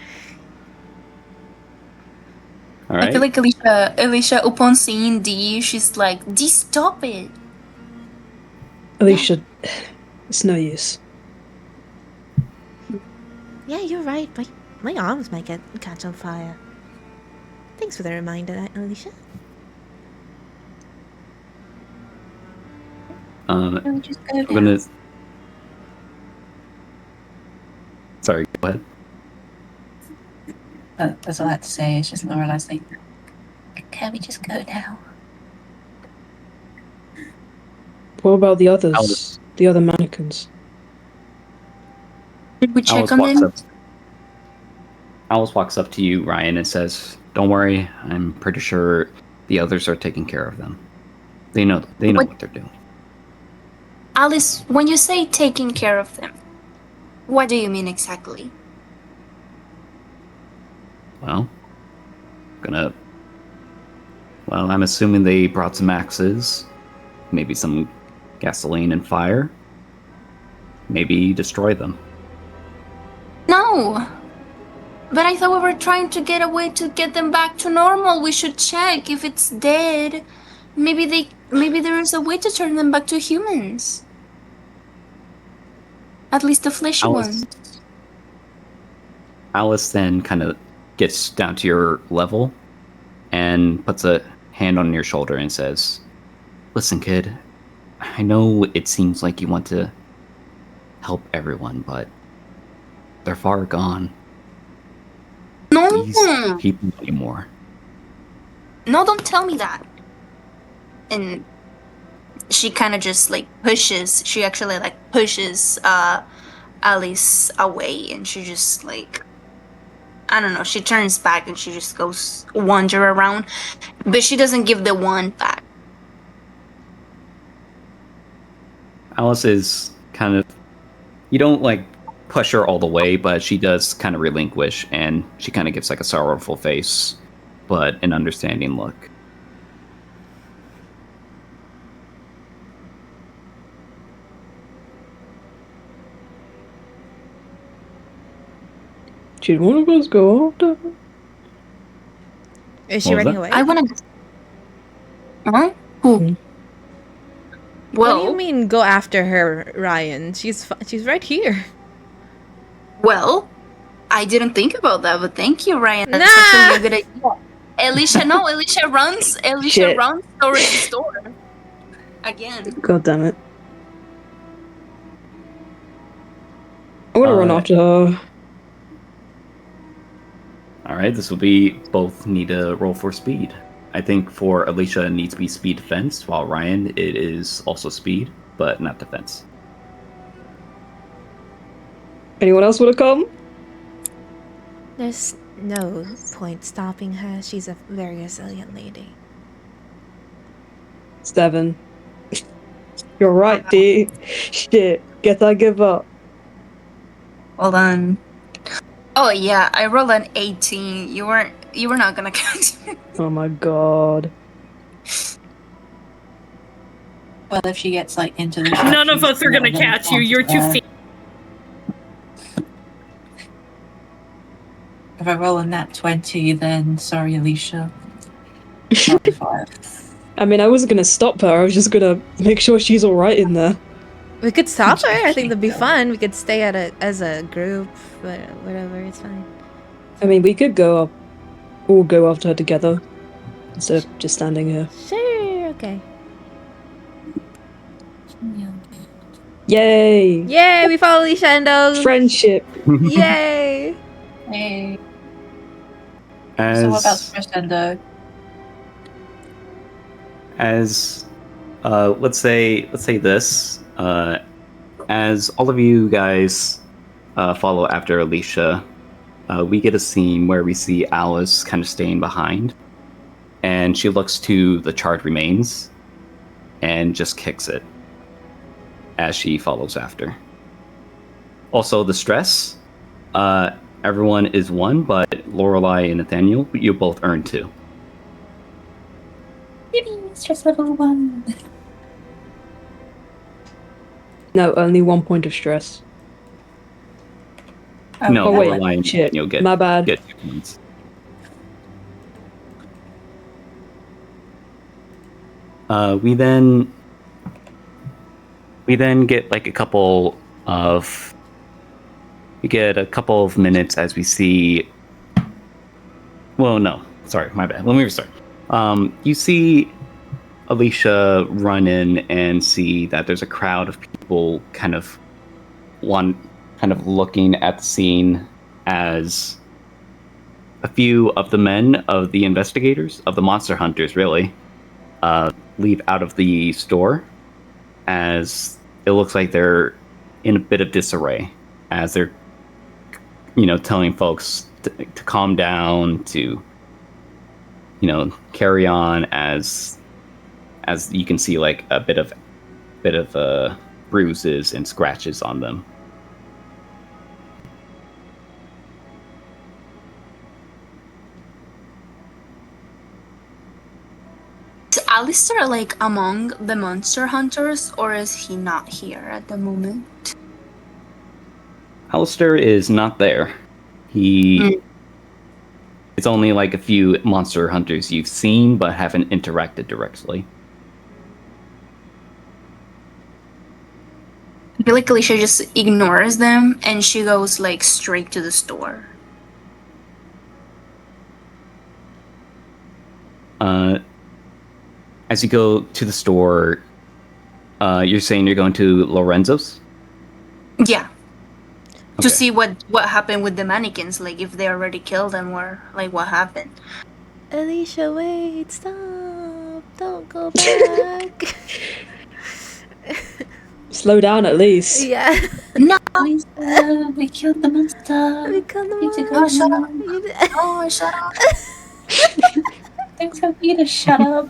All I feel right. like Alicia, upon seeing D, she's like, D, stop it. Alicia, it's no use. Yeah, you're right. My arms might catch on fire. Thanks for the reminder, Alicia. I'm Can we just go now? gonna. Sorry. Go ahead. That's all I had to say. It's just Laura last thing. Can we just go now? What about the others? Alice. The other mannequins? Did we check Alice on walks them? up. Alice walks up to you, Ryan, and says, "Don't worry. I'm pretty sure the others are taking care of them. They know what they're doing." Alice, when you say taking care of them, what do you mean exactly? Well, I'm assuming they brought some axes, maybe some gasoline and fire. Maybe destroy them. No. But I thought we were trying to get a way to get them back to normal. We should check if it's dead. Maybe there is a way to turn them back to humans. At least the fleshy ones. Alice then kind of gets down to your level and puts a hand on your shoulder and says, "Listen, kid, I know it seems like you want to help everyone, but they're far gone. No. These people anymore." No, don't tell me that. And she kind of just like pushes. She actually like pushes Alice away, and she just like, I don't know. She turns back and she just goes wander around, but she doesn't give the wand back. Alice is kind of, you don't like push her all the way, but she does kind of relinquish, and she kind of gives like a sorrowful face, but an understanding look. Did one of us go after her? Is she What was running that? away? I wanna. Huh? Who? Hmm. Well, What do you mean go after her, Ryan? She's right here. Well, I didn't think about that, but thank you, Ryan. That's Nah! actually a good idea. Alicia runs Shit. towards the store. Again. God damn it. I want to run after her. All right, this will be both need to roll for speed. I think for Alicia it needs to be speed defense, while Ryan it is also speed, but not defense. Anyone else want to come? There's no point stopping her. She's a very resilient lady. 7. You're right, D. Shit. Guess I give up. Hold on. Oh yeah, I rolled an 18. You were not gonna catch me. Oh my god. Well, if she gets like into the None of us are gonna catch you. You're too feet. If I roll a nat 20, then sorry, Alicia. Sorry, 5. I mean, I wasn't gonna stop her. I was just gonna make sure she's alright in there. We could stop her. I think that'd be fun. We could stay as a group, but whatever. It's fine. I mean, we could all go after her together instead of just standing here. Sure. Okay. Yay! Yay! We follow Lishendo. Friendship. Yay! Hey. As, So what about Crescendo? as let's say this, as all of you guys follow after Alicia, we get a scene where we see Alice kind of staying behind, and she looks to the charred remains and just kicks it. as she follows after. Also, the stress. Everyone is 1, but Lorelai and Nathaniel, you both earn 2. Yippee, stress level 1. No, only 1 point of stress. No, Oh, wait. Lorelai and Shit. Nathaniel My bad. get 2 points. We then get like a couple of minutes as we see. Well, no, sorry, my bad. Let me restart. You see Alicia run in and see that there's a crowd of people kind of looking at the scene as a few of the men of the investigators, of the monster hunters, really, leave out of the store, as it looks like they're in a bit of disarray, as they're, telling folks to calm down, to, carry on, as you can see, like a bit of bruises and scratches on them. Is Alistair like among the monster hunters, or is he not here at the moment? Alistair is not there. It's only like a few monster hunters you've seen, but haven't interacted directly. I feel like Alicia just ignores them and she goes like straight to the store. As you go to the store, you're saying you're going to Lorenzo's? Yeah. Okay. To see what happened with the mannequins, like if they already killed them or like what happened. Alicia, wait, stop. Don't go back. Slow down at least. Yeah. No! We killed the monster. We killed the You need to go monster. now. Oh, shut up. Thanks for you to shut up.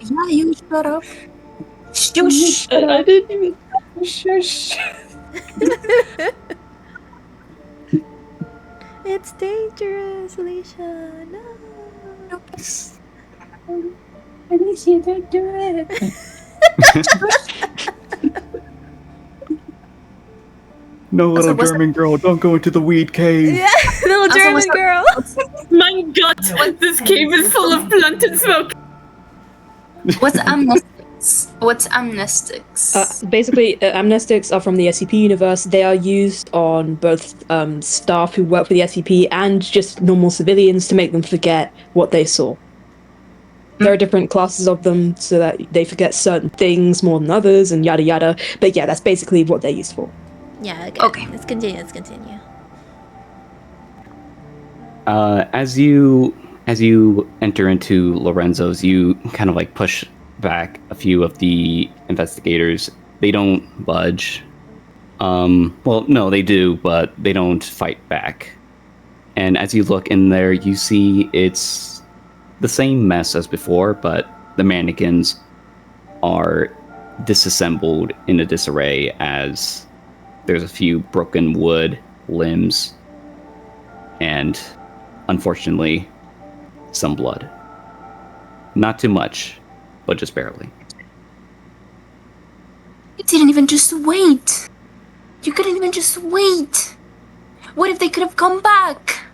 Yeah, you shut up. Shush. I didn't even. Shush. It's dangerous, Alicia. No. Alicia, don't do it. No, little Also, German girl, don't go into the weed cave. Yeah, little Also, German what's up? girl. My god, this cave is full of blunt and smoke. What's amnestics? What's amnestics? Basically, amnestics are from the SCP universe. They are used on both staff who work for the SCP and just normal civilians to make them forget what they saw. There are different classes of them so that they forget certain things more than others and yada yada. But yeah, that's basically what they're used for. Yeah, Okay. Let's continue. As you enter into Lorenzo's, you kind of like push back a few of the investigators. They don't budge. Well, no, they do, but they don't fight back. And as you look in there, you see it's the same mess as before, but the mannequins are disassembled in a disarray, as there's a few broken wood limbs and, unfortunately, some blood. Not too much, but just barely. You didn't even just wait. You couldn't even just wait. What if they could have come back?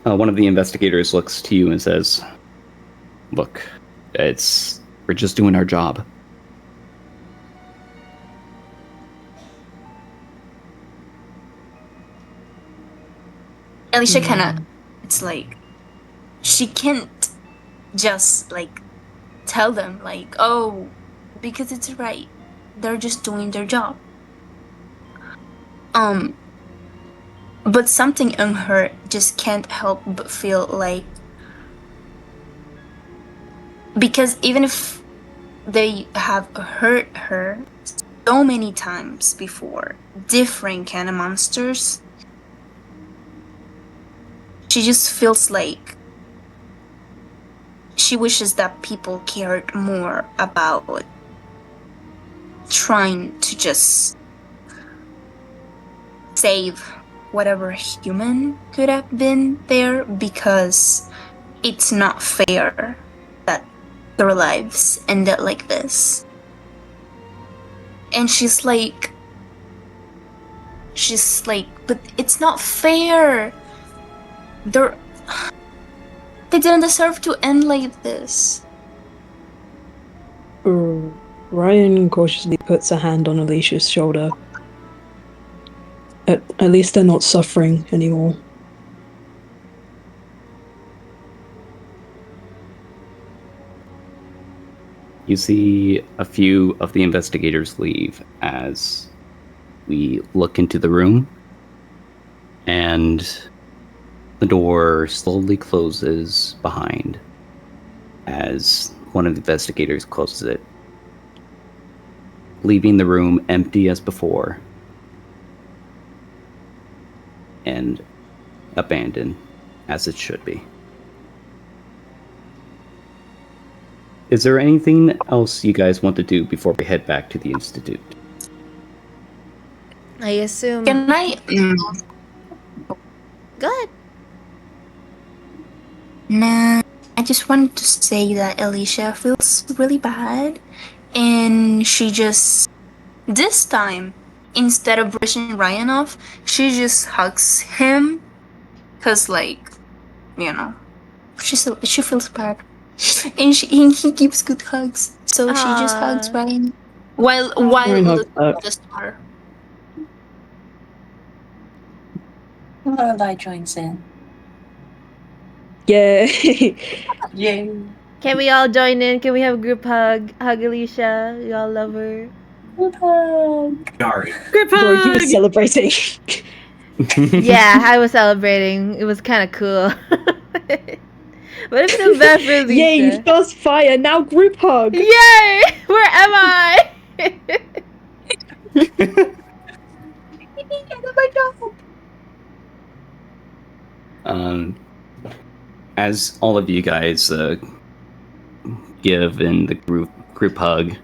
One of the investigators looks to you and says, "Look, we're just doing our job." Alicia kinda, it's like, she can't just like tell them like, oh, because it's right. They're just doing their job. But something in her just can't help but feel like, because even if they have hurt her so many times before, different kind of monsters, she just feels like she wishes that people cared more about trying to just save whatever human could have been there, because it's not fair that their lives ended like this. And she's like, but it's not fair. They're they didn't deserve to end like this. Ryan cautiously puts a hand on Alicia's shoulder. At least they're not suffering anymore. You see a few of the investigators leave as we look into the room, and the door slowly closes behind as one of the investigators closes it, leaving the room empty as before and abandoned as it should be. Is there anything else you guys want to do before we head back to the Institute? I assume. Can I? Go ahead. Nah, I just wanted to say that Alicia feels really bad, and she just, this time, instead of brushing Ryan off, she just hugs him, cause she feels bad, and he gives good hugs, so she just hugs Ryan while Ryan hugs looking back. at the star. Lorelai joins in. Yeah. Yay. Can we all join in? Can we have a group hug? Hug Alicia. We all love her. Group hug. Sorry. Group Bro, you were hug! celebrating. Yeah, I was celebrating. It was kind of cool. But I feel bad for Alicia. Yay, first fire, now group hug. Yay! Where am I? As all of you guys give in the group hug,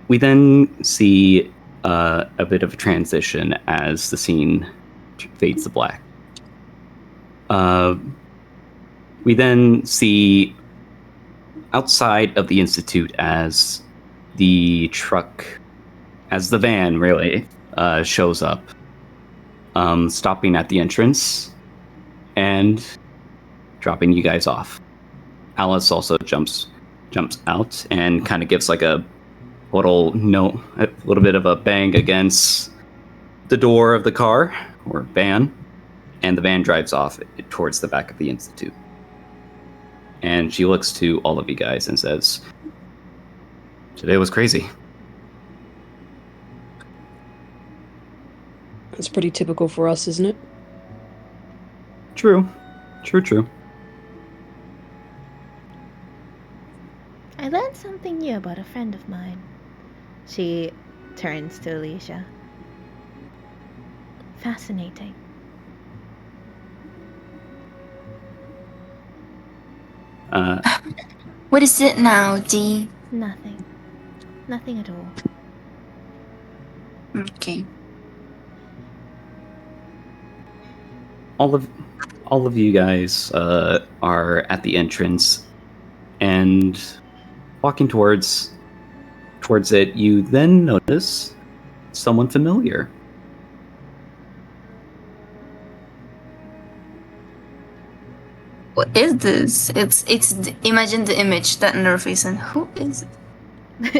we then see a bit of a transition as the scene fades to black. We then see outside of the Institute as the van really shows up, stopping at the entrance and dropping you guys off. Alice also jumps out and kind of gives like a little bit of a bang against the door of the car or van, and the van drives off towards the back of the Institute. And she looks to all of you guys and says, "Today was crazy." That's pretty typical for us, isn't it? True. I learned something new about a friend of mine. She turns to Alicia. Fascinating. What is it now, D? Nothing. Nothing at all. Okay. All of you guys are at the entrance and walking towards it. You then notice someone familiar. What is this? Imagine the image that in their face, and who is it?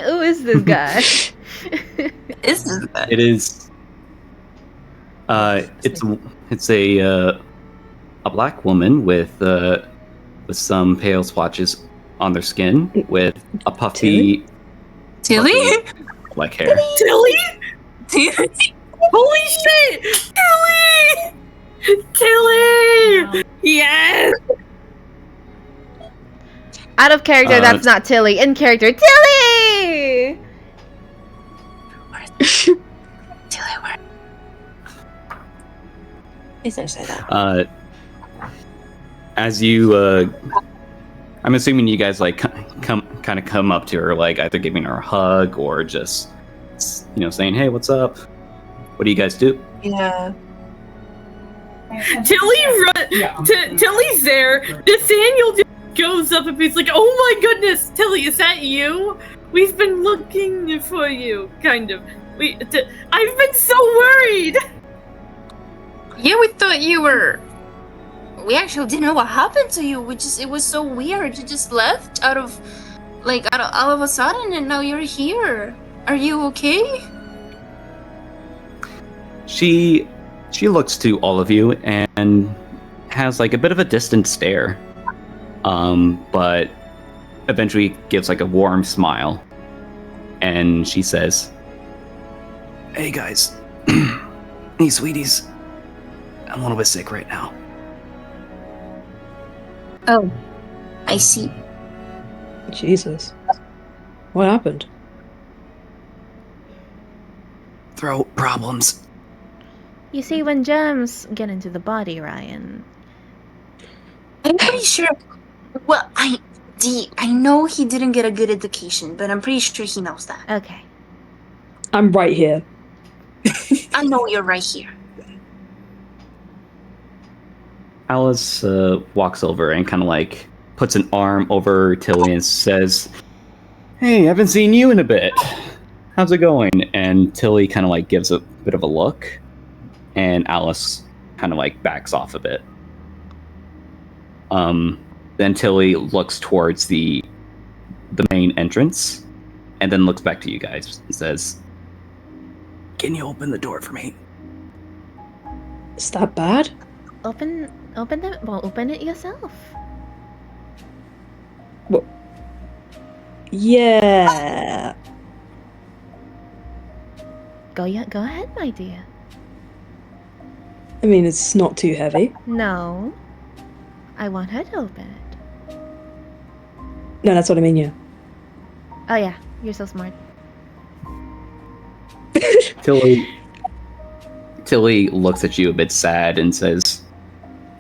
Who is this guy? Is this guy? It is. It's a black woman with some pale splotches on their skin, with a puffy Tilly? black hair. Tilly? Tilly? Holy shit! Tilly! Tilly! Yes! Out of character, that's not Tilly. In character, Tilly! Tilly, where? Please don't say that. As you I'm assuming you guys like come up to her, like either giving her a hug or just saying, "Hey, what's up?" What do you guys do? Yeah. Tilly's there. Nathaniel just goes up and he's like, "Oh my goodness, Tilly, is that you? We've been looking for you, kind of. I've been so worried." Yeah, we thought you were. We actually didn't know what happened to you. It was so weird. You just left out of all of a sudden, and now you're here. Are you okay? She looks to all of you and has like a bit of a distant stare, but eventually gives like a warm smile, and she says, "Hey guys, hey sweeties, I'm a little bit sick right now." Oh, I see. Jesus. What happened? Throat problems. You see, when germs get into the body, Ryan. I'm pretty sure. Well, I know he didn't get a good education, but I'm pretty sure he knows that. Okay. I'm right here. I know you're right here. Alice walks over and kind of like puts an arm over Tilly and says, "Hey, haven't seen you in a bit. How's it going?" And Tilly kind of like gives a bit of a look, and Alice kind of like backs off a bit. Then Tilly looks towards the main entrance, and then looks back to you guys and says, "Can you open the door for me?" Is that bad? Open it. Well, open it yourself. Well, yeah. Go ahead, my dear. I mean, it's not too heavy. No. I want her to open it. No, that's what I mean, yeah. Oh yeah, you're so smart. Tilly looks at you a bit sad and says,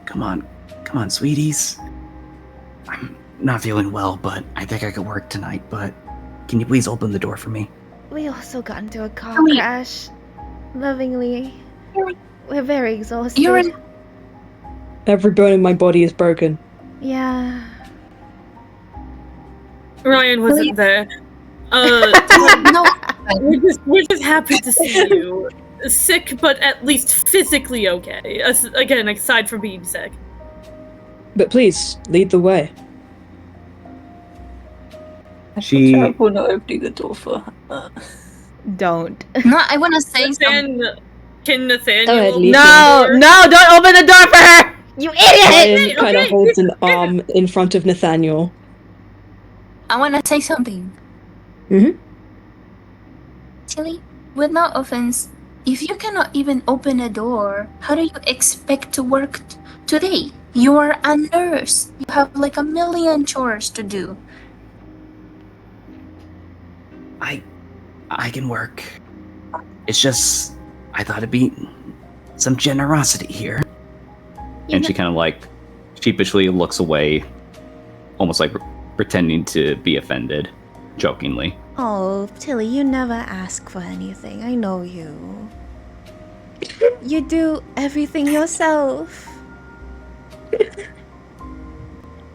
Come on, sweeties. I'm not feeling well, but I think I could work tonight, but can you please open the door for me?" We also got into a car crash. Lovingly. We're very exhausted. Every bone in my body is broken. Yeah. Ryan wasn't there. No. We're just happy to see you. Sick, but at least physically okay. Again, aside from being sick. But please, lead the way. She Terrible not opening the door for her. Don't. No, I want to say something. Can Nathaniel? Go ahead, open Lisa. No, the door? no, don't open the door for her! You idiot! Ryan kind of holds an arm in front of Nathaniel. I want to say something. Mm-hmm. Tilly, with no offense, if you cannot even open a door, how do you expect to work today? You are a nurse. You have like a million chores to do. I can work. It's just I thought it'd be some generosity here. And she kind of like sheepishly looks away, almost like pretending to be offended, jokingly. Oh, Tilly, you never ask for anything. I know you. You do everything yourself.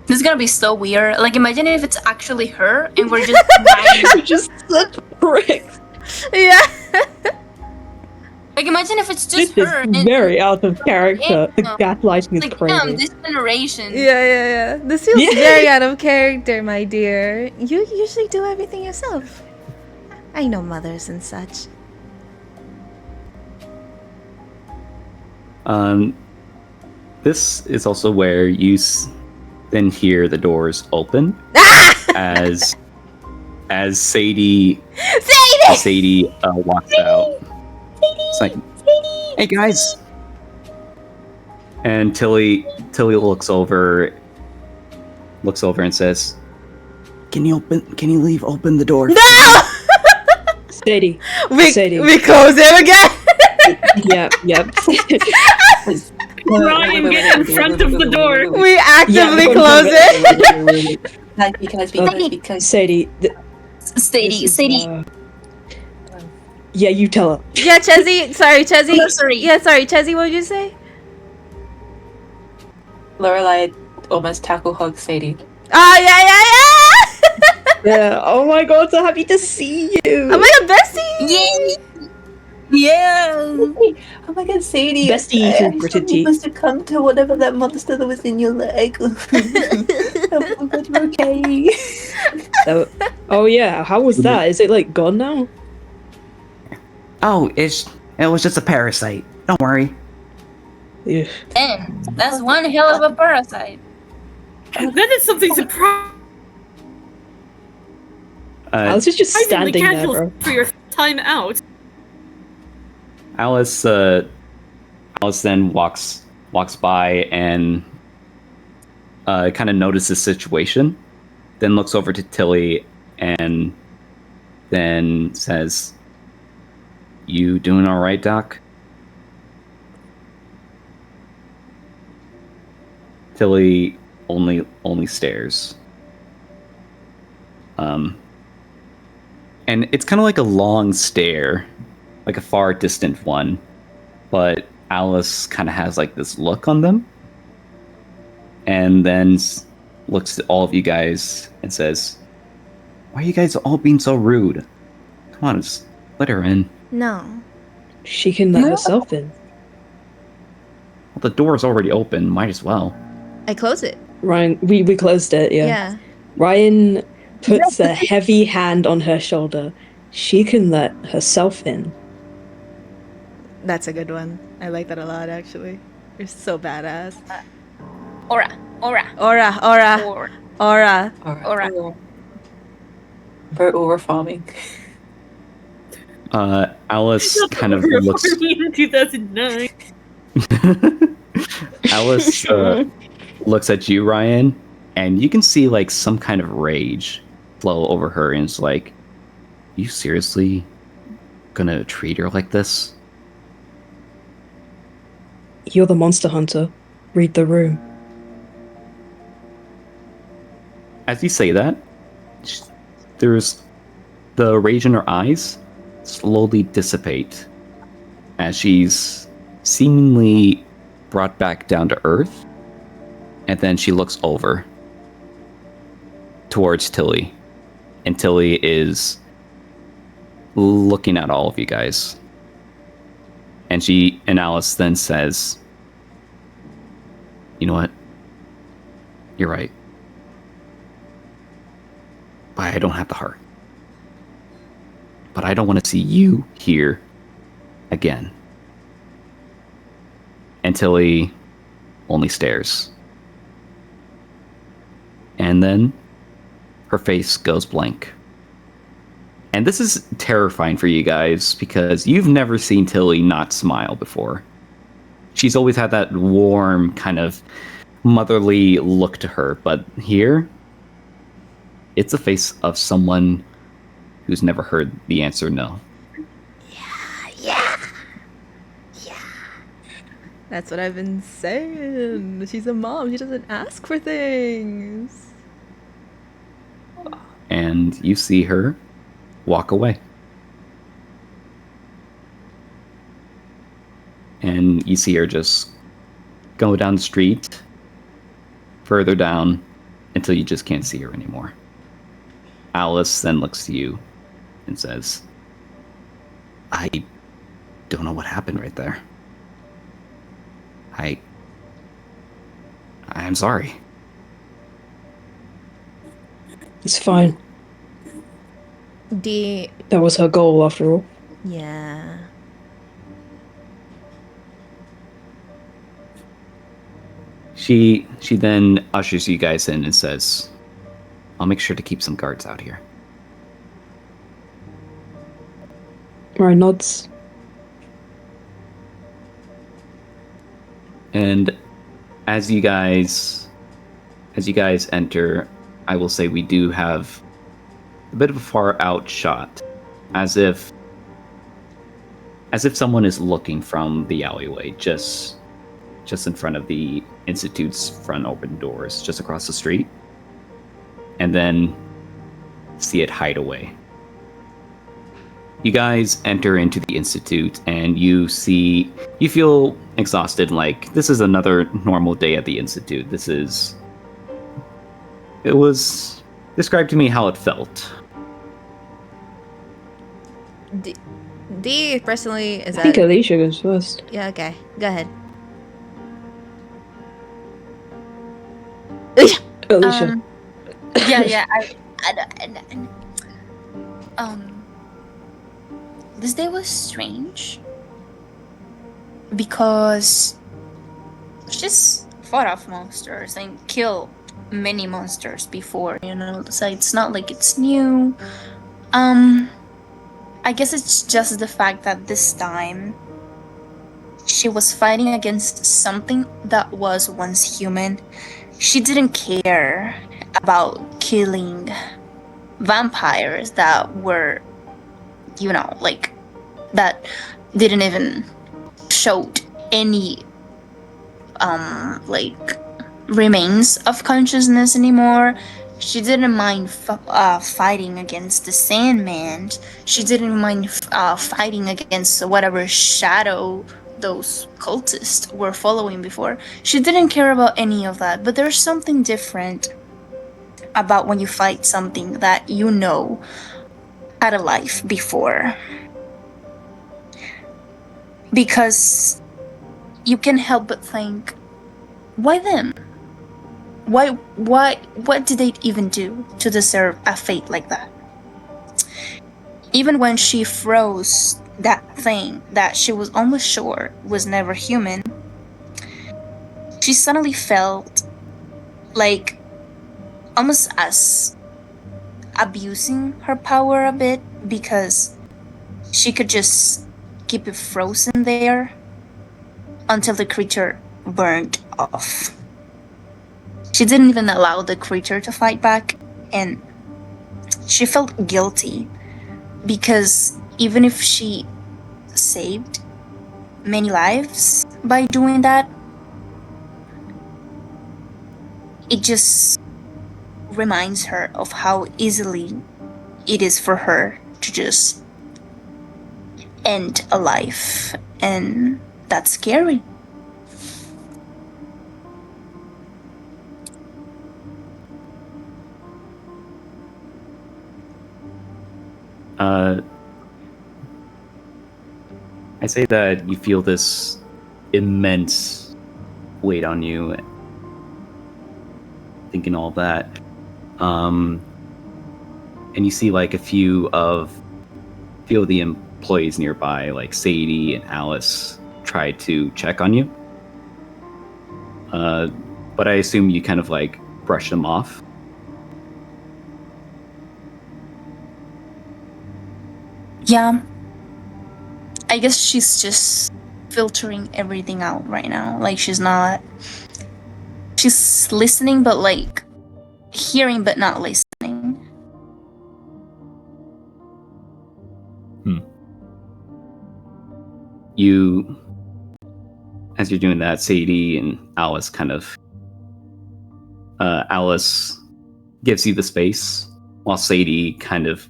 This is gonna be so weird. Like, imagine if it's actually her and we're just You're just such a prick. Yeah. like, imagine if it's just This her. is very out of character. The gaslighting is Like, damn, crazy. this generation. Yeah. This feels Yeah. very out of character, my dear. You usually do everything yourself. I know mothers and such. This is also where you then hear the doors open as Sadie walks out. It's like, "Hey guys!" And Tilly looks over and says, "Can you leave open the door?" No! Sadie. Sadie. We close it again. Yep. Ryan, get in front of the door. We actively close it. Sadie, Sadie. Yeah, you tell her. Yeah, Chezzy. Sorry, Chezzy. No, sorry. Yeah, sorry, Chezzy. What did you say? Lorelai almost tackle hugs Sadie. Oh yeah. Yeah. Oh my god, so happy to see you. Oh my god, bestie. Yay! Yeah. Oh my god, Sadie. Bestie through gritted teeth. Must have come to whatever that monster that was in your leg. Oh my god, you're okay. Oh yeah, how was that? Is it like gone now? Oh, it was just a parasite. Don't worry. Yeah. Damn, that's one hell of a parasite. That is something surprising. Alice is just standing there, casual bro. for your time out. Alice then walks by and kind of notices the situation, then looks over to Tilly and then says, "You doing all right, Doc?" Tilly only stares. And it's kind of like a long stare, like a far distant one, but Alice kind of has like this look on them, and then looks at all of you guys and says, "Why are you guys all being so rude? Come on, just let her in." No. She can let herself in. Well, the door's already open. Might as well. I close it. Ryan, we closed it, yeah. Yeah. Ryan puts a heavy hand on her shoulder. She can let herself in. That's a good one. I like that a lot, actually. You're so badass. Aura. Very aura farming. Alice kind of looks. in 2009. Alice looks at you, Ryan, and you can see like some kind of rage flow over her, and it's like, "You seriously gonna treat her like this?" You're the monster hunter. Read the room. As you say that, there's the rage in her eyes slowly dissipate as she's seemingly brought back down to earth, and then she looks over towards Tilly, and Tilly is looking at all of you guys, and Alice then says, "You know what? You're right. But I don't have the heart. But I don't want to see you here again." And Tilly only stares. And then her face goes blank. And this is terrifying for you guys because you've never seen Tilly not smile before. She's always had that warm, kind of motherly look to her, but here, it's a face of someone who's never heard the answer no. That's what I've been saying. She's a mom. She doesn't ask for things. And you see her walk away. And you see her just go down the street, further down, until you just can't see her anymore. Alice then looks to you and says, "I don't know what happened right there. I'm sorry." It's fine. D. That was her goal, after all. Yeah. She then ushers you guys in and says, "I'll make sure to keep some guards out here." Ryan nods. And as you guys enter, I will say we do have a bit of a far out shot, as if someone is looking from the alleyway, just in front of the Institute's front open doors, just across the street. and then see it hide away. You guys enter into the Institute, and you feel exhausted, like this is another normal day at the Institute. It was described to me how it felt. D personally is I think that Alicia goes first. yeah, okay. Go ahead. Alicia. Yeah. This day was strange because she's fought off monsters and killed many monsters before, so it's not like it's new. I guess it's just the fact that this time she was fighting against something that was once human. She didn't care about killing vampires that were, like, that didn't even showed any like remains of consciousness anymore. She didn't mind fighting against the Sandman. She didn't mind fighting against whatever shadow those cultists were following before. She didn't care about any of that. But there's something different about when you fight something that had a life before. Because you can help but think, why them? What did they even do to deserve a fate like that? Even when she froze that thing that she was almost sure was never human, she suddenly felt like almost as abusing her power a bit, because she could just keep it frozen there until the creature burned off. She didn't even allow the creature to fight back, and she felt guilty because even if she saved many lives by doing that, it just reminds her of how easily it is for her to just end a life, and that's scary. I say that you feel this immense weight on you, thinking all that. And you see like a few of the employees nearby, like Sadie and Alice, try to check on you. But I assume you kind of like brush them off. Yeah. I guess she's just filtering everything out right now. Like, she's listening, but like hearing, but not listening. As you're doing that, Sadie and Alice Alice gives you the space, while Sadie kind of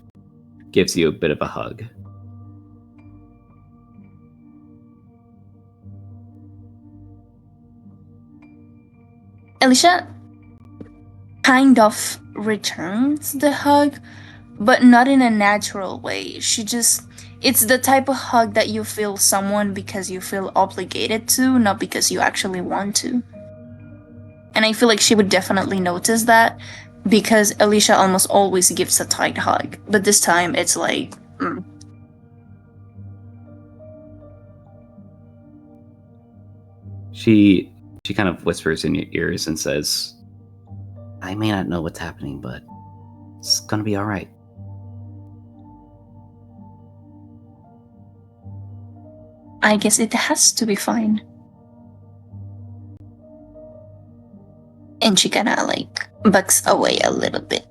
gives you a bit of a hug. Alicia kind of returns the hug, but not in a natural way. It's the type of hug that you feel someone because you feel obligated to, not because you actually want to. And I feel like she would definitely notice that, because Alicia almost always gives a tight hug, but this time it's like, She kind of whispers in your ears and says, "I may not know what's happening, but it's gonna be all right." I guess it has to be fine. And she kinda like backs away a little bit.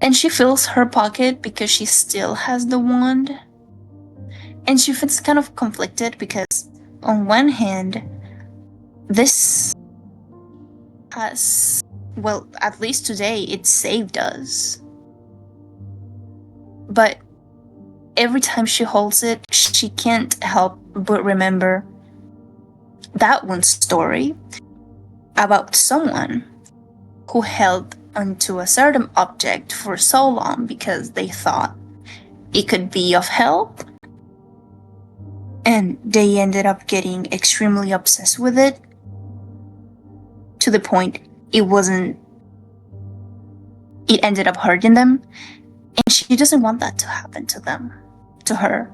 And she feels her pocket because she still has the wand. And she feels kind of conflicted because on one hand, this has Well, at least today it saved us. But every time she holds it, she can't help but remember that one story about someone who held onto a certain object for so long because they thought it could be of help, and they ended up getting extremely obsessed with it to the point it ended up hurting them, and she doesn't want that to happen to her.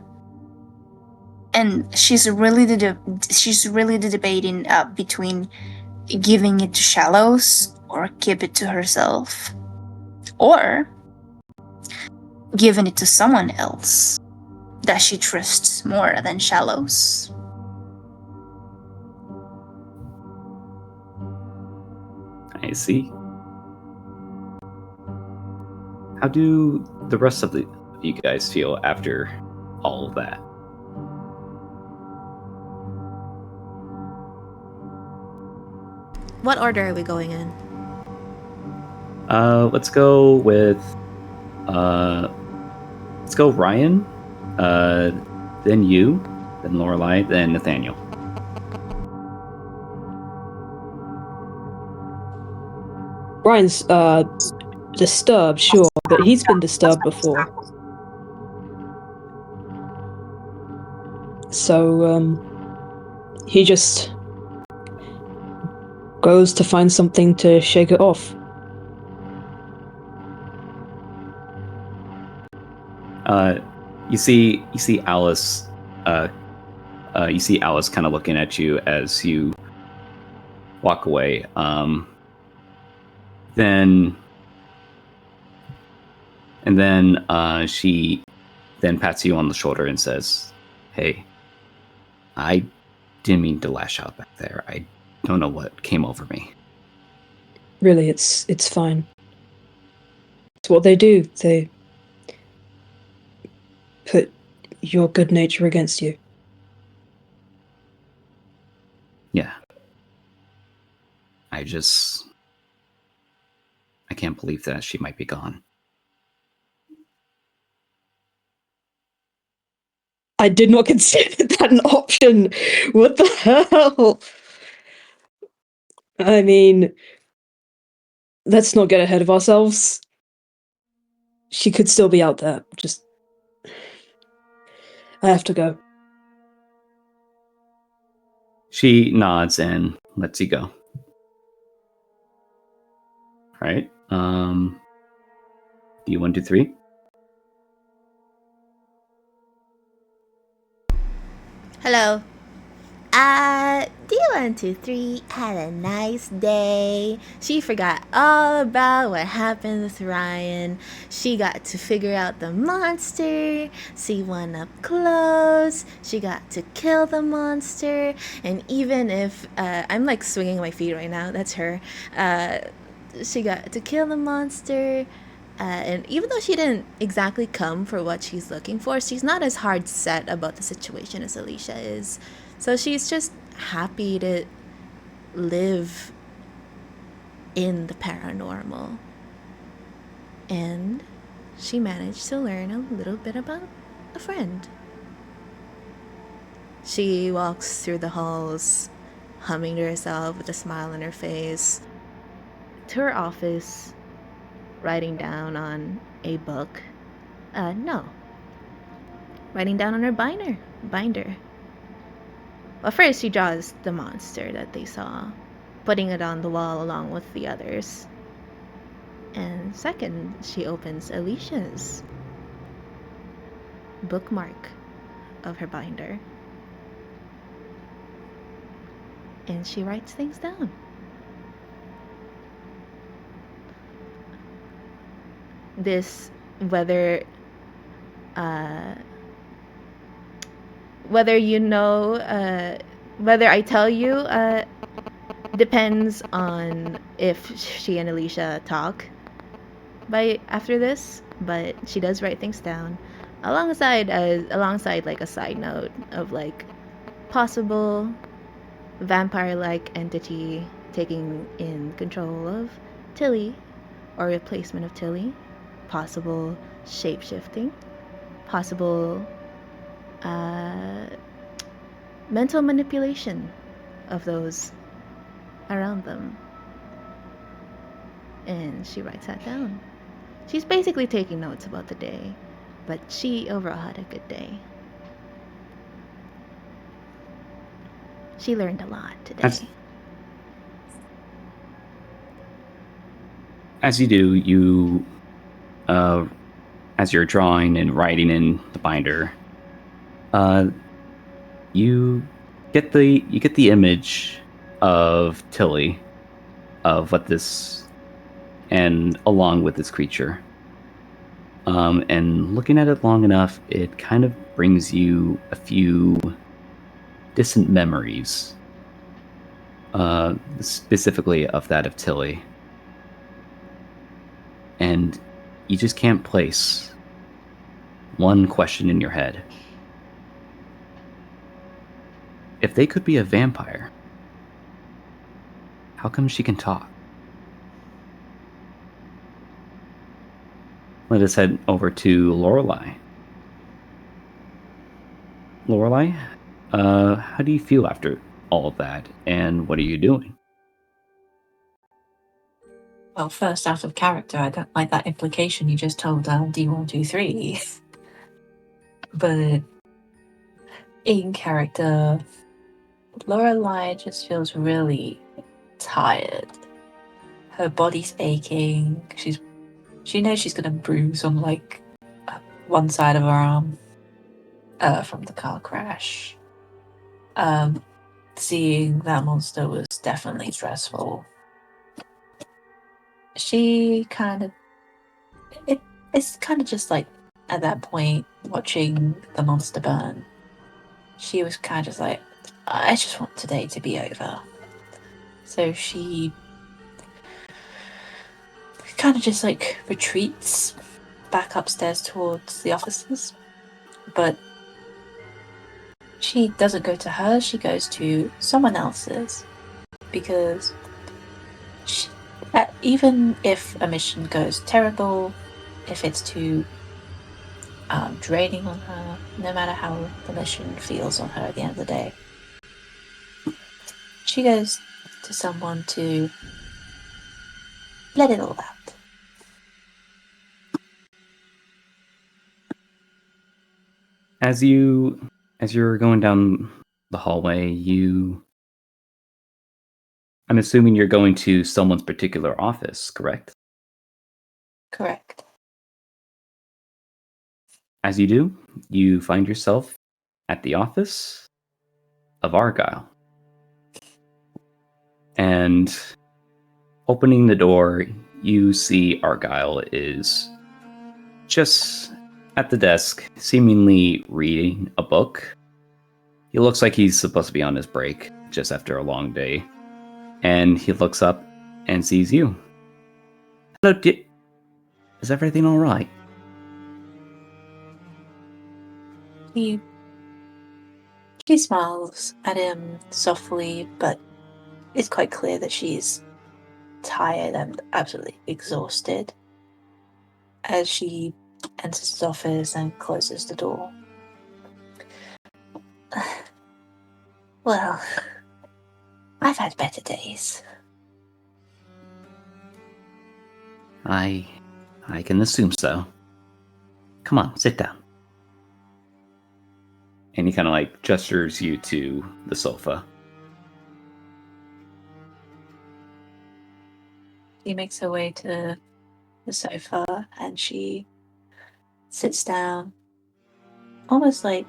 And she's really debating between giving it to Shallows or keep it to herself, or giving it to someone else that she trusts more than Shallows. I see. How do the rest of you guys feel after all of that? What order are we going in? Let's go with let's go Ryan, then you, then Lorelai, then Nathaniel. Ryan's disturbed, sure, but he's been disturbed before. So he just goes to find something to shake it off. You see Alice. You see Alice kind of looking at you as you walk away. Then she then pats you on the shoulder and says, "Hey, I didn't mean to lash out back there. I don't know what came over me." Really, it's fine. It's what they do. They put your good nature against you. Yeah. I can't believe that she might be gone. I did not consider that an option. What the hell? I mean, let's not get ahead of ourselves. She could still be out there. Just, I have to go. She nods and lets you go. All right. D1, 2, 3. Hello. D123 had a nice day. She forgot all about what happened with Ryan. She got to figure out the monster, see one up close. She got to kill the monster. And even if, I'm like swinging my feet right now, that's her. She got to kill the monster. And even though she didn't exactly come for what she's looking for, she's not as hard set about the situation as Alicia is. So she's just happy to live in the paranormal. And she managed to learn a little bit about a friend. She walks through the halls, humming to herself with a smile on her face, to her office, writing down on a book. Writing down on her binder. Well, first she draws the monster that they saw, putting it on the wall along with the others. And second, she opens Alicia's bookmark of her binder. And she writes things down. This, whether you know, whether I tell you, depends on if she and Alicia talk by after this, but she does write things down alongside like a side note of like possible vampire-like entity taking in control of Tilly or replacement of Tilly, possible shape-shifting, possible mental manipulation of those around them. And she writes that down. She's basically taking notes about the day, but she overall had a good day. She learned a lot today. As you do, as you're drawing and writing in the binder, you get the image of Tilly, of what this, and along with this creature. And looking at it long enough, it kind of brings you a few distant memories, specifically of that of Tilly. And you just can't place one question in your head. If they could be a vampire, how come she can talk? Let us head over to Lorelei. Lorelei, how do you feel after all of that, and what are you doing? Well, first, out of character, I don't like that implication you just told D123. But in character, Lorelei just feels really tired. Her body's aching. She knows she's gonna bruise on like one side of her arm from the car crash. Seeing that monster was definitely stressful. She kind of it's kind of just like at that point watching the monster burn. She was kind of just like, I just want today to be over. So she kind of just like retreats back upstairs towards the offices. But she doesn't go to hers, she goes to someone else's. Because even if a mission goes terrible, if it's too draining on her, no matter how the mission feels on her at the end of the day, she goes to someone to let it all out. As you're going down the hallway, I'm assuming you're going to someone's particular office, correct? Correct. As you do, you find yourself at the office of Argyle. And opening the door, you see Argyle is just at the desk, seemingly reading a book. He looks like he's supposed to be on his break, just after a long day. And he looks up and sees you. Hello, is everything all right? She smiles at him softly, but it's quite clear that she's tired and absolutely exhausted as she enters his office and closes the door. Well, I've had better days. I can assume so. Come on, sit down. And he kind of like gestures you to the sofa. She makes her way to the sofa and she sits down, almost like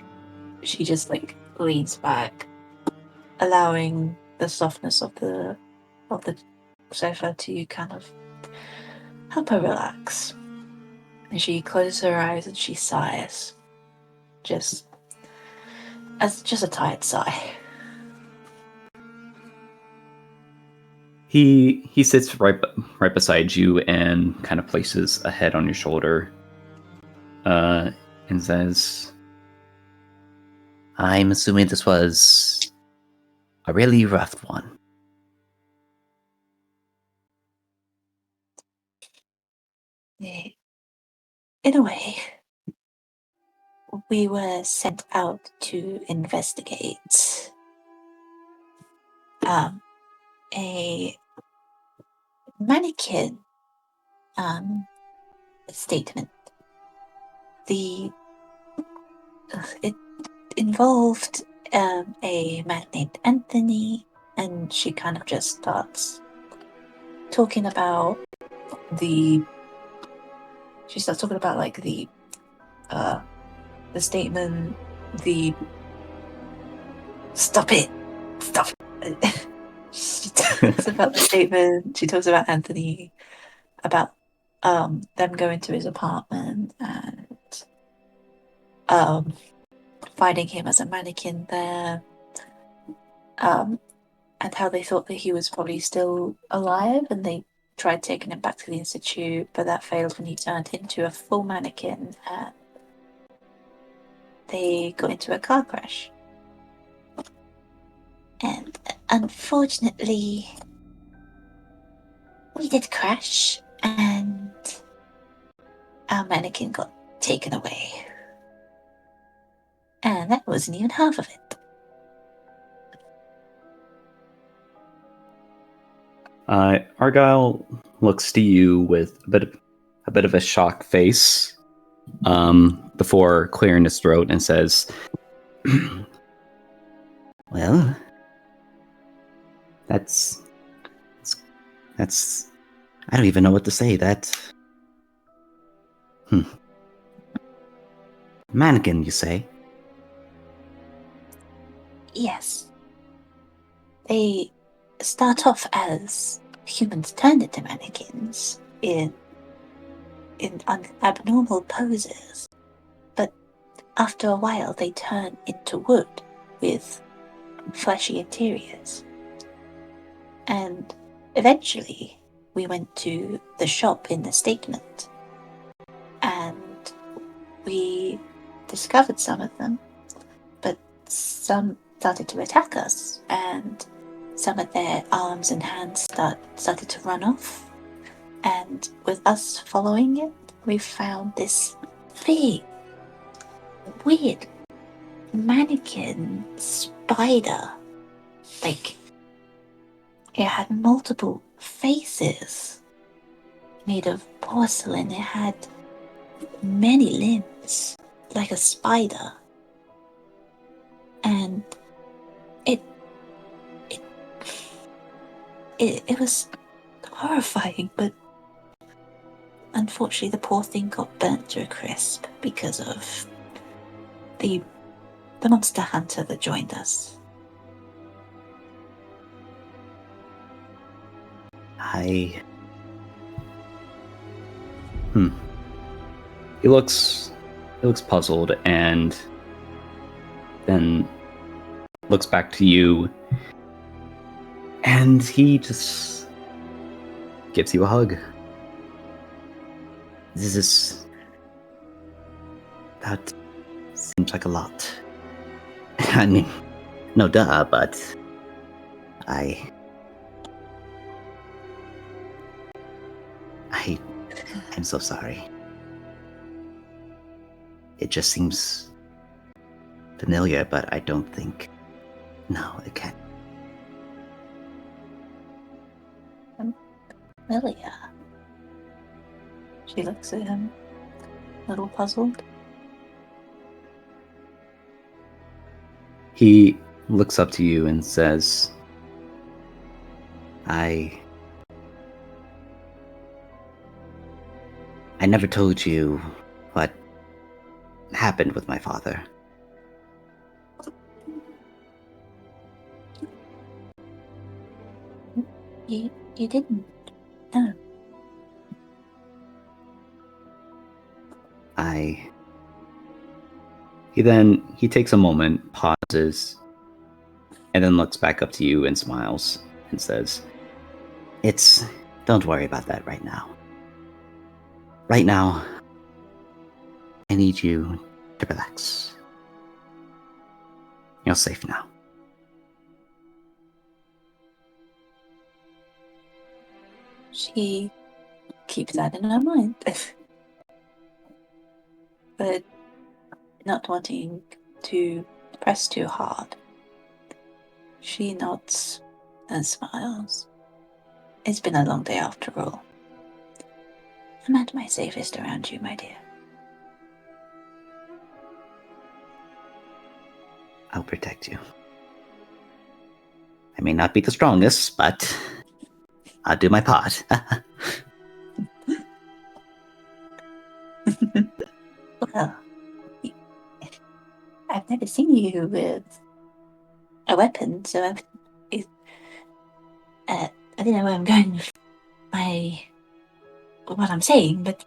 she just like leans back, allowing the softness of the sofa to kind of help her relax. And she closes her eyes and she sighs, just a tired sigh. He sits right beside you and kind of places a head on your shoulder, and says, "I'm assuming this was a really rough one." in a way, we were sent out to investigate a mannequin statement. It involved a man named Anthony, and she kind of just starts talking about like the statement, stop it. She talks about the statement, she talks about Anthony, about them going to his apartment and finding him as a mannequin there, and how they thought that he was probably still alive, and they tried taking him back to the institute, but that failed when he turned into a full mannequin, and they got into a car crash. And unfortunately, we did crash, and our mannequin got taken away. And that wasn't even half of it. Argyle looks to you with a bit of a shocked face, before clearing his throat and says, "Well, that's I don't even know what to say. Mannequin, you say?" Yes. They start off as humans turned into mannequins in abnormal poses, but after a while they turn into wood with fleshy interiors. And eventually we went to the shop in the statement, and we discovered some of them, but some started to attack us, and some of their arms and hands started to run off. And with us following it, we found this big, weird mannequin spider. Like, it had multiple faces made of porcelain. It had many limbs, like a spider. And it was horrifying, but unfortunately the poor thing got burnt to a crisp because of the monster hunter that joined us. He looks puzzled, and then looks back to you, and he just gives you a hug. That seems like a lot. I mean, no duh, but I'm so sorry. It just seems familiar, but I don't think... No, it can't. Familiar. She looks at him, a little puzzled. He looks up to you and says, I never told you what happened with my father. You didn't? No. He takes a moment, pauses, and then looks back up to you and smiles and says, don't worry about that right now. Right now, I need you to relax. You're safe now. She keeps that in her mind. but not wanting to press too hard. She nods and smiles. It's been a long day after all. I'm at my safest around you, my dear. I'll protect you. I may not be the strongest, but I'll do my part. Well, I've never seen you with a weapon, so I don't know where I'm going with what I'm saying, but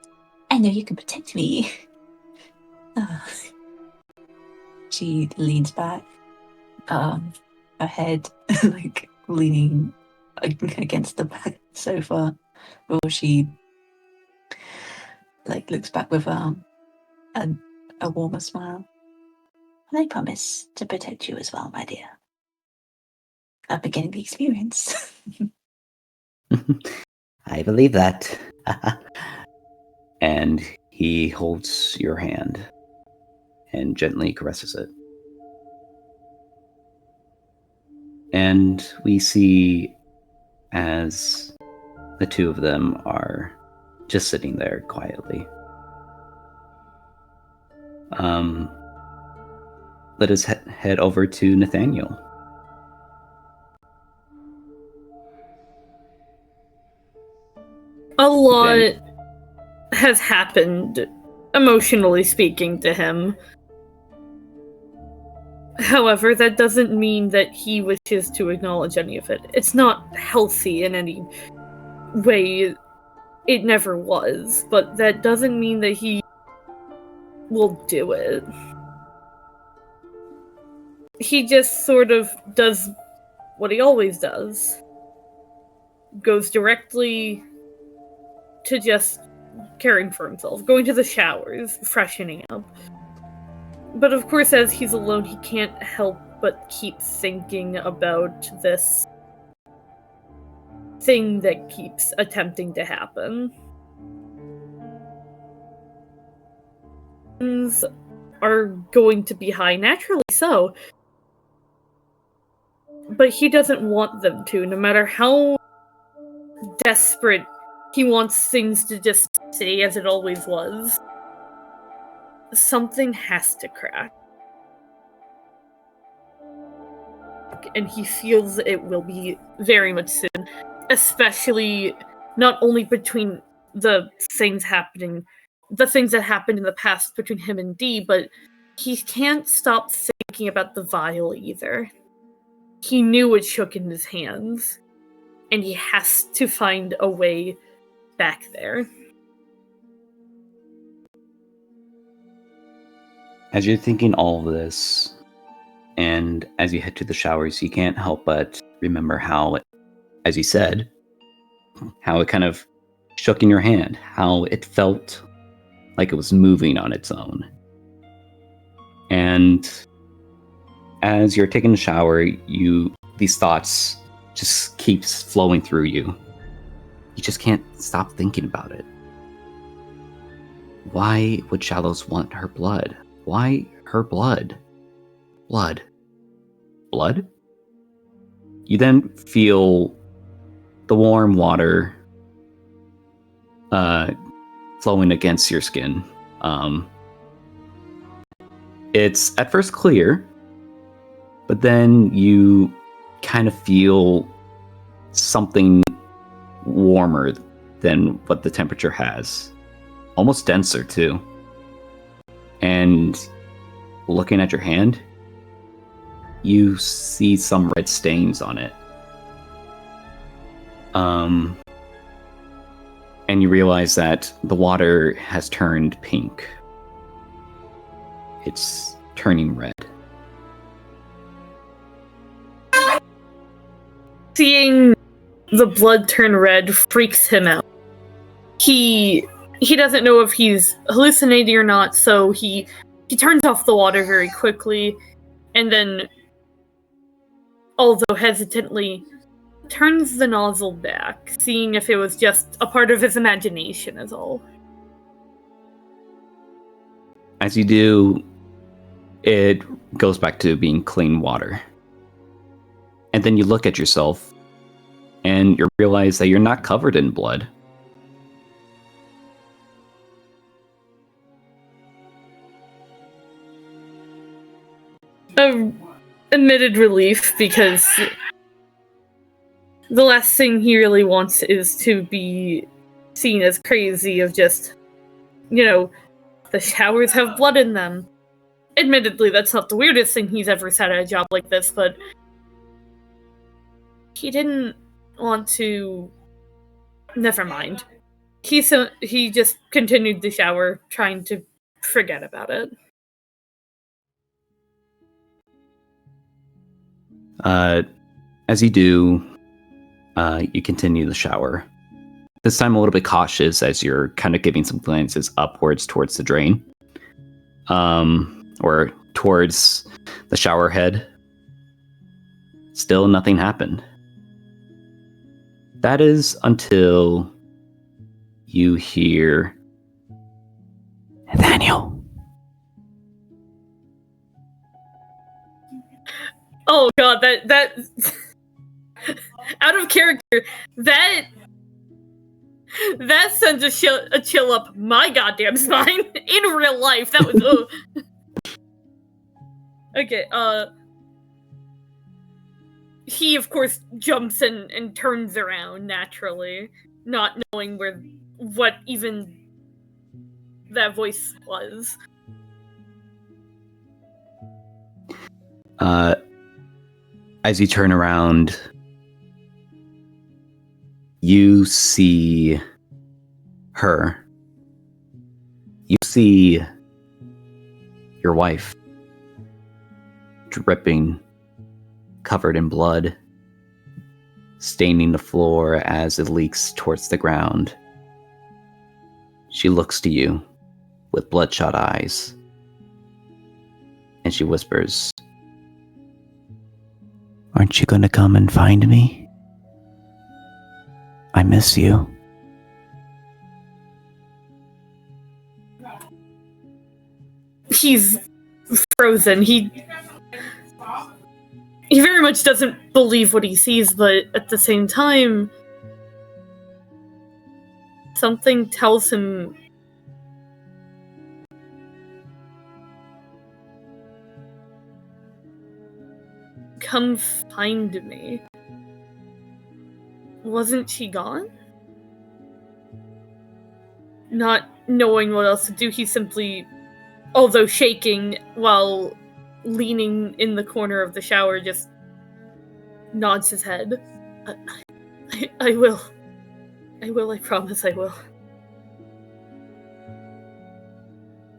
I know you can protect me. Oh. She leans back, her head like leaning against the back sofa, while she like looks back with a warmer smile. And I promise to protect you as well, my dear. I'm beginning the experience. I believe that. And he holds your hand and gently caresses it. And we see as the two of them are just sitting there quietly. Let us head over to Nathaniel. A lot has happened, emotionally speaking, to him. However, that doesn't mean that he wishes to acknowledge any of it. It's not healthy in any way. It never was, but that doesn't mean that he will do it. He just sort of does what he always does. Goes directly to just caring for himself, going to the showers, freshening up. But of course, as he's alone, he can't help but keep thinking about this thing that keeps attempting to happen. Things are going to be high, naturally so. But he doesn't want them to, no matter how desperate he wants things to just stay as it always was. Something has to crack. And he feels it will be very much soon. Especially not only between the things that happened in the past between him and Dee, but he can't stop thinking about the vial either. He knew it shook in his hands, and he has to find a way back there. As you're thinking all of this, and as you head to the showers, you can't help but remember how, as you said, how it kind of shook in your hand, how it felt like it was moving on its own. And as you're taking a shower, these thoughts just keeps flowing through you. You just can't stop thinking about it. Why would Shallows want her blood? Why her blood? Blood. Blood? You then feel the warm water flowing against your skin. It's at first clear, but then you kind of feel something warmer than what the temperature has. Almost denser, too. And looking at your hand, you see some red stains on it. And you realize that the water has turned pink. It's turning red. Seeing the blood turn red freaks him out. He doesn't know if he's hallucinating or not, so he turns off the water very quickly, and then, although hesitantly, turns the nozzle back, seeing if it was just a part of his imagination is all. As you do, it goes back to being clean water. And then you look at yourself, and you realize that you're not covered in blood. Admitted relief, because the last thing he really wants is to be seen as crazy of just, the showers have blood in them. Admittedly, that's not the weirdest thing he's ever said at a job like this, but he didn't want to... Never mind. He just continued the shower, trying to forget about it. As you do, you continue the shower. This time a little bit cautious as you're kind of giving some glances upwards towards the drain. Or towards the shower head. Still nothing happened. That is until you hear Nathaniel. Oh god, that out of character, that sends a chill up my goddamn spine. In real life, that was Okay, he of course jumps and turns around naturally, not knowing what even that voice was. As you turn around, you see her. You see your wife, dripping, covered in blood, staining the floor as it leaks towards the ground. She looks to you with bloodshot eyes, and she whispers, "Aren't you gonna come and find me? I miss you." He's frozen. He very much doesn't believe what he sees, but at the same time, something tells him come find me. Wasn't she gone? Not knowing what else to do, he simply, although shaking while leaning in the corner of the shower, just nods his head. I will. I promise I will.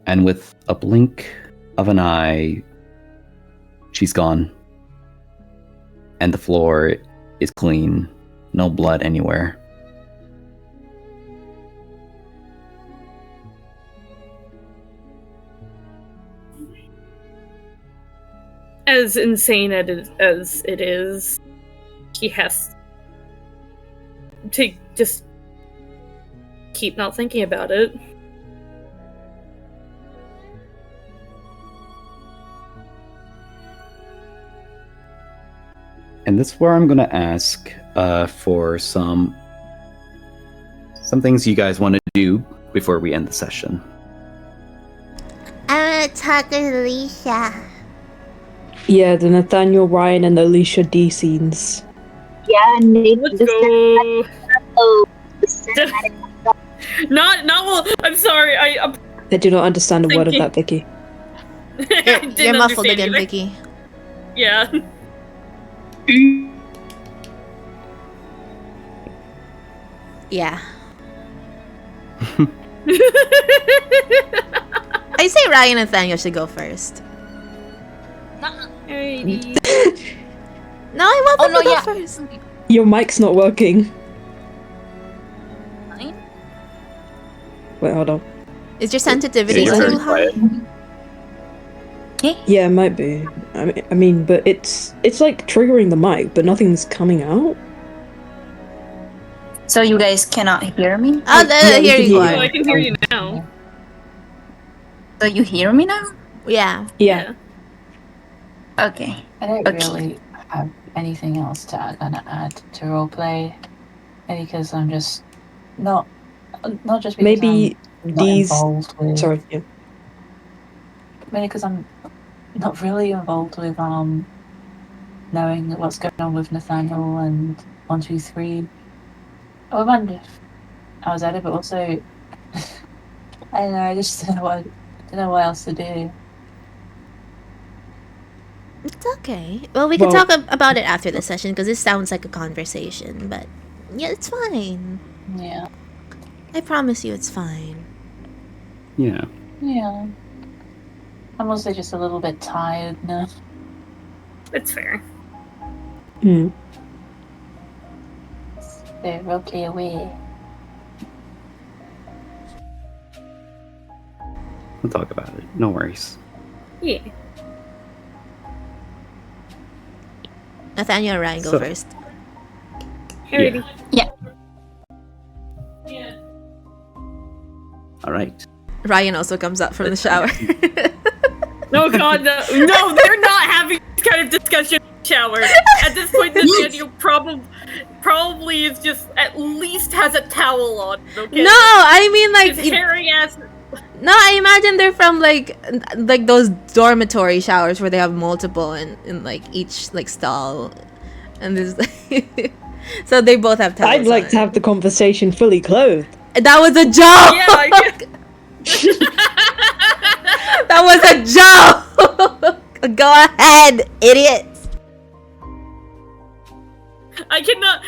And with a blink of an eye, she's gone. And the floor is clean. No blood anywhere. As insane as it is, he has to just keep not thinking about it. And this is where I'm going to ask for some things you guys want to do before we end the session. I want to talk with Alicia. Yeah, the Nathaniel, Ryan, and Alicia D scenes. Yeah, Nate. Let's go. Oh, the cinematic. Not well. I'm sorry. They do not understand a word of Thank you. that, Vicky. You're muffled again, Vicky. Yeah. Yeah. I say Ryan and Nathaniel should go first. Alrighty. No, I want them to go first. Your mic's not working. Fine. Wait, hold on. Is your sensitivity Yeah, you're too very high? quiet. Yeah, it might be. I mean, but it's like triggering the mic, but nothing's coming out. So you guys cannot hear me? Oh, Yeah, we here can you hear Oh, are. I can hear you now. So you hear me now? Yeah. Yeah. Okay. I don't Okay. really have anything else to add to roleplay. Maybe because I'm just not just because Maybe I'm not these. involved with. Sorry. Yeah. Maybe because I'm not really involved with knowing what's going on with Nathaniel and 123. I wonder if I was at it, but also I don't know. I just don't know what else to do. It's okay. Well, we can talk about it after the session because this sounds like a conversation, but yeah, it's fine. Yeah. I promise you it's fine. Yeah. Yeah. I'm also just a little bit tired now. It's fair. Hmm. They're okay away. We'll talk about it. No worries. Yeah. Nathaniel and Ryan, go So- first. Alrighty. Yeah. All right. Ryan also comes out from the shower. No, God, no. No, they're not having this kind of discussion in the shower. At this point, Nathaniel probably is just at least has a towel on, okay? No, I mean like His hairy ass. no, I imagine they're from like those dormitory showers where they have multiple in like each like stall, and there's so they both have towels. I'd like to have the conversation fully clothed. That was a joke. Yeah, That was a joke. Go ahead, idiots. I cannot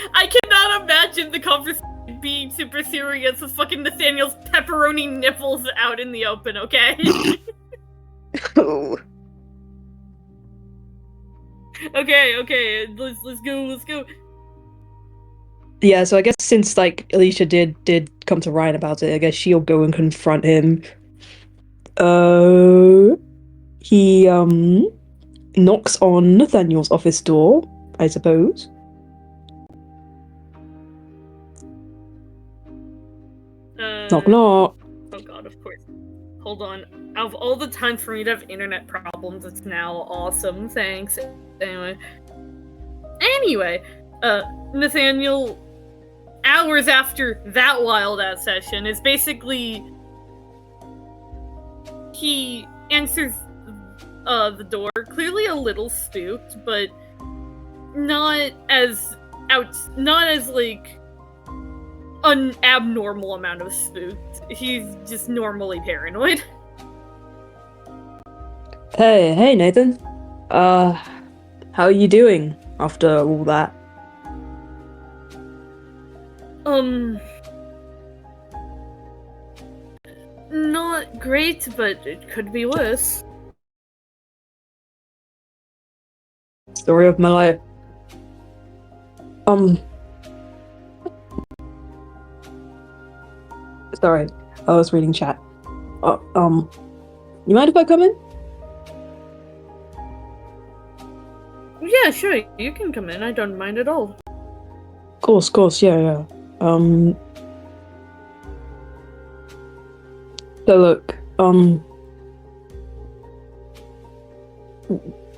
imagine the conversation being super serious with fucking Nathaniel's pepperoni nipples out in the open, okay? Oh. Okay, let's go. Yeah, so I guess since like Alicia did come to Ryan about it, I guess she'll go and confront him. He knocks on Nathaniel's office door, I suppose. Knock knock. Oh god, of course. Hold on. Out of all the times for me to have internet problems, it's now awesome. Thanks. Anyway, Nathaniel, hours after that wild ass session, is basically he answers the door, clearly a little spooked, but not as like an abnormal amount of spooked. He's just normally paranoid. Hey Nathan. How are you doing after all that? Not great, but it could be worse. Story of my life. Sorry, I was reading chat. You mind if I come in? Yeah, sure, you can come in. I don't mind at all. Of course, yeah. So look,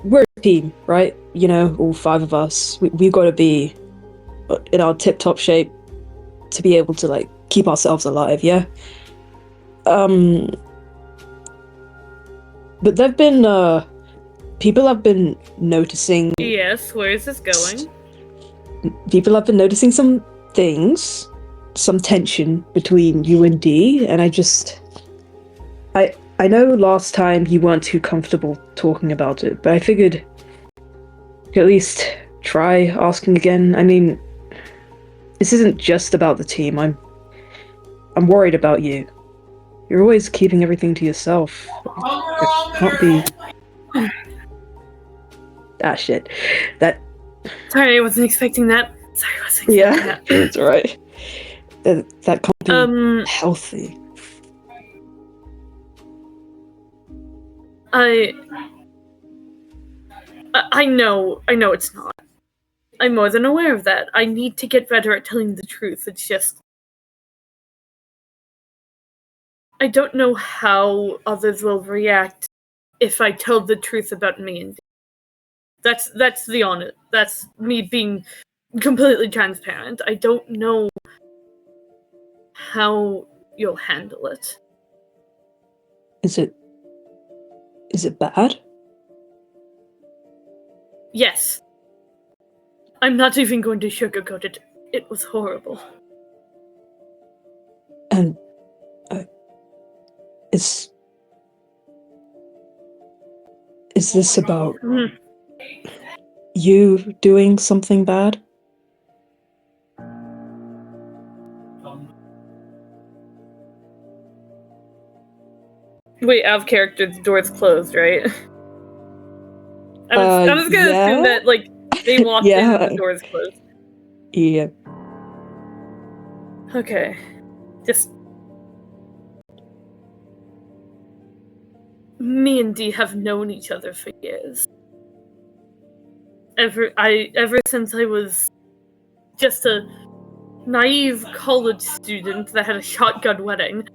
we're a team, right? You know, all 5 of us. We've got to be in our tip-top shape to be able to, like, keep ourselves alive, yeah? But there've been, people have been noticing... Yes, where is this going? People have been noticing some things, some tension between you and Dee, and I know last time you weren't too comfortable talking about it, but I figured you could at least try asking again. I mean, this isn't just about the team. I'm worried about you. You're always keeping everything to yourself. It can't be... Ah, shit. That... Sorry, I wasn't expecting that. Yeah, it's alright. That can't be healthy. I know it's not. I'm more than aware of that. I need to get better at telling the truth. It's just... I don't know how others will react if I tell the truth about me and That's the honest. That's me being completely transparent. I don't know how you'll handle it. Is it bad? Yes. I'm not even going to sugarcoat it. It was horrible. And is this about you doing something bad? Wait, out of character, the door's closed, right? I'm just gonna assume that, like, they walked in and the door's closed. Yeah. Okay. Just... Me and Dee have known each other for years. Ever since I was just a naive college student that had a shotgun wedding.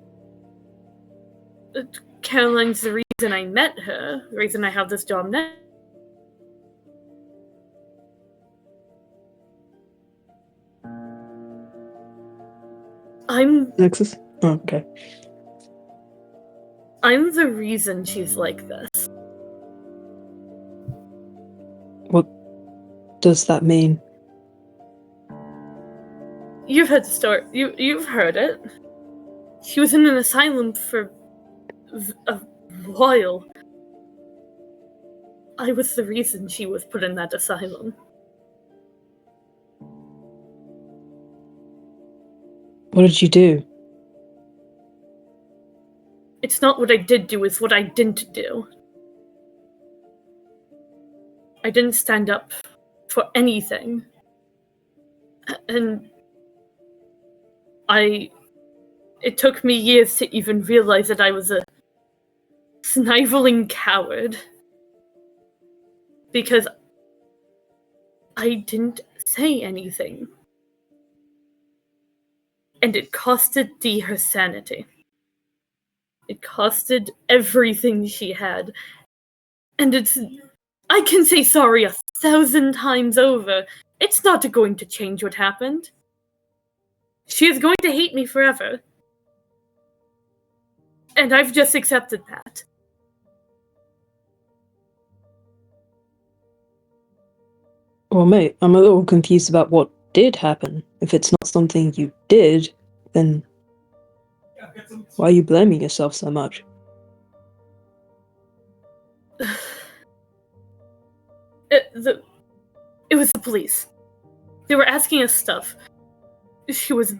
Caroline's the reason I met her, the reason I have this job now. Nexus? Oh, okay. I'm the reason she's like this. What does that mean? You've heard the story. You've heard it. She was in an asylum for a while. I was the reason she was put in that asylum. What did you do? It's not what I did do, it's what I didn't do. I didn't stand up for anything. And it took me years to even realize that I was a sniveling coward. Because I didn't say anything. And it costed Dee her sanity. It costed everything she had. And I can say sorry 1,000 times over. It's not going to change what happened. She is going to hate me forever. And I've just accepted that. Well, mate, I'm a little confused about what did happen. If it's not something you did, then why are you blaming yourself so much? It was the police. They were asking us stuff. She was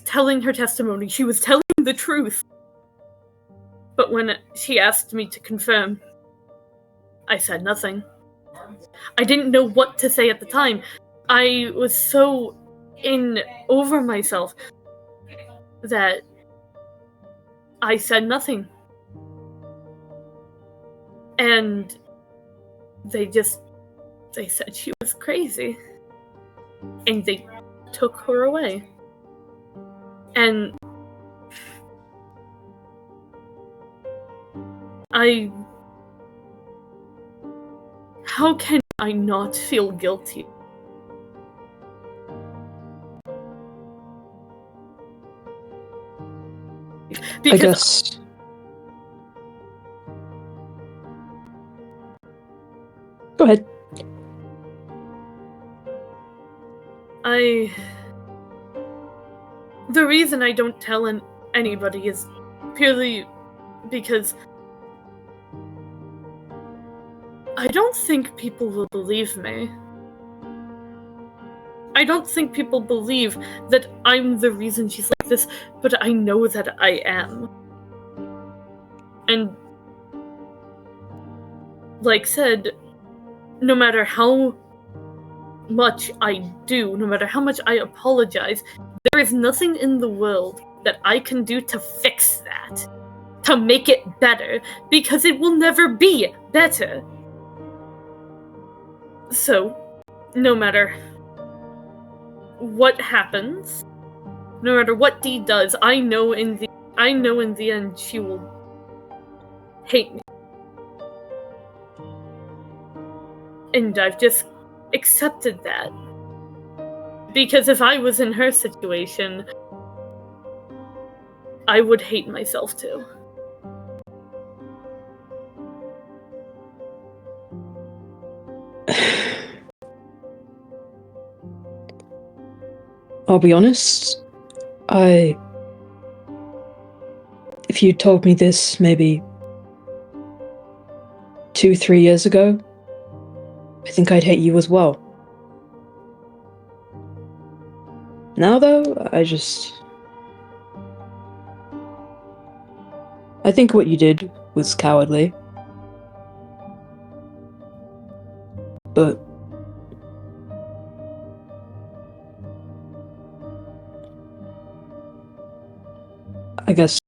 telling her testimony. She was telling the truth. But when she asked me to confirm, I said nothing. I didn't know what to say at the time. I was so over myself that I said nothing. And they said she was crazy. And they took her away. And how can I not feel guilty? Because I guess. Go ahead. The reason I don't tell anybody is purely because I don't think people will believe me. I don't think people believe that I'm the reason she's like this, but I know that I am. And like said, no matter how much I do, no matter how much I apologize, there is nothing in the world that I can do to fix that, to make it better, because it will never be better. So, no matter what happens, no matter what Dee does, I know in the I know in the end she will hate me. And I've just accepted that. Because if I was in her situation, I would hate myself too. I'll be honest, if you told me this maybe 2-3 years ago, I think I'd hate you as well. Now though, I think what you did was cowardly. But I guess,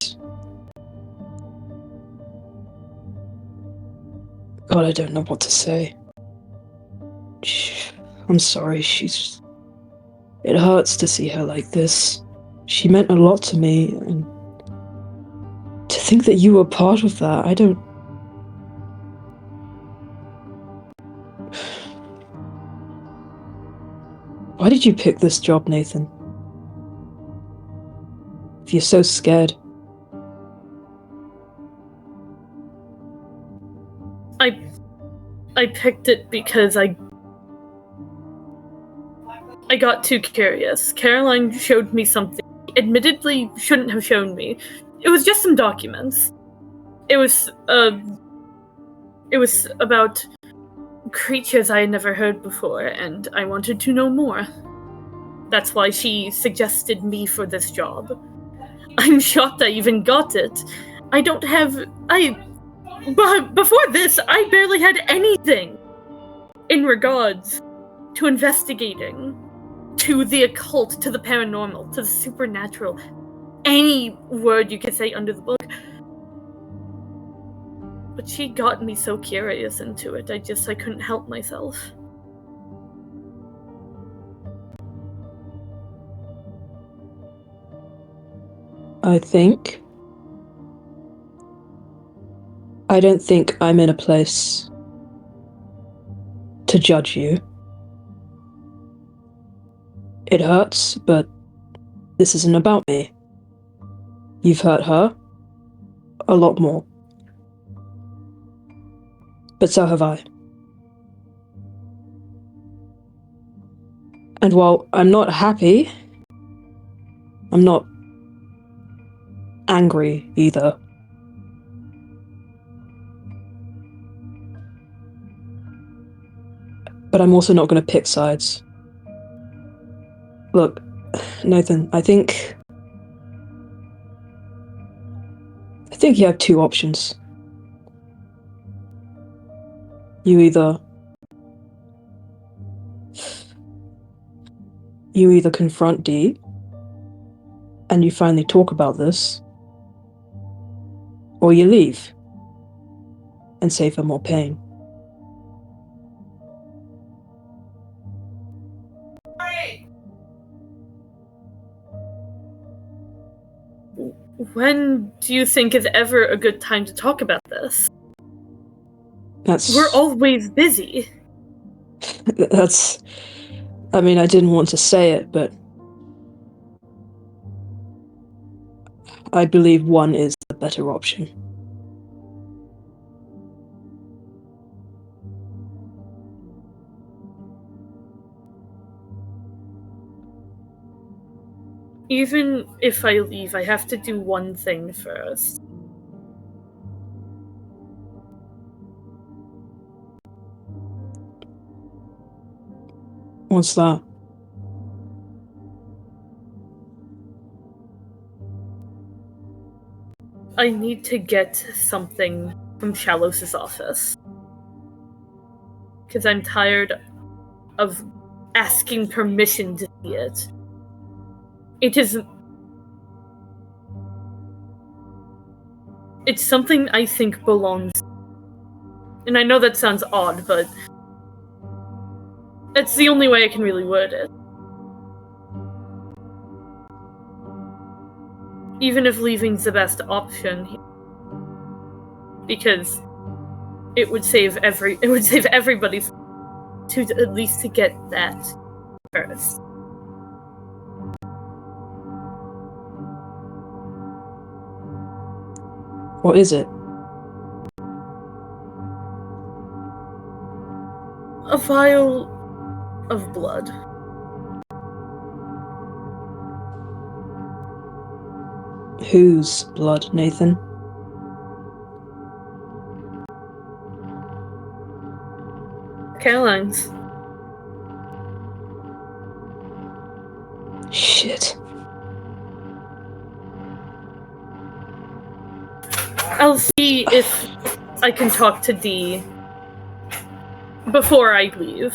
God, I don't know what to say. I'm sorry, it hurts to see her like this. She meant a lot to me, and to think that you were part of that, I don't... Why did you pick this job, Nathan? If you're so scared. I picked it because I got too curious. Caroline showed me something she admittedly shouldn't have shown me. It was just some documents. It was about creatures I had never heard before, and I wanted to know more. That's why she suggested me for this job. I'm shocked I even got it. But before this, I barely had anything in regards to investigating, to the occult, to the paranormal, to the supernatural, any word you could say under the book. But she got me so curious into it, I couldn't help myself. I don't think I'm in a place to judge you. It hurts, but this isn't about me. You've hurt her a lot more. But so have I. And while I'm not happy, I'm not angry either. But I'm also not going to pick sides. Look, Nathan, I think you have two options. You either confront Dee and you finally talk about this, or you leave and save her more pain. When do you think is ever a good time to talk about this? We're We're always busy. I mean, I didn't want to say it, but I believe one is the better option. Even if I leave, I have to do one thing first. What's that? I need to get something from Shalos's office. Because I'm tired of asking permission to see it. It's something I think belongs. And I know that sounds odd, but it's the only way I can really word it. even if leaving's the best option, because it would save everybody to at least to get that first. What is it? A vial of blood. Whose blood, Nathan? Caroline's. Shit. I'll see if I can talk to Dee before I leave.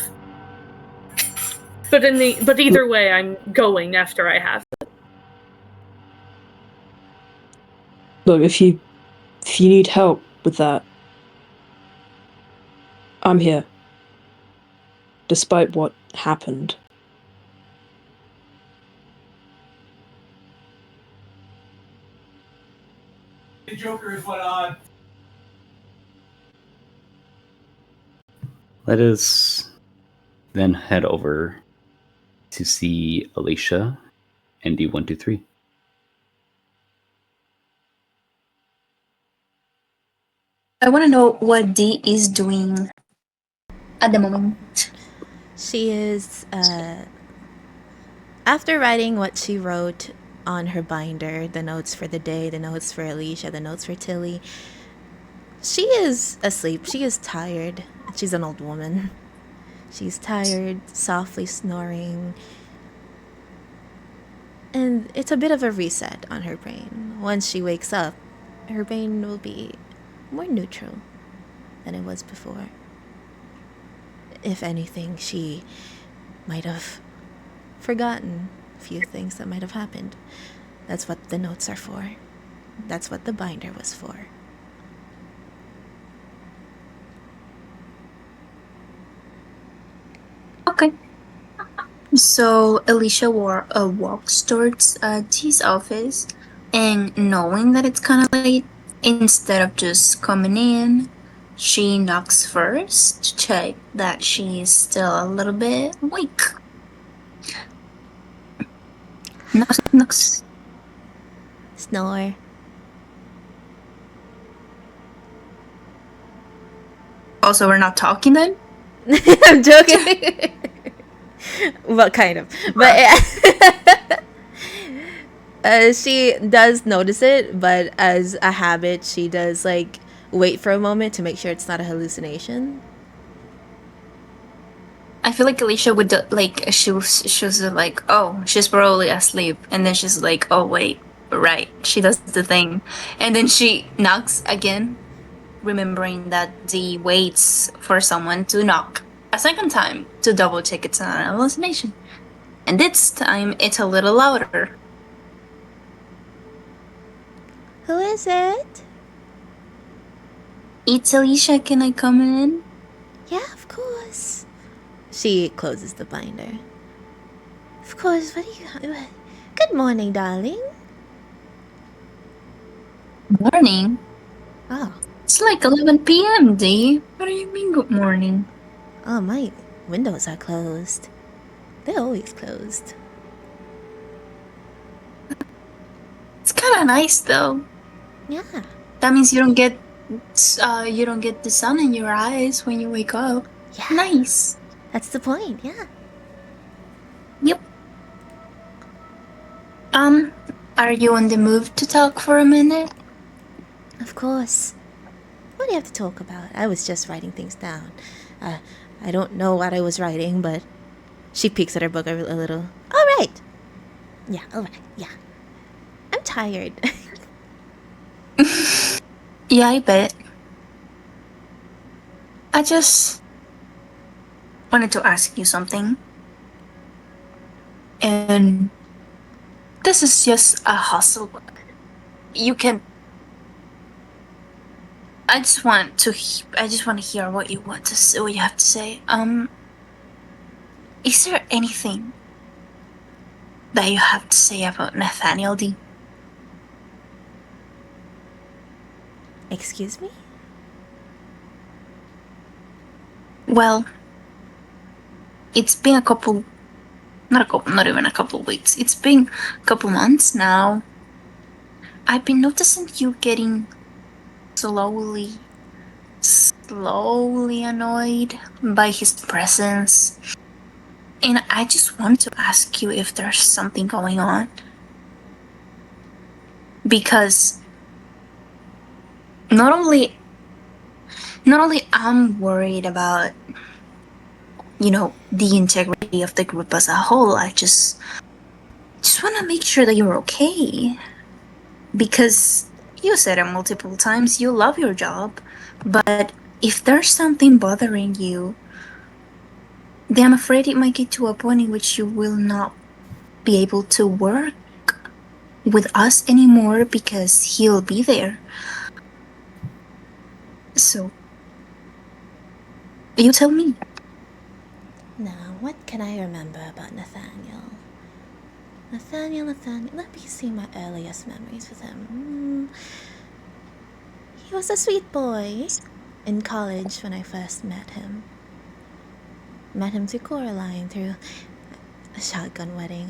But either way, I'm going after I have it. Look, if you need help with that, I'm here. Despite what happened. The Joker is what on. Let us then head over to see Alicia and D123. I want to know what Dee is doing at the moment. She is, after writing what she wrote on her binder, the notes for the day, the notes for Alicia, the notes for Tilly, she is asleep. She is tired. She's an old woman. She's tired, softly snoring. And it's a bit of a reset on her brain. Once she wakes up, her brain will be more neutral than it was before. If anything, she might have forgotten a few things that might have happened. That's what the notes are for. That's what the binder was for. Okay. So Alicia walks towards T's office, and knowing that it's kind of late, instead of just coming in, she knocks first to check that she's still a little bit awake. Knocks. Snore. Also, we're not talking then? I'm joking. Well, kind of. But she does notice it, but as a habit, she does like wait for a moment to make sure it's not a hallucination. I feel like Alicia would she was like, oh, she's probably asleep, and then she's like, oh wait, right, she does the thing, and then she knocks again, remembering that Dee waits for someone to knock a second time to double check it's not an hallucination, and this time it's a little louder. Who is it? It's Alicia. Can I come in? Yeah, of course. She closes the binder. Of course. What do you? Good morning, darling. Morning. Oh. It's like 11 p.m. Dee. What do you mean good morning? Oh, my windows are closed. They're always closed. It's kind of nice though. Yeah. That means you don't get the sun in your eyes when you wake up. Yeah. Nice. That's the point. Yeah. Yep. Are you on the move to talk for a minute? Of course. What do you have to talk about? I was just writing things down. I don't know what I was writing, but she peeks at her book a little. All right. Yeah, all right. Yeah. I'm tired. Yeah, I bet. I just wanted to ask you something. And this is just a hustle. You can. I just want to hear what you want to say, what you have to say. Is there anything that you have to say about Nathaniel D? Excuse me? Well, it's been not even a couple weeks. It's been a couple months now. I've been noticing you getting slowly, slowly annoyed by his presence. And I just want to ask you if there's something going on. Because not only I'm worried about, the integrity of the group as a whole, I just want to make sure that you're okay. Because you said it multiple times, you love your job. But if there's something bothering you, then I'm afraid it might get to a point in which you will not be able to work with us anymore because he'll be there. So, you tell me. Now, what can I remember about Nathaniel? Nathaniel, let me see my earliest memories with him. He was a sweet boy in college when I first met him. Met him through Coraline, through a shotgun wedding.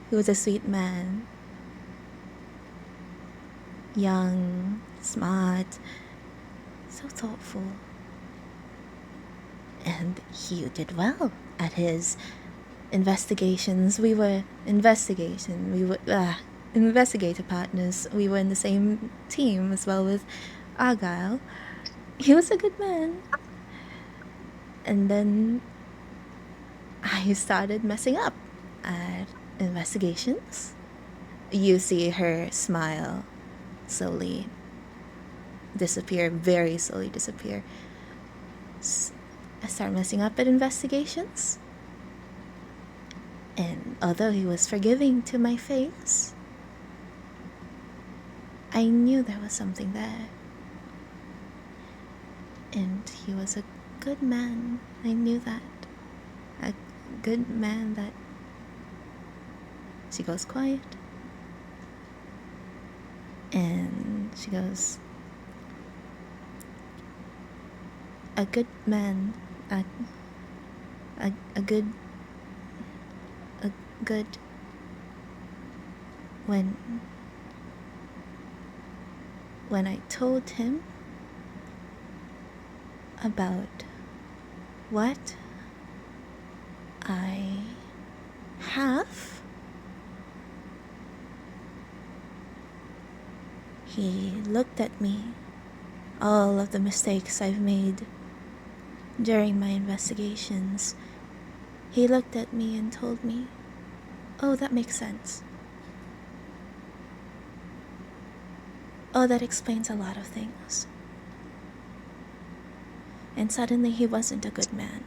He was a sweet man. Young, smart, so thoughtful. And he did well at his investigations. We were investigator partners. We were in the same team as well with Argyle. He was a good man. And then I started messing up at investigations. You see her smile slowly disappear, very slowly disappear. I started messing up at investigations. And although he was forgiving to my face, I knew there was something there. And he was a good man. I knew that. A good man that... She goes quiet. And she goes... A good man. A good... When I told him about what I have, he looked at me, all of the mistakes I've made during my investigations. He looked at me and told me, "Oh, that makes sense. Oh, that explains a lot of things." And suddenly he wasn't a good man.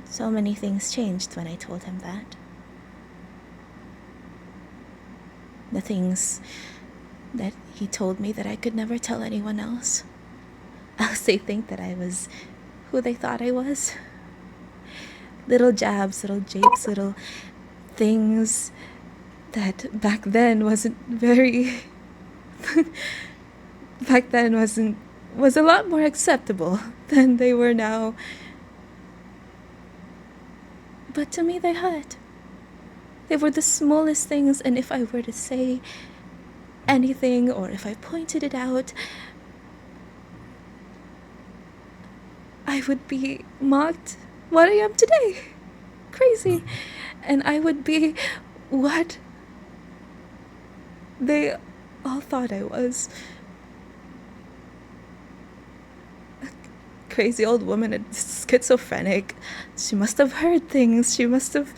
So many things changed when I told him that. The things that he told me that I could never tell anyone else. Else they think that I was who they thought I was. Little jabs, little japes, little things that back then wasn't very... back then was a lot more acceptable than they were now. But to me they hurt. They were the smallest things, and if I were to say anything or if I pointed it out, I would be mocked what I am today. Crazy. And I would be what they all thought I was. A crazy old woman, a schizophrenic. She must have heard things. She must have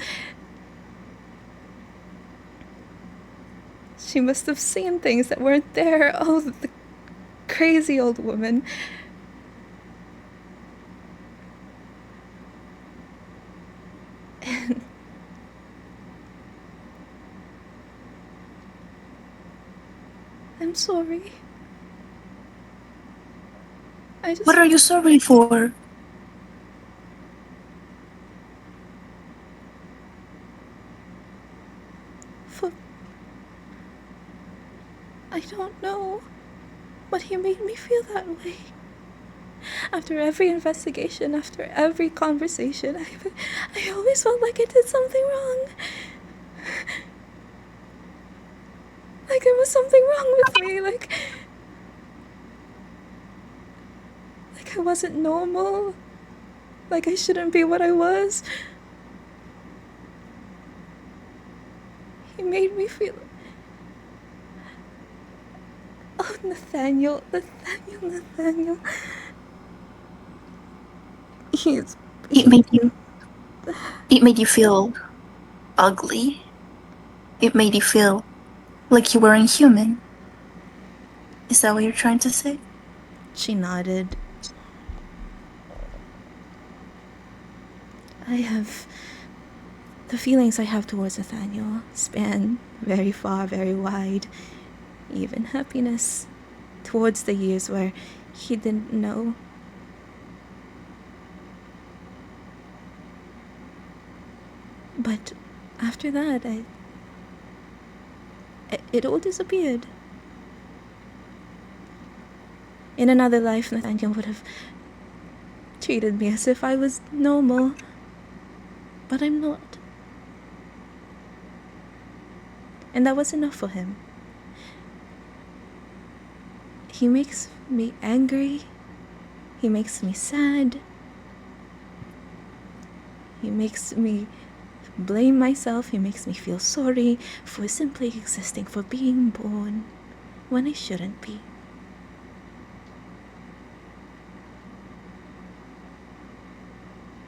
seen things that weren't there. Oh, the crazy old woman. And I'm sorry. What are you sorry for? know, but he made me feel that way. After every investigation, after every conversation, I always felt like I did something wrong. Like there was something wrong with me, like I wasn't normal. Like I shouldn't be what I was. He made me feel... Oh, Nathaniel. He's... It made you feel ugly. It made you feel like you weren't human. Is that what you're trying to say? She nodded. The feelings I have towards Nathaniel span very far, very wide. Even happiness towards the years where he didn't know. But after that, it all disappeared. In another life, Nathaniel would have treated me as if I was normal. But I'm not. And that was enough for him. He makes me angry. He makes me sad. He makes me blame myself. He makes me feel sorry for simply existing, for being born when I shouldn't be.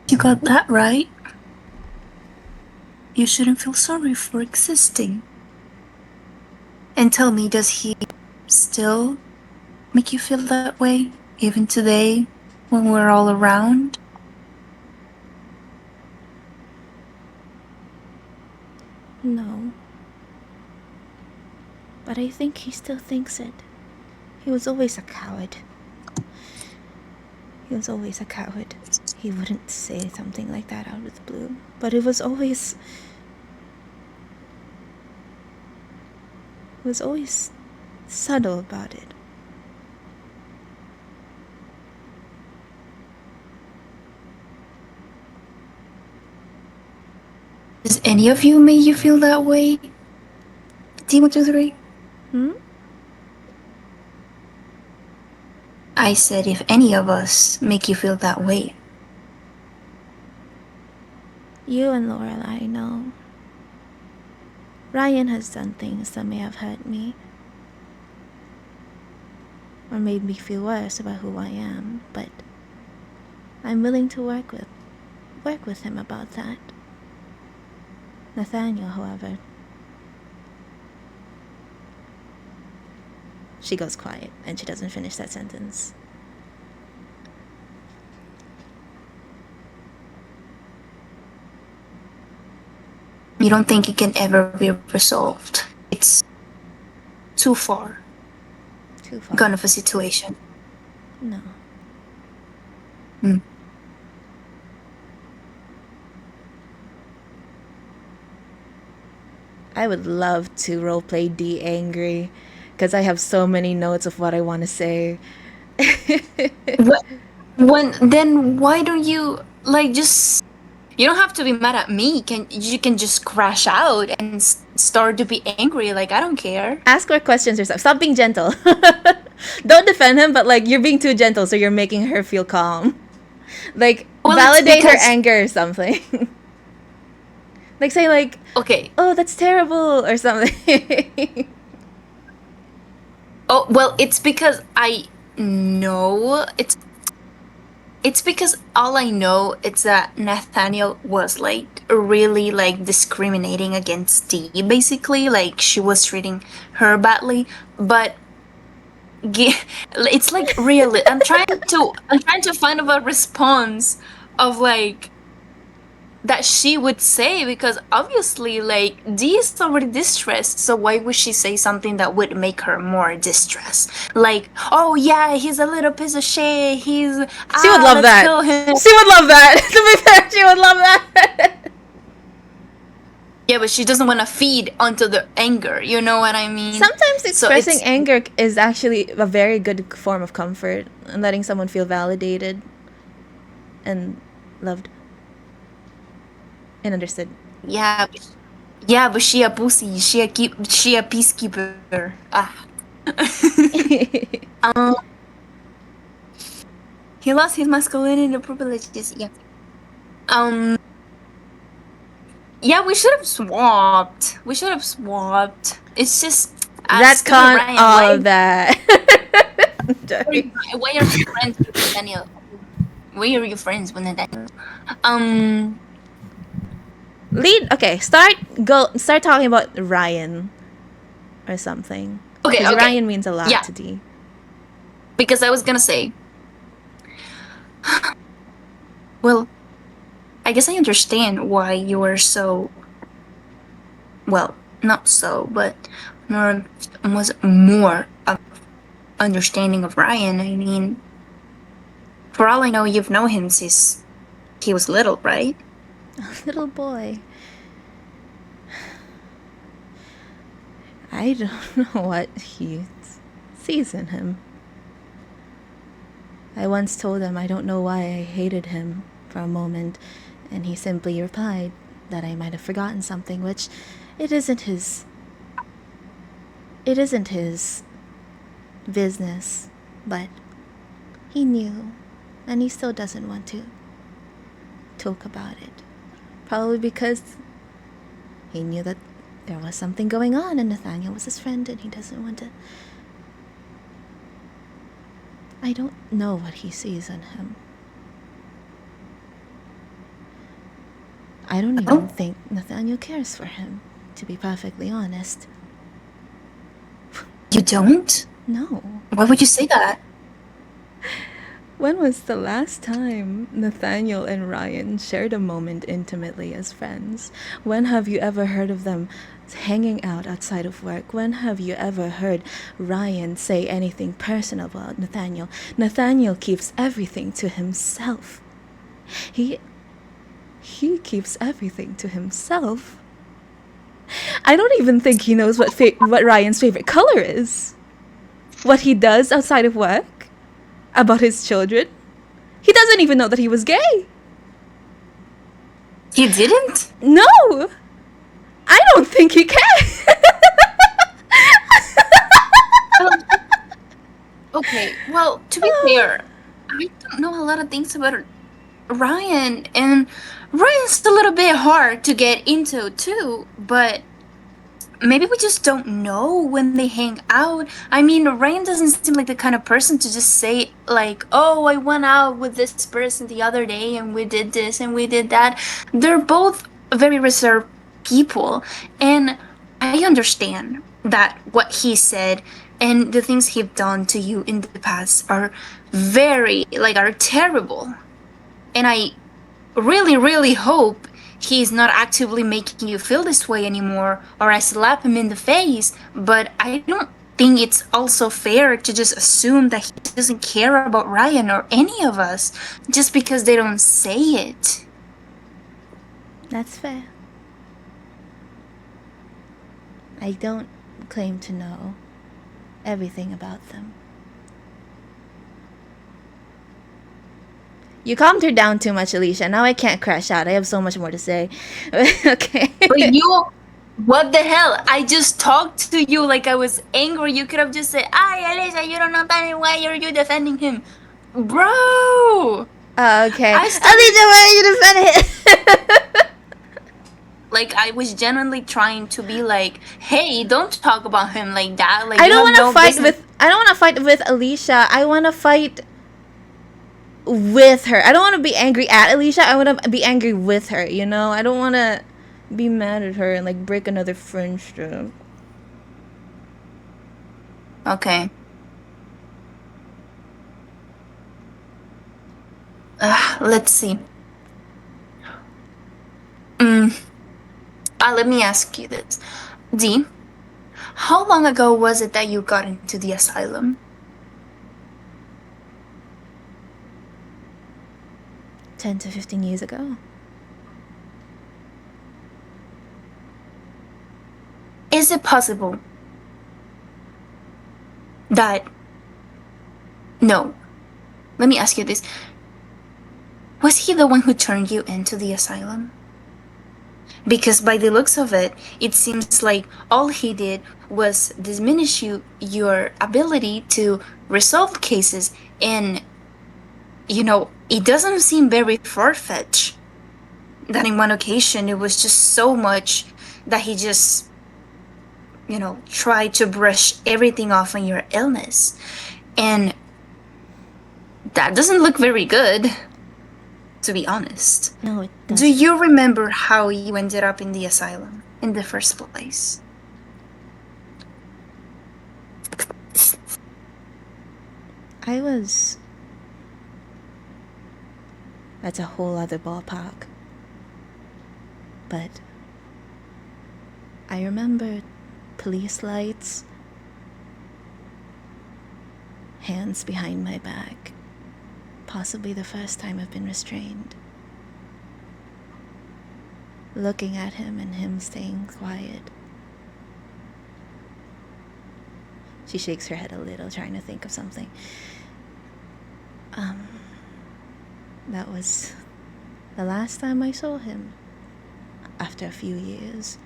You got that right. You shouldn't feel sorry for existing. And tell me, does he still make you feel that way, even today, when we're all around? No. But I think he still thinks it. He was always a coward. He was always a coward. He wouldn't say something like that out of the blue. But it was always subtle about it. Does any of you make you feel that way? Pt.2? I said if any of us make you feel that way. You and Lorelai know. Ryan has done things that may have hurt me. Or made me feel worse about who I am, but I'm willing to work with him about that. Nathaniel, however... She goes quiet, and she doesn't finish that sentence. You don't think it can ever be resolved? It's too far. Too far. Gone of a situation. No. I would love to roleplay D angry, because I have so many notes of what I want to say. Then why don't you just... You don't have to be mad at me. You can just crash out and start to be angry. Like, I don't care. Ask her questions yourself. Stop being gentle. Don't defend him, but you're being too gentle, so you're making her feel calm. Validate her anger or something. Say okay, oh, that's terrible, or something. Oh, well, it's because I know it's because all I know is that Nathaniel was really discriminating against Dee, basically. She was treating her badly, but it's really I'm trying to find a response of that she would say, because obviously Dee is already distressed, so why would she say something that would make her more distressed? Oh yeah, he's a little piece of shit, she would love that. She would love that. To be fair, she would love that. Yeah, but she doesn't want to feed onto the anger. You know what I mean? Sometimes So expressing it's- anger is actually a very good form of comfort and letting someone feel validated and loved and understood. Yeah, but she a pussy. She a peacekeeper. Um, he lost his masculinity privileges. Yeah. Um. Yeah, we should have swapped. It's just stupid Retcon Ryan. all of that. Sorry. Why are you friends with Nathaniel? Why are you friends with Nathaniel? Um. Okay, start talking about Ryan or something. Okay. Because Okay. Ryan means a lot Yeah. to D. Because I was gonna say. Well, I guess I understand why you are so. Well, not so, but more was more of understanding of Ryan. I mean, for all I know, you've known him since he was little, right? Little boy. I don't know what he sees in him. I once told him I don't know why I hated him for a moment, and he simply replied that I might have forgotten something, which it isn't his business, but he knew, and he still doesn't want to talk about it. Probably because he knew that there was something going on and Nathaniel was his friend and he doesn't want to. I don't know what he sees in him. I don't even think Nathaniel cares for him, to be perfectly honest. You don't? No. Why would you say that? When was the last time Nathaniel and Ryan shared a moment intimately as friends? When have you ever heard of them hanging out outside of work? When have you ever heard Ryan say anything personal about Nathaniel? Nathaniel keeps everything to himself. He keeps everything to himself. I don't even think he knows what Ryan's favorite color is. What he does outside of work. About his children. He doesn't even know that he was gay. You didn't? No! I don't think he can. Okay, well, to be fair, I don't know a lot of things about Ryan, and Ryan's a little bit hard to get into too, but maybe we just don't know when they hang out. I mean, Ryan doesn't seem like the kind of person to just say, like, oh, I went out with this person the other day and we did this and we did that. They're both very reserved people, and I understand that what he said and the things he've done to you in the past are are terrible. And I really, really hope he's not actively making you feel this way anymore, or I slap him in the face. But I don't think it's also fair to just assume that he doesn't care about Ryan or any of us just because they don't say it. That's fair. I don't claim to know everything about them. You calmed her down too much, Alicia. Now I can't crash out. I have so much more to say. Okay. But what the hell? I just talked to you like I was angry. You could have just said, "Ay, Alicia, you don't know Danny. Why are you defending him, bro?" Okay. I started- Alicia, why are you defending it? Like, I was genuinely trying to be like, "Hey, don't talk about him like that." Like, I you don't have want to no fight business- with. I don't want to fight with Alicia. I want to fight with her. I don't want to be angry at Alicia. I want to be angry with her. You know. I don't want to be mad at her and like break another friendship. Okay. Let's see. Let me ask you this. D, how long ago was it that you got into the asylum? 10 to 15 years ago. is it possible that... No. Let me ask you this. Was he the one who turned you into the asylum? Because by the looks of it, it seems like all he did was diminish your ability to resolve cases, and, you know, it doesn't seem very far-fetched that in one occasion it was just so much that he just, you know, tried to brush everything off on your illness. And that doesn't look very good, to be honest. No, it Do doesn't. you remember how you ended up in the asylum in the first place? I was... That's a whole other ballpark. But I remember police lights, hands behind my back, possibly the first time I've been restrained. Looking at him and him staying quiet. She shakes her head a little, trying to think of something. That was the last time I saw him, after a few years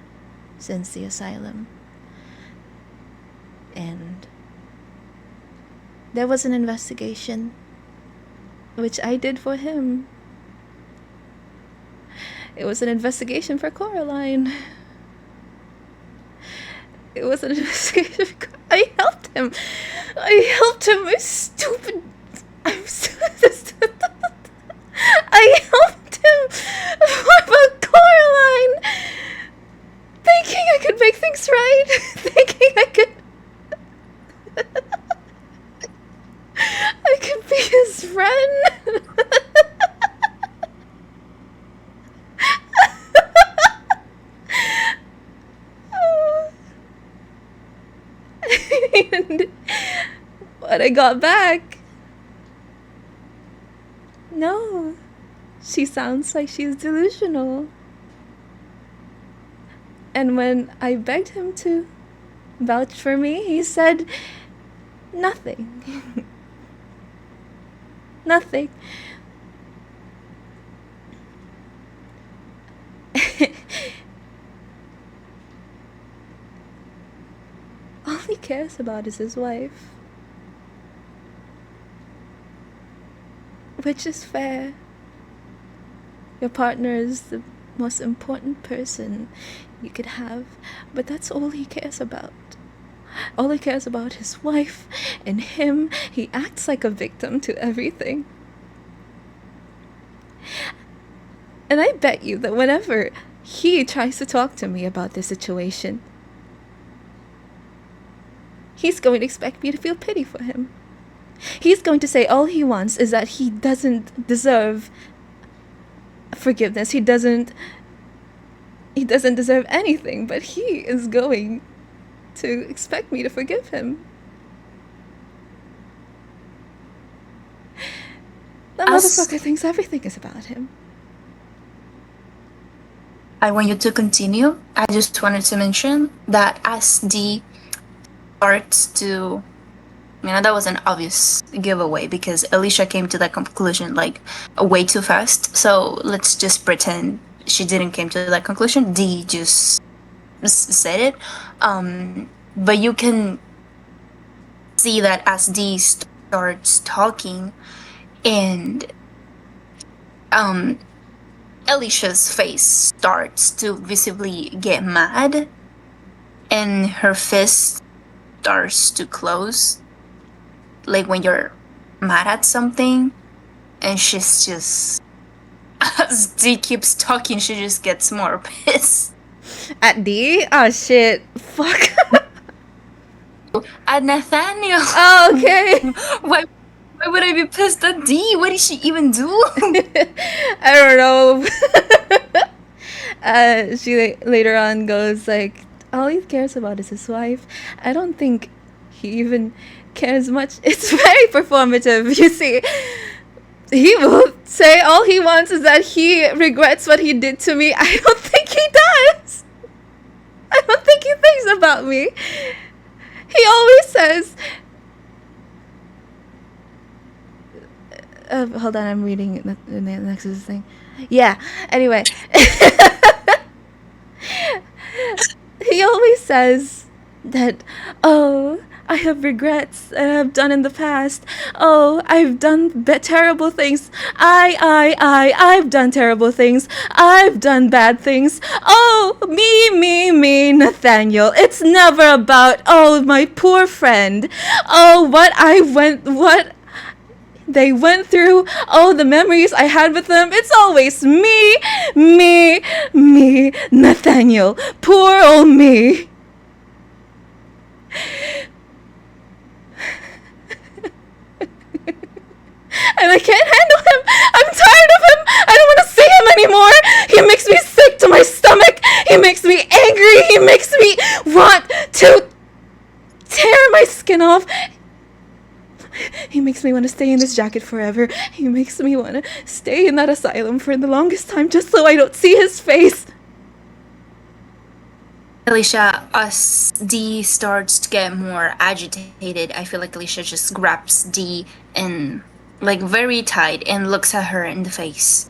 since the asylum. And there was an investigation which I did for him. It was an investigation for Coraline. It was an investigation for I helped him. My stupid... I helped him about Coraline, thinking I could make things right, thinking I could be his friend. And when I got back, no, she sounds like she's delusional. And when I begged him to vouch for me, he said nothing. Nothing. All he cares about is his wife. Which is fair. Your partner is the most important person you could have, but that's all he cares about. All he cares about is his wife and him. He acts like a victim to everything. And I bet you that whenever he tries to talk to me about this situation, he's going to expect me to feel pity for him. He's going to say all he wants is that he doesn't deserve forgiveness. He doesn't deserve anything, but he is going to expect me to forgive him. That motherfucker thinks everything is about him. I want you to continue. I just wanted to mention that as the starts to... You know, that was an obvious giveaway because Alicia came to that conclusion like way too fast. So let's just pretend she didn't came to that conclusion. D just said it. But you can see that as D starts talking, and Alicia's face starts to visibly get mad, and her fist starts to close. Like when you're mad at something, and she's just... As D keeps talking, she just gets more pissed. At D? Oh shit. Fuck. At Nathaniel. Oh, okay. Why would I be pissed at D? What did she even do? I don't know. She later on goes like, all he cares about is his wife. I don't think he even cares much. It's very performative, you see. He will say all he wants is that he regrets what he did to me. I don't think he does. I don't think he thinks about me. He always says, hold on, I'm reading the next thing. Yeah, anyway. He always says that, oh, I have regrets that I've done in the past. Oh, I've done terrible things. I've done terrible things. I've done bad things. Oh, me, Nathaniel. It's never about, oh, my poor friend. Oh, what they went through, oh, the memories I had with them. It's always me, Nathaniel. Poor old me. And I can't handle him. I'm tired of him. I don't want to see him anymore. He makes me sick to my stomach. He makes me angry. He makes me want to tear my skin off. He makes me want to stay in this jacket forever. He makes me want to stay in that asylum for the longest time just so I don't see his face. Alicia, as D starts to get more agitated, I feel like Alicia just grabs D and like very tight and looks at her in the face.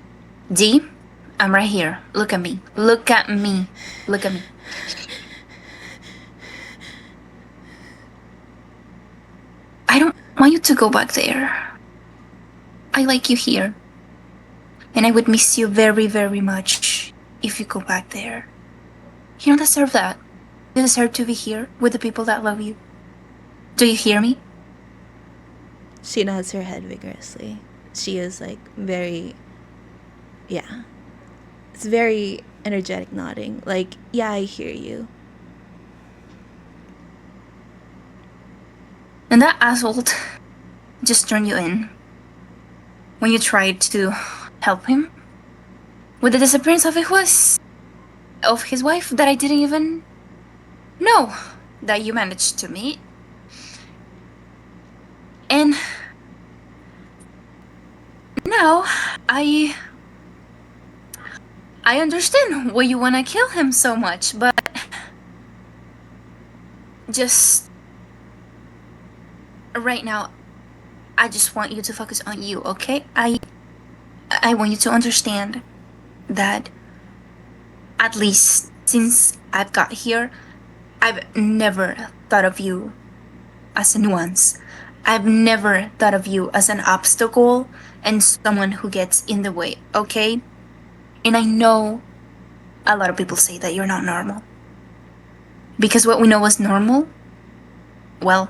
D, I'm right here. Look at me. Look at me. Look at me. I don't want you to go back there. I like you here. And I would miss you very, very much if you go back there. You don't deserve that. You deserve to be here with the people that love you. Do you hear me? She nods her head vigorously. She is like very, yeah. It's very energetic nodding. Like, yeah, I hear you. And that asshole just turned you in when you tried to help him with the disappearance of his wife that I didn't even know that you managed to meet. And now I understand why you want to kill him so much, but just right now I just want you to focus on you, okay? I want you to understand that at least since I've got here, I've never thought of you as a nuance. I've never thought of you as an obstacle and someone who gets in the way, okay? And I know a lot of people say that you're not normal. Because what we know as normal, well,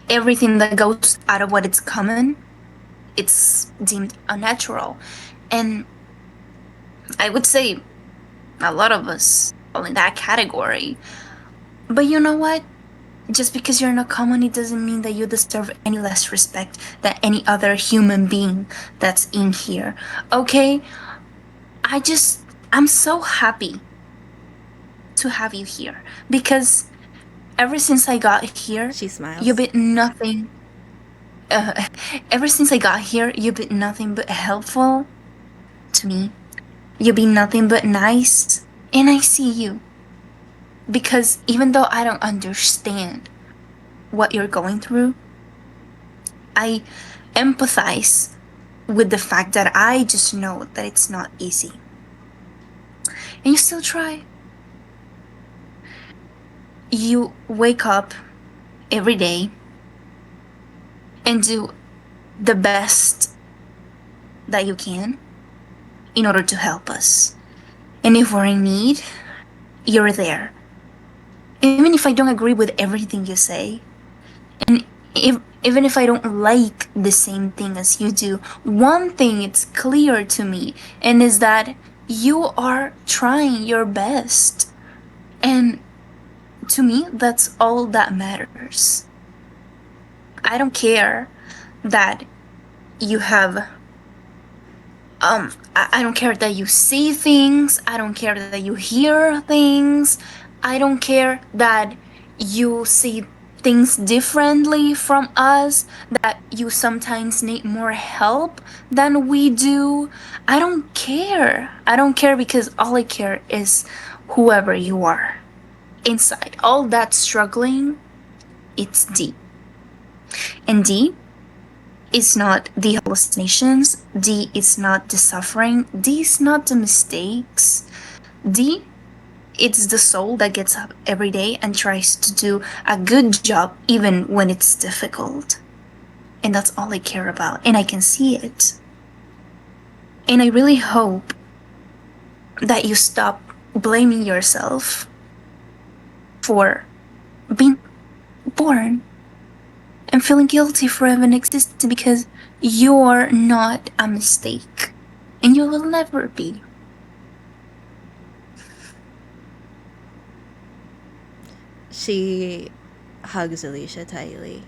everything that goes out of what it's common, it's deemed unnatural. And I would say a lot of us fall in that category. But you know what? Just because you're not common, it doesn't mean that you deserve any less respect than any other human being that's in here. Okay? I'm so happy to have you here. Because ever since I got here, She smiles. you've been nothing. Ever since I got here, you've been nothing but helpful to me. You've been nothing but nice. And I see you. Because even though I don't understand what you're going through, I empathize with the fact that I just know that it's not easy. And you still try. You wake up every day and do the best that you can in order to help us. And if we're in need, you're there. Even if I don't agree with everything you say, and even if I don't like the same thing as you do, one thing it's clear to me, and is that you are trying your best. And to me, that's all that matters. I don't care that you have I don't care that you see things. I don't care that you hear things. I don't care that you see things differently from us, that you sometimes need more help than we do. I don't care. I don't care because all I care is whoever you are. Inside all that struggling, it's D. And D is not the hallucinations, D is not the suffering, D is not the mistakes. D, it's the soul that gets up every day and tries to do a good job even when it's difficult. And that's all I care about, and I can see it. And I really hope that you stop blaming yourself for being born and feeling guilty for even existing, because you're not a mistake and you will never be. She hugs Alicia tightly.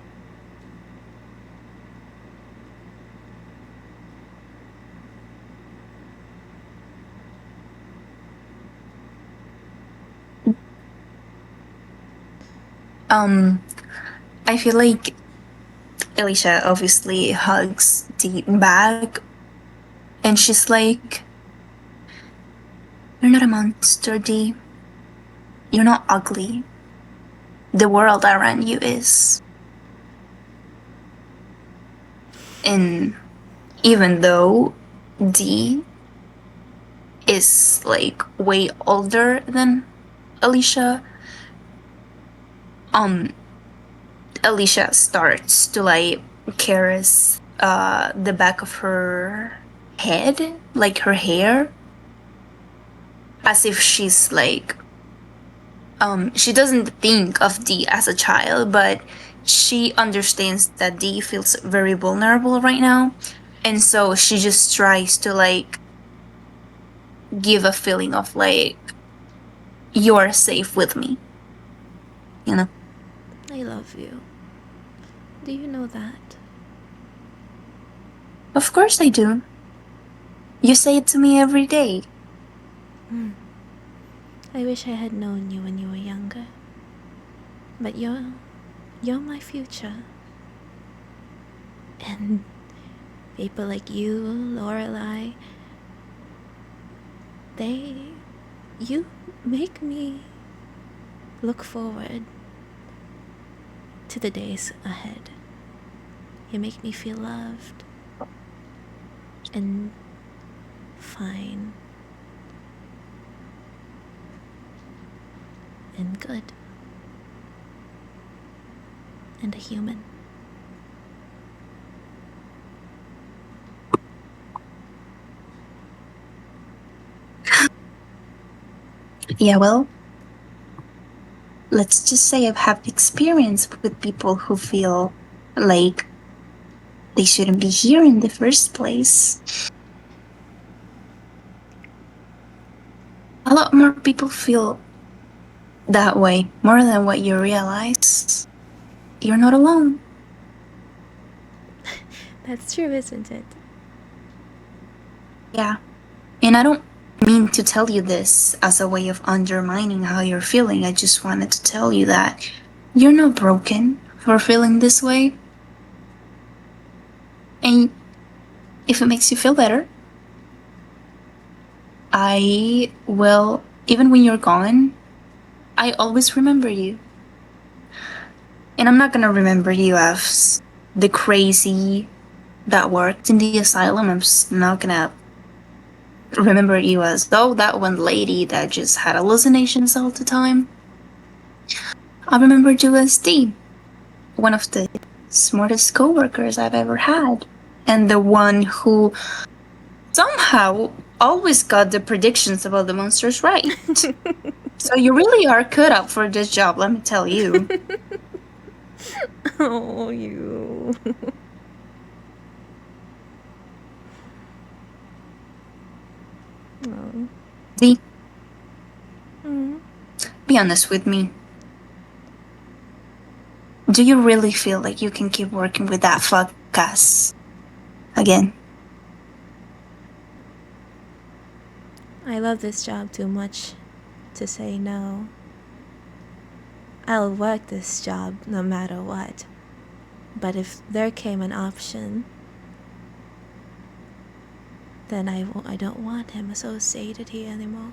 I feel like Alicia obviously hugs Dee back, and she's like, "You're not a monster, Dee. You're not ugly. The world around you is." And even though Dee is like way older than Alicia, Alicia starts to like caress the back of her head, like her hair, as if she's like she doesn't think of Dee as a child, but she understands that Dee feels very vulnerable right now, and so she just tries to like give a feeling of like, you're safe with me, you know. I love you. Do you know that? Of course I do. You say it to me every day. I wish I had known you when you were younger. But you're my future. And people like you, Lorelai, you make me look forward to the days ahead. You make me feel loved and fine and good and a human. Yeah, well, let's just say I've had experience with people who feel like they shouldn't be here in the first place. A lot more people feel that way, more than what you realize. You're not alone. That's true, isn't it? Yeah. And I don't mean to tell you this as a way of undermining how you're feeling. I just wanted to tell you that you're not broken for feeling this way. And if it makes you feel better, I will, even when you're gone, I always remember you. And I'm not gonna remember you as the crazy that worked in the asylum. I'm just not gonna remember you as, though, that one lady that just had hallucinations all the time. I remember you as Dee, one of the smartest coworkers I've ever had, and the one who somehow always got the predictions about the monsters right. So you really are cut up for this job, let me tell you. Oh, you. Oh. Dee, Mm. be honest with me. Do you really feel like you can keep working with that fuck ass again? I love this job too much to say no. I'll work this job no matter what. But if there came an option, then I don't want him associated here anymore.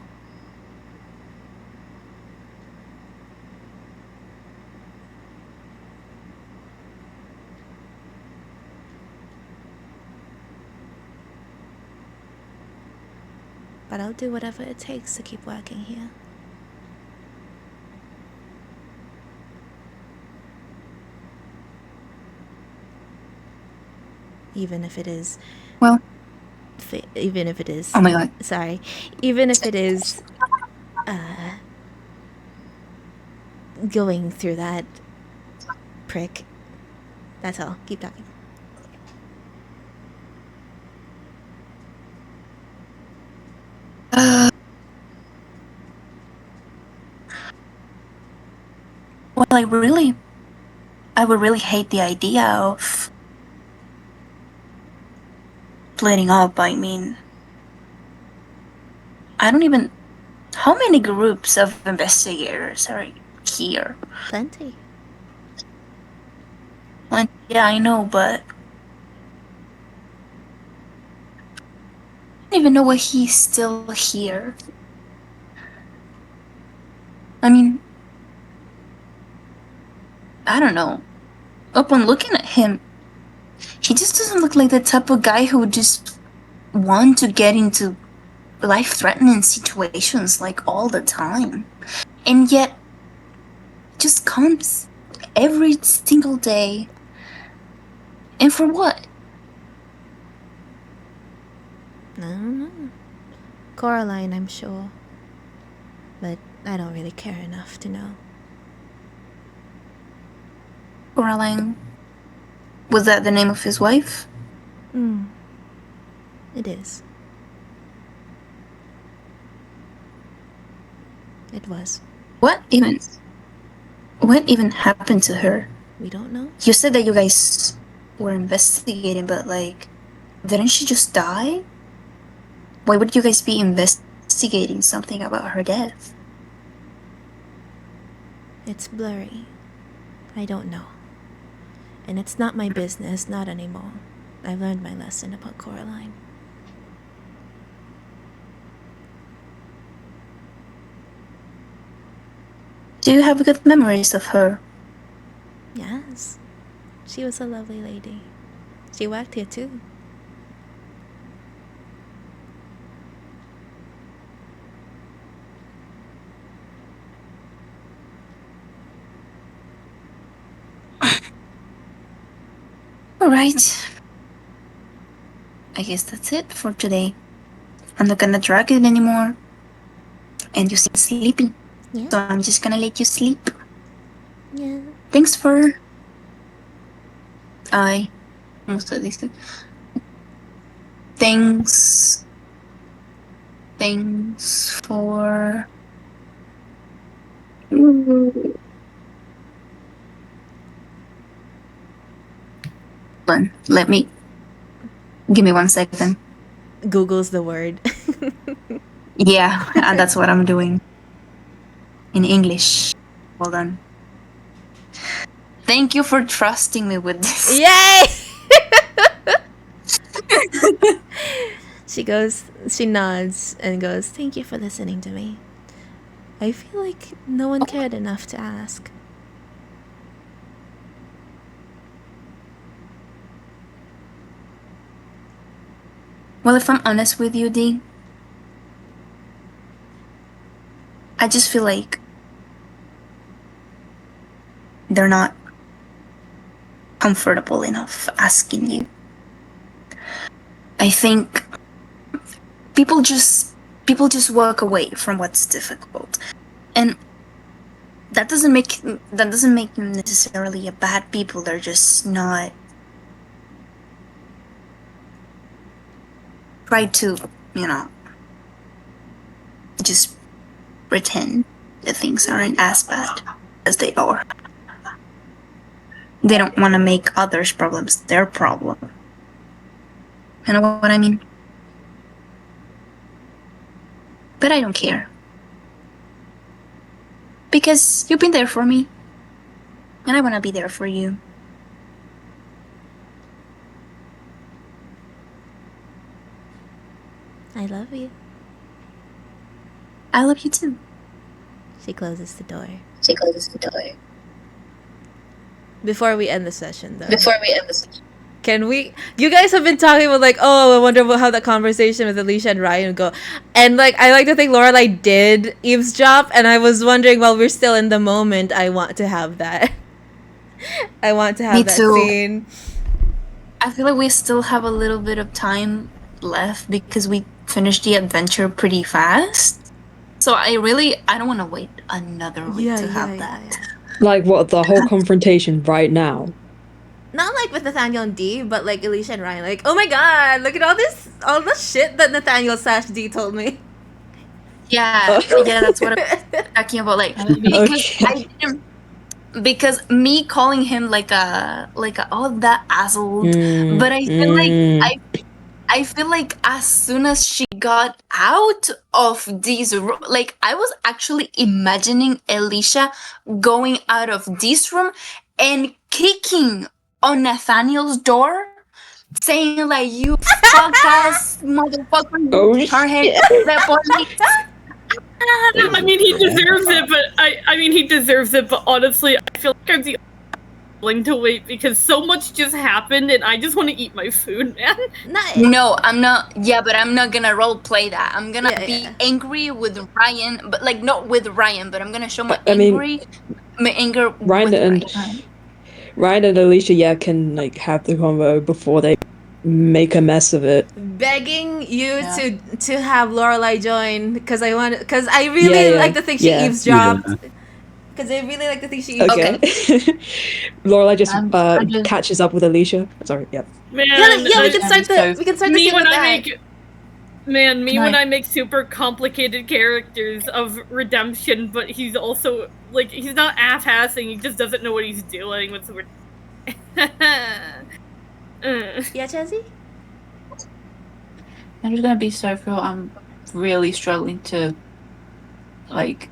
but I'll do whatever it takes to keep working here. Even if it is... Well, even if it is... oh my god. Sorry. Even if it is... going through that prick. That's all. Keep talking. Well, I would really hate the idea of splitting up. I mean, I don't even. How many groups of investigators are here? Plenty. Yeah, I know, but I don't even know why he's still here. I mean, I don't know. Upon looking at him, he just doesn't look like the type of guy who would just want to get into life-threatening situations like all the time. And yet, just comes every single day. And for what? I don't know. Coraline, I'm sure. But I don't really care enough to know. Coraline. Was that the name of his wife? It is. It was. What even happened to her? We don't know. You said that you guys were investigating, but like, didn't she just die? Why would you guys be investigating something about her death? It's blurry. I don't know. And it's not my business, not anymore. I've learned my lesson about Coraline. Do you have good memories of her? Yes. She was a lovely lady. She worked here too. Alright. I guess that's it for today. I'm not gonna drag it anymore. And you seem sleepy. Yeah. So I'm just gonna let you sleep. Yeah. Thanks for... I almost said these things. Thanks for... Let me... Give me 1 second. Google's the word. Yeah, that's what I'm doing. In English. Hold on. Thank you for trusting me with this. Yay! She nods and goes, "Thank you for listening to me. I feel like no one cared enough to ask." Well, if I'm honest with you, Dee, I just feel like they're not comfortable enough asking you. I think people just walk away from what's difficult, and that doesn't make them necessarily a bad people. They're just not try to, just pretend that things aren't as bad as they are. They don't want to make others' problems their problem. You know what I mean? But I don't care. Because you've been there for me. And I want to be there for you. I love you. I love you too. She closes the door. She closes the door. Before we end the session, though, Can we? You guys have been talking about like, oh, I wonder how the conversation with Alicia and Ryan would go, and like I like to think Lorelai did eavesdrop, and I was wondering while we're still in the moment, I want to have that. I want to have Me that too. scene. I feel like we still have a little bit of time left because we finished the adventure pretty fast. So I don't want to wait another week to have that. Like what? The whole confrontation right now. Not like with Nathaniel and Dee, but like Alicia and Ryan. Like, oh my god, look at all the shit that Nathaniel / Dee told me. Yeah, yeah, that's what I'm talking about. Like because me calling him like a oh that asshole, but I feel like I feel like as soon as she got out of this room, like I was actually imagining Alicia going out of this room and kicking on Nathaniel's door, saying like, "You fuck ass motherfucker, hardhead, the police." I mean, he deserves it, but he deserves it. But honestly, I feel like I'm the willing to wait because so much just happened, and I just want to eat my food, man. No, I'm not. Yeah, but I'm not gonna role play that. I'm gonna be angry with Ryan, but like not with Ryan, but I'm gonna show my anger Ryan with and Ryan. Ryan and Alicia, can like have the convo before they make a mess of it. Begging you to have Lorelai join because I really like to think she eavesdropped. Because I really like to think she eavesdropped. Okay. Lorelai just catches up with Alicia. Sorry, yeah. Man, we can start the scene with that. When I make super complicated characters of redemption, but he's also like he's not ass-assing, he just doesn't know what he's doing with the Yeah, Chelsea? I'm just gonna be so real. I'm really struggling to like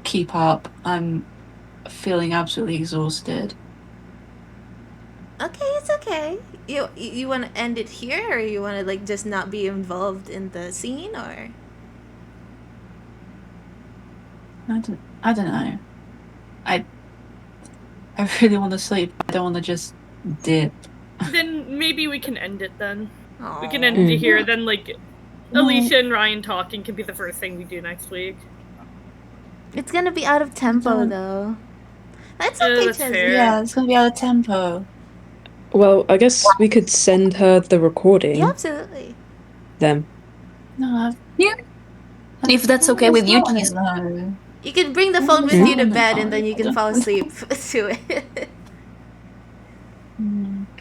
keep up. I'm feeling absolutely exhausted. Okay, it's okay. You want to end it here, or you want to like just not be involved in the scene, or? I don't know. I really want to sleep. I don't want to just dip. Then maybe we can end it then. Aww. We can end it here. Then like Alicia and Ryan talking can be the first thing we do next week. It's gonna be out of tempo though. That's okay, that's Chelsea. fair. Yeah, it's gonna be out of tempo. Well, I guess we could send her the recording. Yeah, absolutely. Then. No, if that's okay with you, please. No. You can bring the phone with you to bed, and then you can fall asleep to it.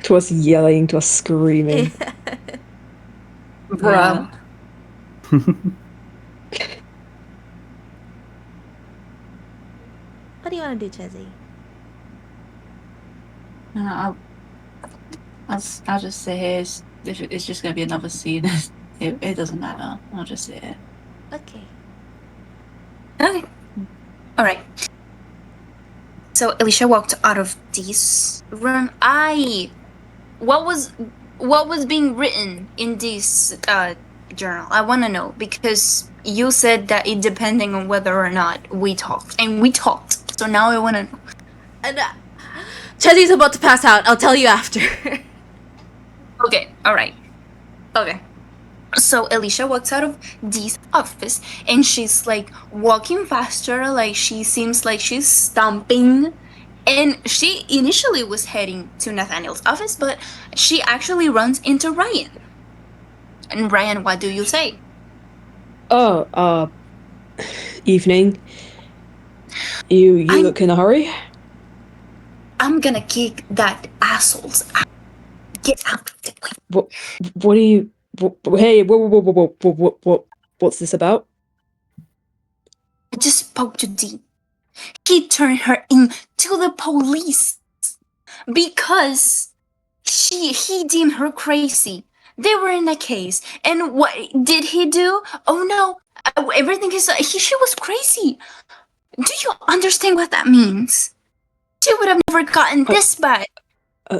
To us yelling, to us screaming. Bruh. What do you want to do, Chelsea? No, I'll just sit here. It's just gonna be another scene. It doesn't matter. I'll just sit here. Okay. Okay. All right. So Alicia walked out of this room. What was being written in this journal? I want to know because you said that it depending on whether or not we talked, and we talked. So now I want to know. And Chelsea's about to pass out. I'll tell you after. Okay. All right. Okay. So Alicia walks out of this office and she's like walking faster, like she seems like she's stomping. And she initially was heading to Nathaniel's office, but she actually runs into Ryan. And Ryan, what do you say? Oh, evening. You look in a hurry? I'm gonna kick that asshole's ass. Get out of the way. What are you... Hey, what's this about? I just spoke to Dee. He turned her into the police because he deemed her crazy. They were in a case, and what did he do? Oh no, everything she was crazy. Do you understand what that means? She would have never gotten this bad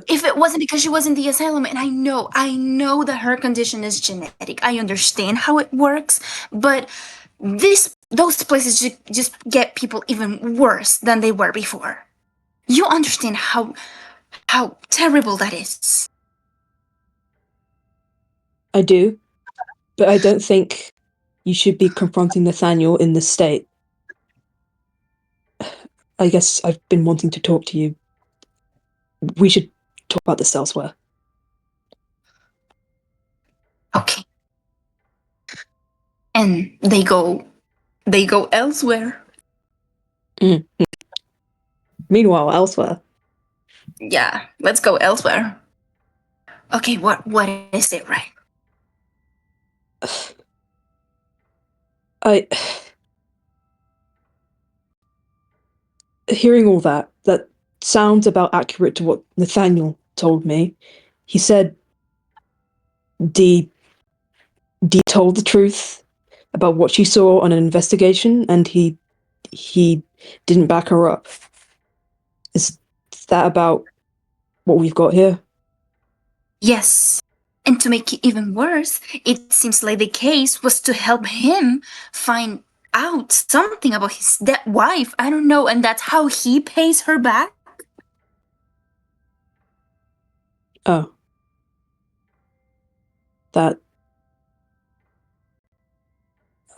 if it wasn't because she was in the asylum. And I know that her condition is genetic. I understand how it works, but those places just get people even worse than they were before. You understand how terrible that is. I do, but I don't think you should be confronting Nathaniel in this state. I guess I've been wanting to talk to you. We should talk about this elsewhere. Okay. And they go elsewhere. Meanwhile, elsewhere. Yeah, let's go elsewhere. Okay, what is it, right? Hearing all that sounds about accurate to what Nathaniel told me. He said Dee told the truth about what she saw on an investigation, and he didn't back her up. Is that about what we've got here? Yes. And to make it even worse, it seems like the case was to help him find out something about his dead wife. I don't know, and that's how he pays her back? Oh. That...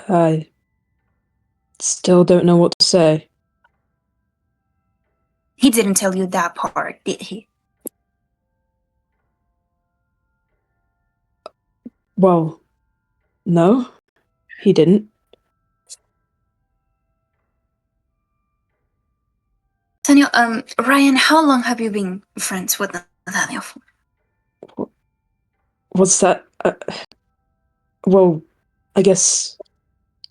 I still don't know what to say. He didn't tell you that part, did he? Well, no, he didn't. Daniel, Ryan, how long have you been friends with Nathaniel for? What's that? Well, I guess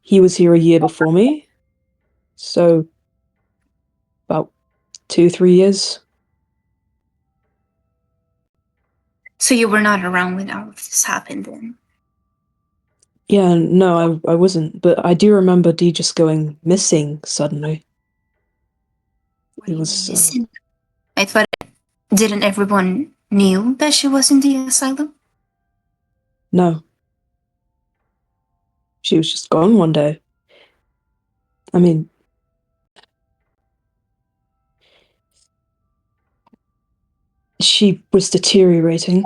he was here a year before me. So, about 2-3 years. So you were not around when all of this happened then? Yeah, no, I wasn't. But I do remember Dee just going missing suddenly. It was... Missing? I thought, didn't everyone knew that she was in the asylum? No. She was just gone one day. I mean... She was deteriorating.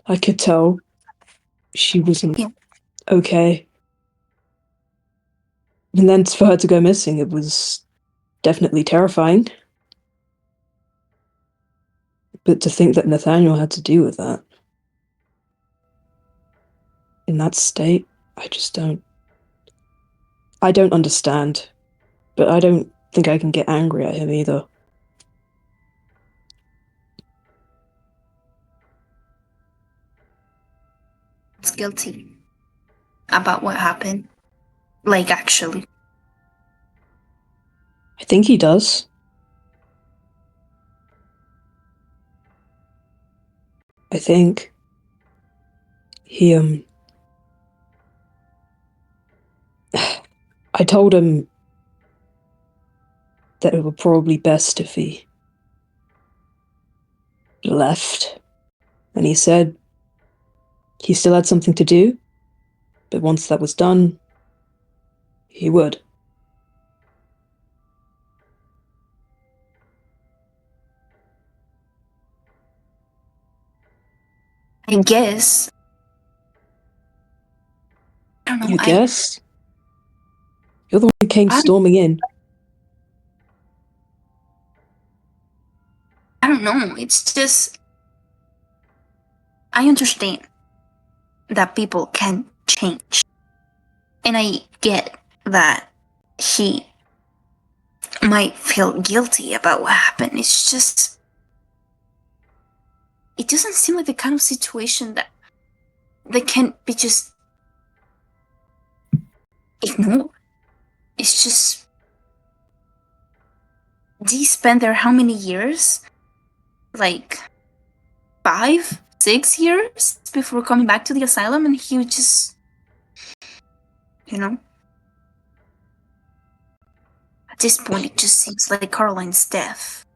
I could tell. She wasn't okay. And then for her to go missing, it was definitely terrifying. But to think that Nathaniel had to do with that, in that state, I just don't... I don't understand. But I don't think I can get angry at him either. It's guilty about what happened. Like, actually. I think he does. I think. He, I told him that it would probably best if he left. And he said he still had something to do, but once that was done, he would. I guess. I don't know. You guess? You're the one who came storming in. I don't know. It's just... I understand that people can change. And I get that he might feel guilty about what happened. It's just... It doesn't seem like the kind of situation that can be just ignored. It's just... Dee spent there how many years? Like 5, 6 years before coming back to the asylum, and he would just, you know. At this point, it just seems like Caroline's death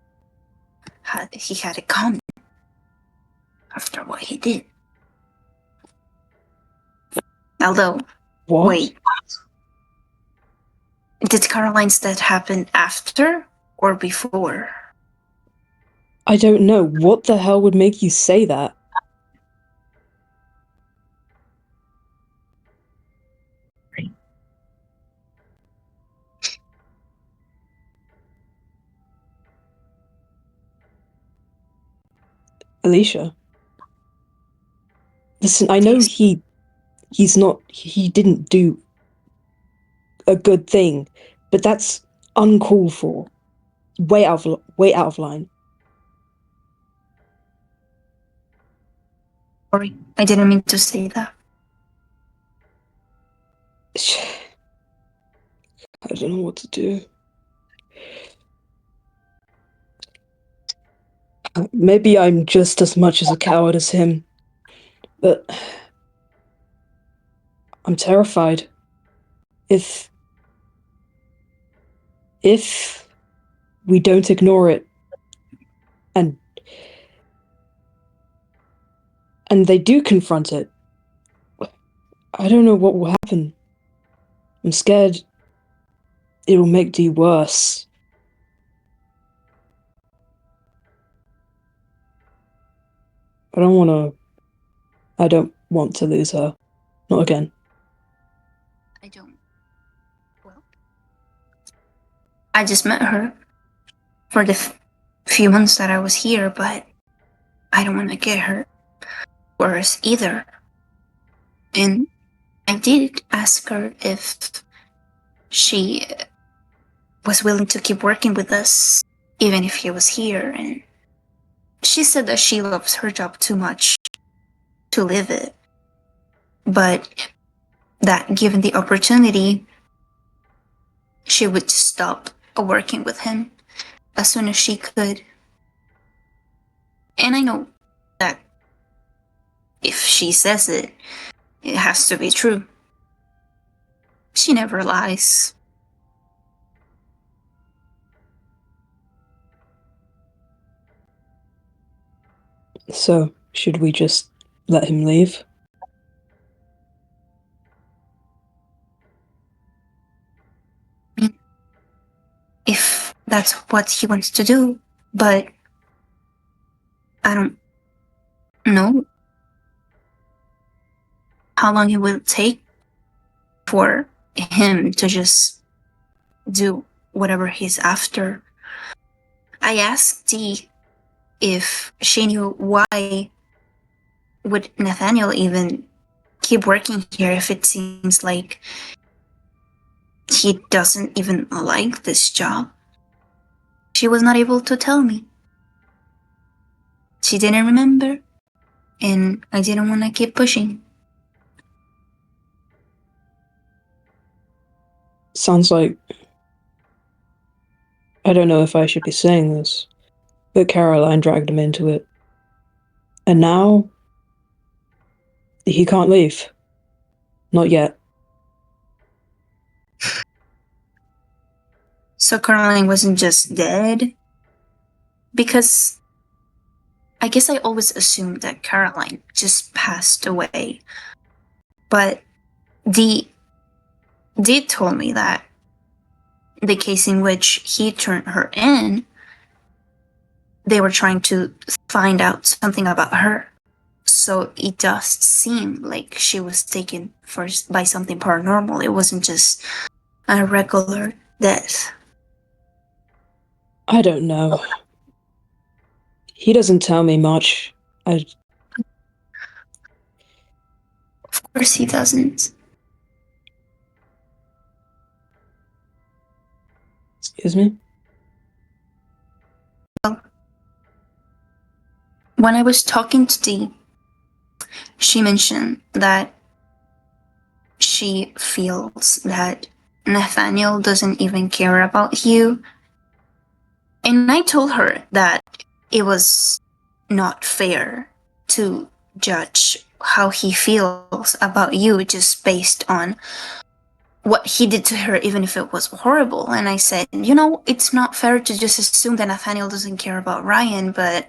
he had it coming after what he did. Although, what? Wait, did Caroline's death happen after or before? I don't know. What the hell would make you say that? Alicia. Listen, I know he didn't do a good thing, but that's uncalled for. Way out of line. Sorry, I didn't mean to say that. I don't know what to do. Maybe I'm just as much as a coward as him, but I'm terrified. If we don't ignore it, and they do confront it, I don't know what will happen. I'm scared it'll make Dee worse. I don't want to lose her. Not again. I don't. Well, I just met her for the few months that I was here, but I don't want to get her worse either. And I did ask her if she was willing to keep working with us, even if he was here, and she said that she loves her job too much to leave it, but that given the opportunity, she would stop working with him as soon as she could. And I know that if she says it, it has to be true. She never lies. So, should we just let him leave? If that's what he wants to do, but I don't know how long it will take for him to just do whatever he's after. I asked Dee if she knew why would Nathaniel even keep working here if it seems like he doesn't even like this job. She was not able to tell me. She didn't remember, and I didn't want to keep pushing. Sounds like... I don't know if I should be saying this, but Caroline dragged him into it. And now... he can't leave. Not yet. So Caroline wasn't just dead? Because I guess I always assumed that Caroline just passed away. But Dee told me that the case in which he turned her in, they were trying to find out something about her. So it does seem like she was taken first by something paranormal. It wasn't just a regular death. I don't know. He doesn't tell me much. Of course he doesn't. Excuse me? Well, when I was talking to Dee, she mentioned that she feels that Nathaniel doesn't even care about you. And I told her that it was not fair to judge how he feels about you just based on what he did to her, even if it was horrible. And I said, it's not fair to just assume that Nathaniel doesn't care about Ryan, but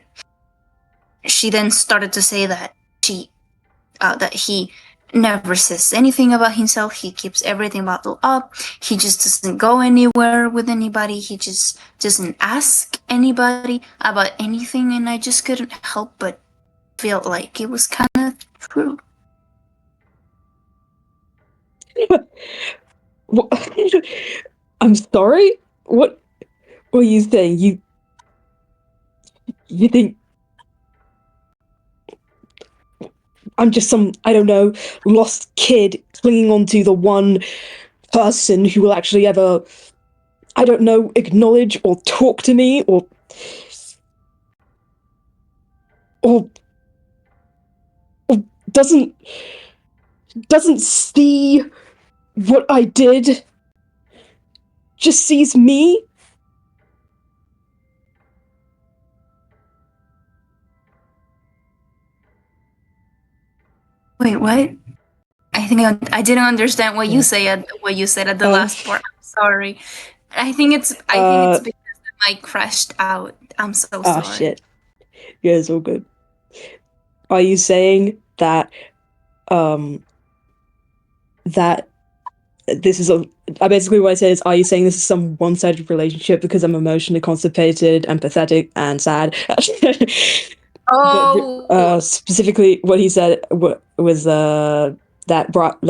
she then started to say that he never says anything about himself. He keeps everything bottled up. He just doesn't go anywhere with anybody. He just doesn't ask anybody about anything. And I just couldn't help but feel like it was kind of true. I'm sorry? What are you saying? You think I'm just some, I don't know, lost kid clinging onto the one person who will actually ever, I don't know, acknowledge or talk to me or doesn't see what I did, just sees me. Wait, what? I think I didn't understand what you said at the last part. I'm sorry. I think it's because the mic crashed out. I'm so sorry. Shit. Yeah, it's all good. Are you saying that that this is basically what I said is, are you saying this is some one-sided relationship because I'm emotionally constipated and pathetic and sad? Oh, But specifically, what he said was that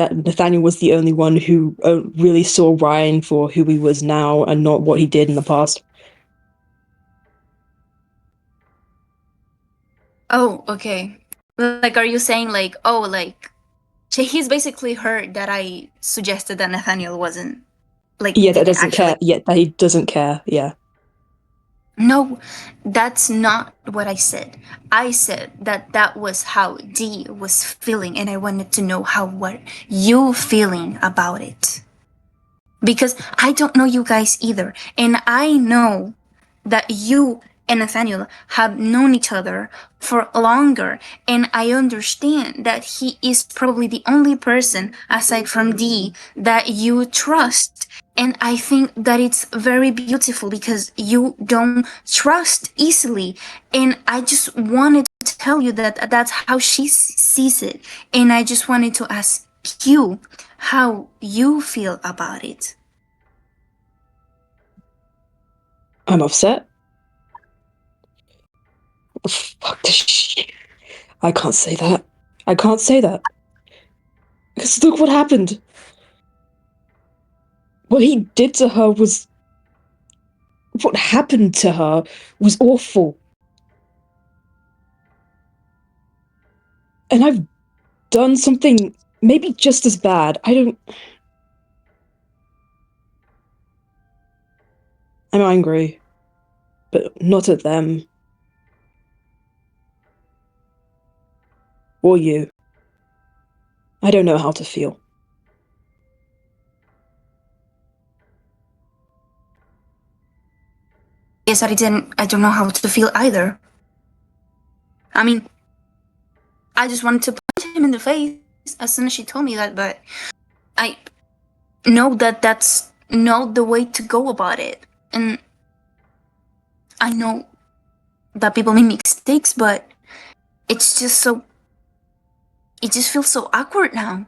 Nathaniel was the only one who really saw Ryan for who he was now and not what he did in the past. oh, okay. Like, are you saying like, oh, like, he's basically heard that I suggested that Nathaniel wasn't like, Yeah, that didn't doesn't actually care. Yeah, that he doesn't care. Yeah. No, that's not what I said. I said that that was how Dee was feeling, and I wanted to know how what you feeling about it. Because I don't know you guys either, and I know that you and Nathaniel have known each other for longer, and I understand that he is probably the only person aside from Dee that you trust. And I think that it's very beautiful because you don't trust easily. And I just wanted to tell you that that's how she sees it. And I just wanted to ask you how you feel about it. I'm upset. Fuck this shit. I can't say that. I can't say that. Because look what happened. What he did to her was... What happened to her was awful. And I've done something maybe just as bad. I'm angry. But not at them. Or you. I don't know how to feel. Yes, I don't know how to feel either. I mean, I just wanted to punch him in the face as soon as she told me that, but I know that that's not the way to go about it. And I know that people make mistakes, but it's just so... It just feels so awkward now.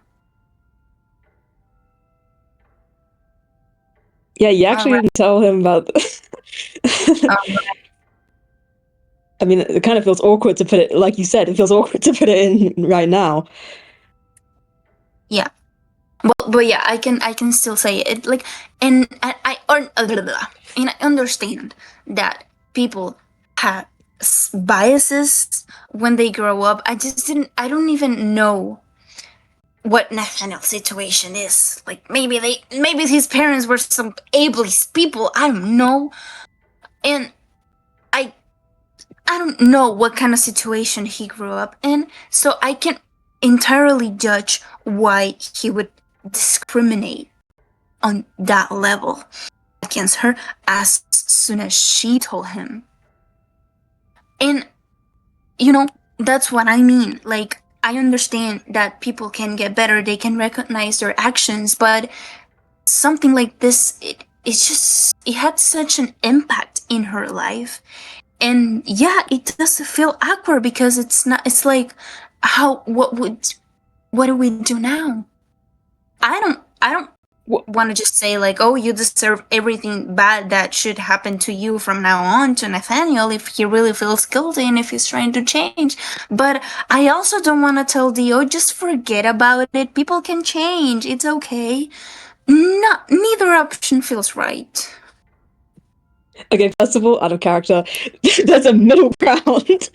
Yeah, you actually didn't tell him about... I mean, it kind of feels awkward to put it, like you said, it feels awkward to put it in right now. Yeah. But yeah, I can still say it. Like, and I understand that people have biases when they grow up. I don't even know what Nathaniel's situation is. Like, maybe his parents were some ableist people. I don't know. And I don't know what kind of situation he grew up in, so I can't entirely judge why he would discriminate on that level against her as soon as she told him. And, that's what I mean. Like, I understand that people can get better, they can recognize their actions, but something like this, it had such an impact in her life. And yeah, it does feel awkward because it's like, what do we do now? I don't want to just say like, oh, you deserve everything bad that should happen to you from now on to Nathaniel if he really feels guilty and if he's trying to change. But I also don't want to tell Dio, just forget about it. People can change. It's okay. Neither option feels right. Okay, first of all, out of character, there's a middle ground.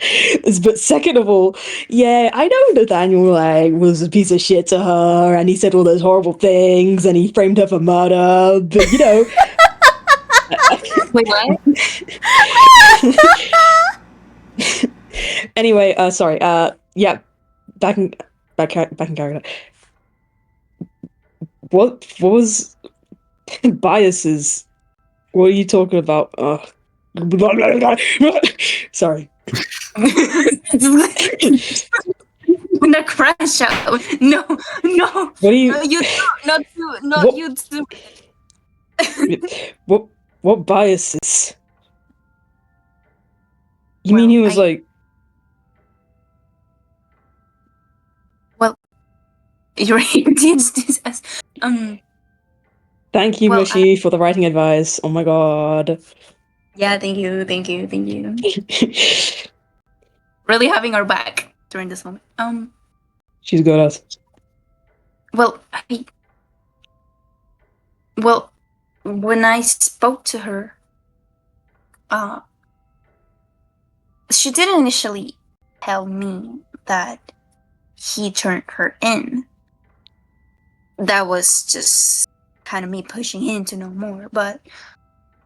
But second of all, yeah, I know Nathaniel like was a piece of shit to her, and he said all those horrible things, and he framed her for murder. But you know, Wait, what? anyway, sorry. Yeah, back in back in character. What was biases? What are you talking about? Sorry. The crash out. No, no, What are you? no, you too, not you, not What? you too. What biases? You Well, mean he was like? Well, you're this as Thank you, Well, Mushy, for the writing advice. Oh my god. yeah, thank you, thank you, thank you. Really having our back during this moment. She's good at. Well, well, when I spoke to her, uh, she didn't initially tell me that he turned her in. That was just kind of me pushing him to know more. But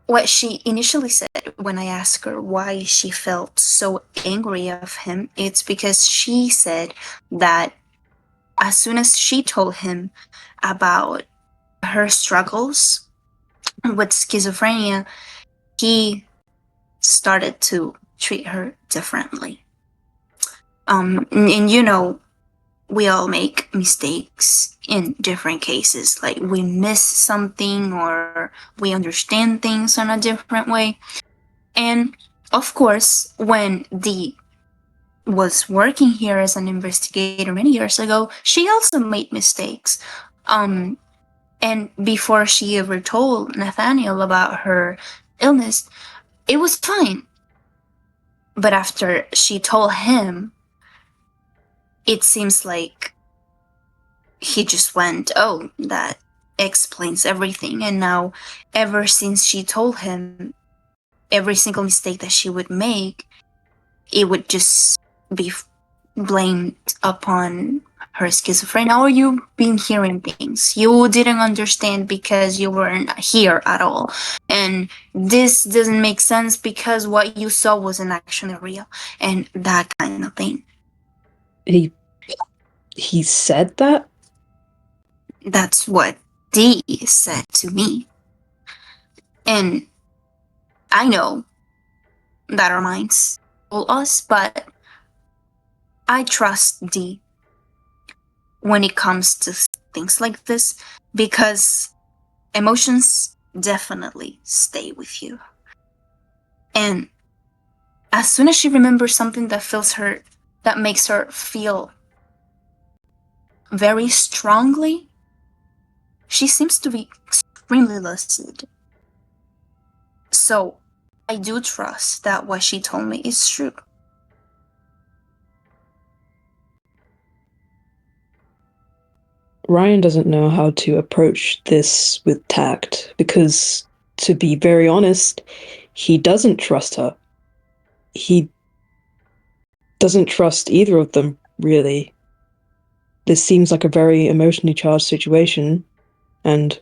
what she initially said when I asked her why she felt so angry of him, it's because she said that as soon as she told him about her struggles with schizophrenia, he started to treat her differently. And you know, we all make mistakes in different cases. Like we miss something or we understand things in a different way. And of course, when Dee was working here as an investigator many years ago, she also made mistakes. And before she ever told Nathaniel about her illness, it was fine. But after she told him, it seems like he just went, oh, that explains everything. And now, ever since she told him every single mistake that she would make, it would just be blamed upon her schizophrenia, or you been hearing things you didn't understand because you weren't here at all, and this doesn't make sense because what you saw wasn't actually real, and that kind of thing. He said that? That's what Dee said to me. And I know that our minds fool us, but I trust Dee when it comes to things like this, because emotions definitely stay with you. And as soon as she remembers something that makes her feel very strongly, she seems to be extremely lucid. So I do trust that what she told me is true. Ryan doesn't know how to approach this with tact because, to be very honest, he doesn't trust her. He doesn't trust either of them, really. This seems like a very emotionally charged situation, and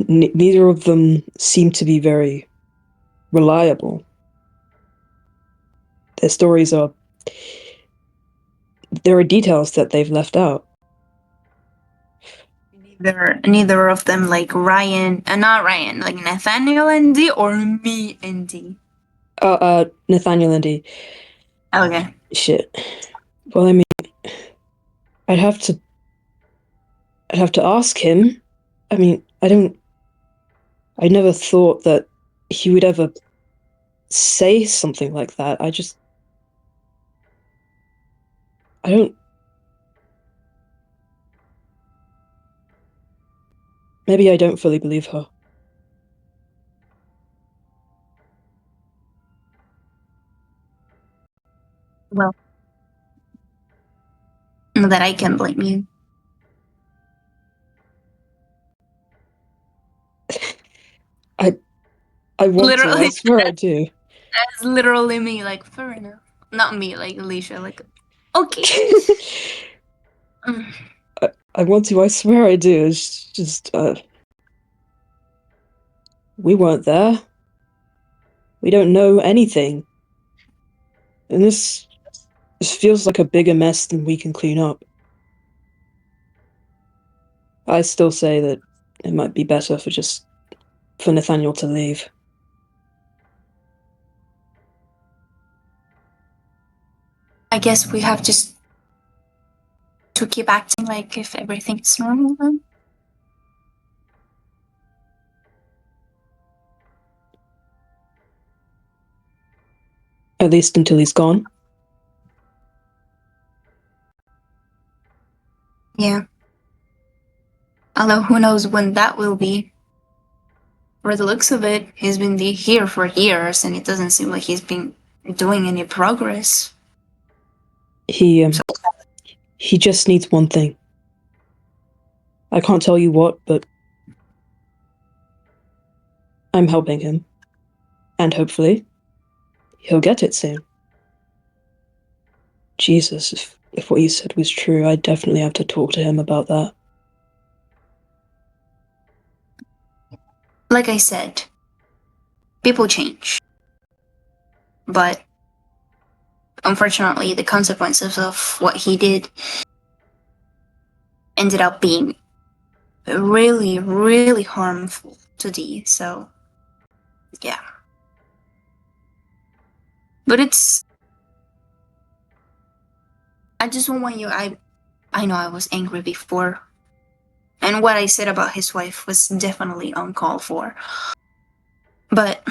neither of them seem to be very reliable. Their stories are... There are details that they've left out. Neither of them like Ryan, not Ryan, like Nathaniel and Dee, or me and Dee. Nathaniel and Dee. Okay. Shit. Well, I mean, I'd have to ask him. I mean, I never thought that he would ever say something like that. I don't... Maybe I don't fully believe her. Well, that I can blame you. I want to. Literally. I swear I do. That's literally me. Like, fair enough. Not me, like Alicia. Like, okay. Mm. I want to. I swear I do. It's just, we weren't there. We don't know anything, and this feels like a bigger mess than we can clean up. I still say that it might be better for Nathaniel to leave. I guess we have just to keep acting like if everything's normal then. At least until he's gone. Yeah. Although who knows when that will be. For the looks of it, he's been here for years and it doesn't seem like he's been doing any progress. He just needs one thing. I can't tell you what, but I'm helping him. And hopefully, he'll get it soon. Jesus, if what you said was true, I definitely have to talk to him about that. Like I said, people change. But unfortunately, the consequences of what he did ended up being really, really harmful to Dee. So, yeah. But I just don't want you. I know I was angry before. And what I said about his wife was definitely uncalled for. But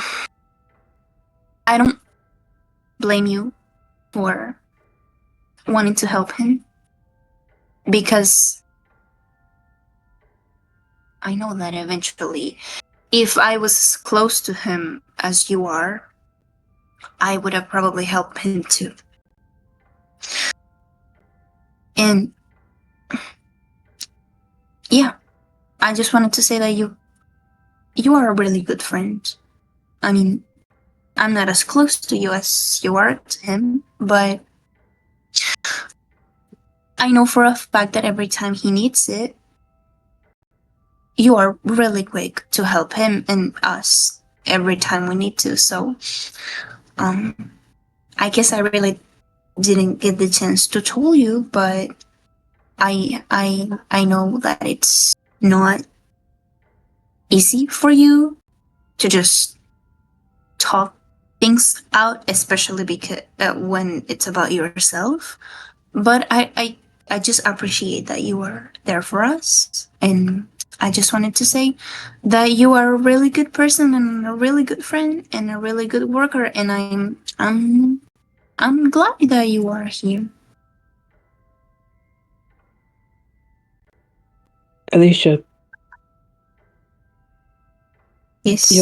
I don't blame you for wanting to help him. Because I know that eventually, if I was as close to him as you are, I would have probably helped him too. And yeah, I just wanted to say that you are a really good friend. I mean, I'm not as close to you as you are to him, but I know for a fact that every time he needs it, you are really quick to help him and us every time we need to. So, I guess I really didn't get the chance to tell you, but I know that it's not easy for you to just talk things out, especially because when it's about yourself. But I just appreciate that you were there for us, and I just wanted to say that you are a really good person and a really good friend and a really good worker, and I'm glad that you are here. Alicia. Yes.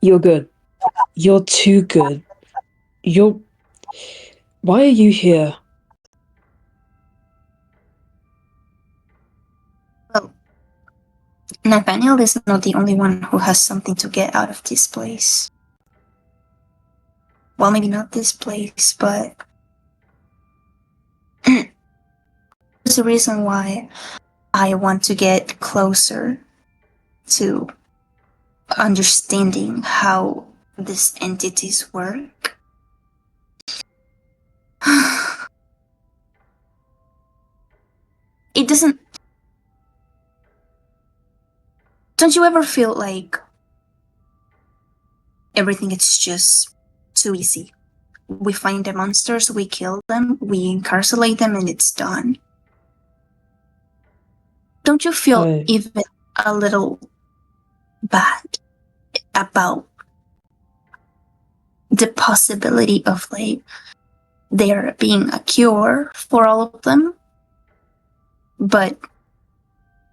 You're good. You're too good. Why are you here? Well, Nathaniel is not the only one who has something to get out of this place. Well, maybe not this place, but there's a reason why I want to get closer to understanding how these entities work. It doesn't. Don't you ever feel like everything is just too easy? We find the monsters, we kill them, we incarcerate them, and it's done. Don't you feel even a little bad about the possibility of like there being a cure for all of them, but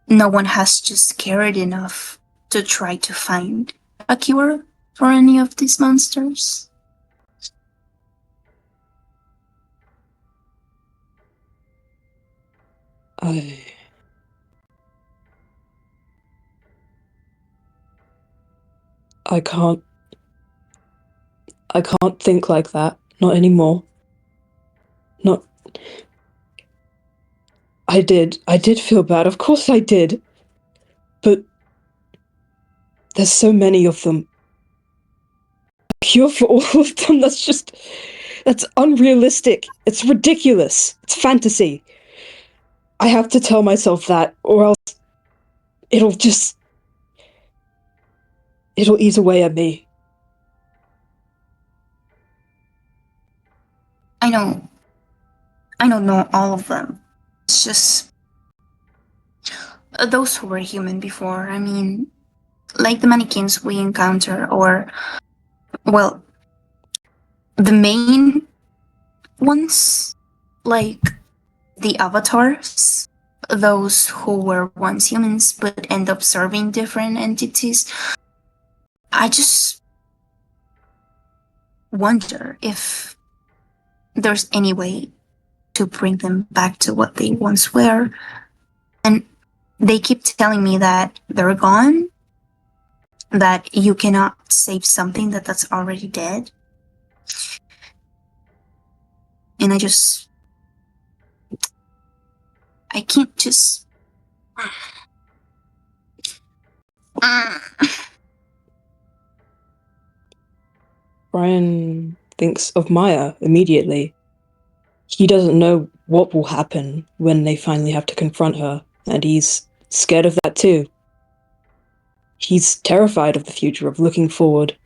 no one has just cared enough to try to find a cure for any of these monsters? I can't think like that. Not anymore. Not... I did feel bad. Of course I did. But there's so many of them. A cure for all of them, that's unrealistic. It's ridiculous. It's fantasy. I have to tell myself that, or else it'll eat away at me. I don't know all of them. It's just those who were human before. I mean, like the mannequins we encounter, or, well, the main ones, like the avatars, those who were once humans but end up serving different entities. I just wonder if there's any way to bring them back to what they once were. And they keep telling me that they're gone, that you cannot save something that's already dead. And I can't just... Brian thinks of Maya immediately. He doesn't know what will happen when they finally have to confront her, and he's scared of that too. He's terrified of the future, of looking forward.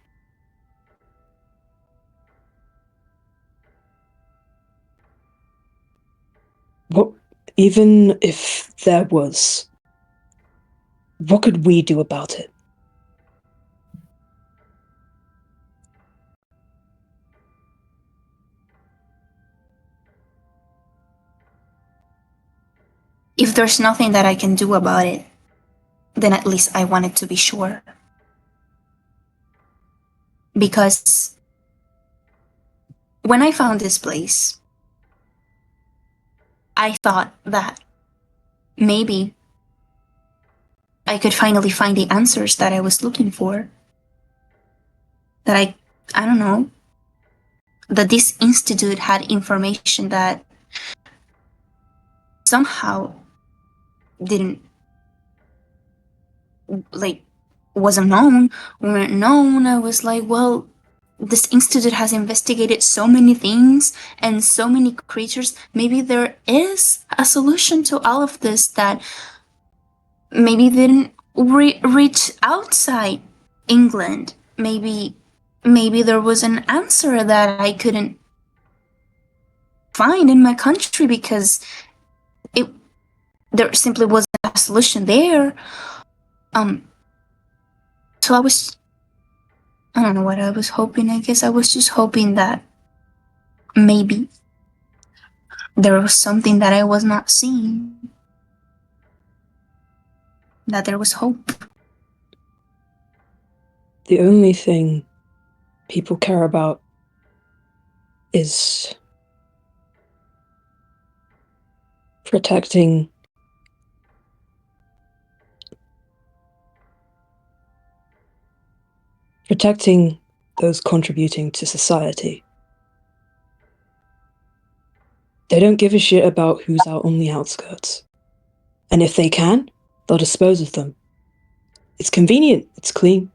What, even if there was, what could we do about it? If there's nothing that I can do about it, then at least I wanted to be sure. Because when I found this place, I thought that maybe I could finally find the answers that I was looking for. That I don't know, that this institute had information that somehow didn't, like, wasn't known, weren't known. I was like, well, this institute has investigated so many things and so many creatures. Maybe there is a solution to all of this that maybe didn't reach outside England. Maybe there was an answer that I couldn't find in my country because there simply wasn't a solution there. So I don't know what I was hoping. I guess I was just hoping that maybe there was something that I was not seeing, that there was hope. The only thing people care about is protecting those contributing to society. They don't give a shit about who's out on the outskirts. And if they can, they'll dispose of them. It's convenient, it's clean.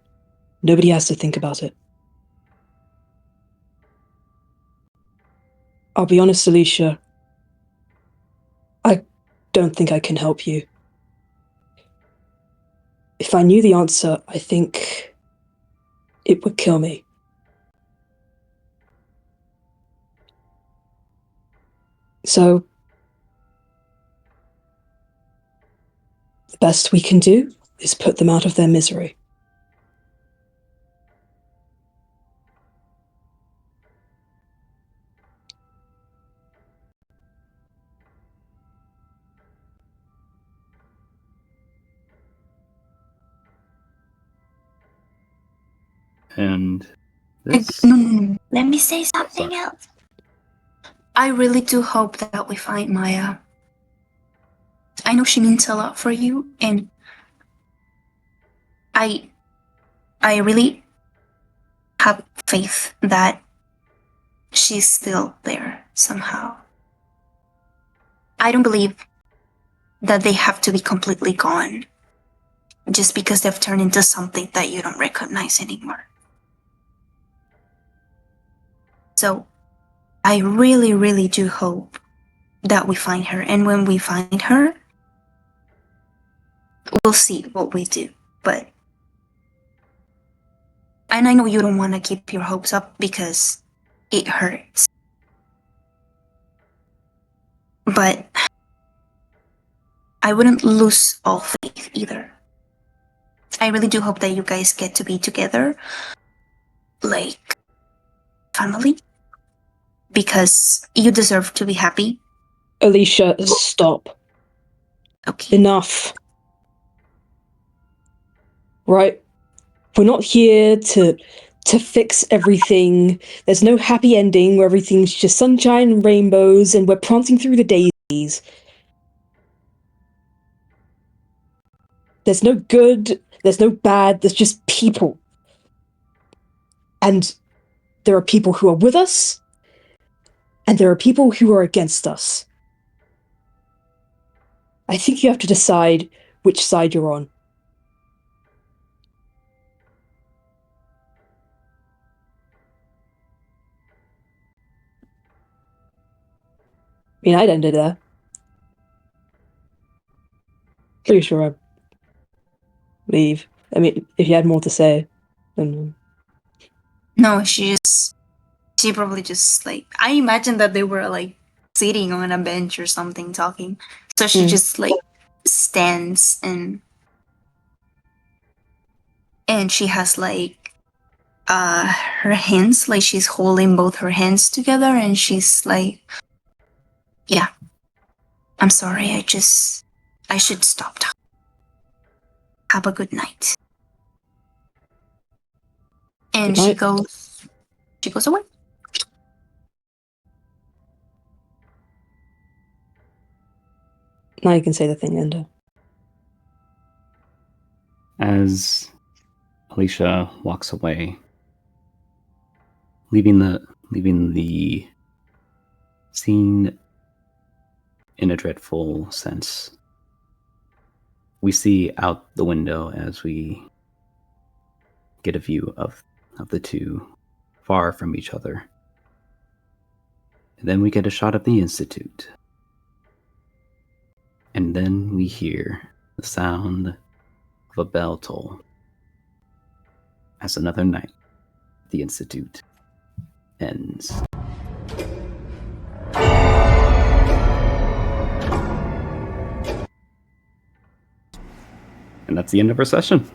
Nobody has to think about it. I'll be honest, Alicia. I don't think I can help you. If I knew the answer, I think it would kill me. So, the best we can do is put them out of their misery. And this... No. Let me say something else. I really do hope that we find Maya. I know she means a lot for you, and I really faith that she's still there somehow. I don't believe that they have to be completely gone just because they've turned into something that you don't recognize anymore. So I really, really do hope that we find her. And when we find her, we'll see what we do. But, and I know you don't want to keep your hopes up because it hurts. But I wouldn't lose all faith either. I really do hope that you guys get to be together like family, because you deserve to be happy. Alicia, stop. Okay. Enough. Right? We're not here to fix everything. There's no happy ending where everything's just sunshine and rainbows and we're prancing through the daisies. There's no good, there's no bad, there's just people. And there are people who are with us, and there are people who are against us. I think you have to decide which side you're on. I mean, I'd end it there. Pretty sure I'd leave. I mean, if you had more to say, then... No, she probably just like, I imagine that they were like sitting on a bench or something talking. So she just like stands and she has like her hands, like she's holding both her hands together and she's like, yeah, I'm sorry, I should stop talking. Have a good night. And Good night. she goes away. Now you can say the thing, Ender. As Alicia walks away, leaving the scene in a dreadful sense, we see out the window as we get a view of the two far from each other. And then we get a shot of the Institute. And then we hear the sound of a bell toll as another night at the Institute ends. And that's the end of our session.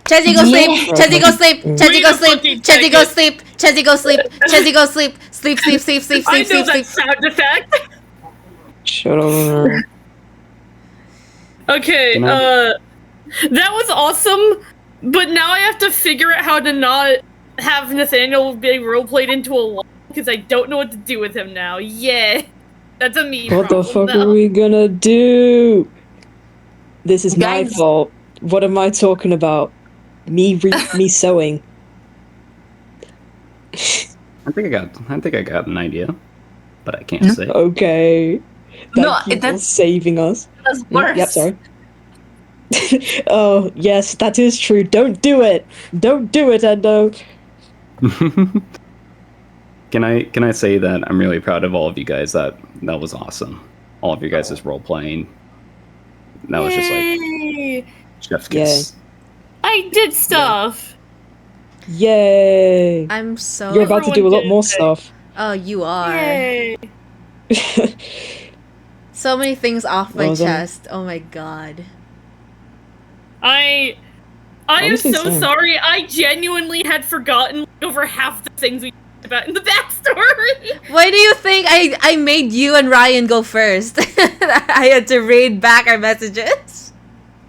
Chesney, go sleep. Chesney, go sleep. Chesney, go Wait a sleep. fucking Chesney, go second. sleep. Chesney, go sleep. Chesney, go sleep. Sleep, sleep, sleep, sleep, I sleep, know sleep, that sleep. sound effect. Shut up. Okay, Can I- that was awesome, but now I have to figure out how to not have Nathaniel being roleplayed into a wall because I don't know what to do with him now. Yeah, that's a me What the problem. fuck though. are we gonna do? This is my Guys. fault. What am I talking about? Me sewing. I think I got an idea, but I can't say. Okay. No, Thank you for that's saving us. worse. Yep, sorry. Oh, yes, that is true. Don't do it. Don't do it, Endo. Can I say that I'm really proud of all of you guys? That was awesome. All of you guys' role playing. That was just like Yay! chef's kiss. I did stuff. Yay. I'm so. You're about to do a lot more stuff. Oh, you are. Yay! So many things off my Well done. chest. Oh my god. I am Honestly, so same. sorry. I genuinely had forgotten over half the things we talked about in the backstory. Why do you think I made you and Ryan go first? I had to read back our messages.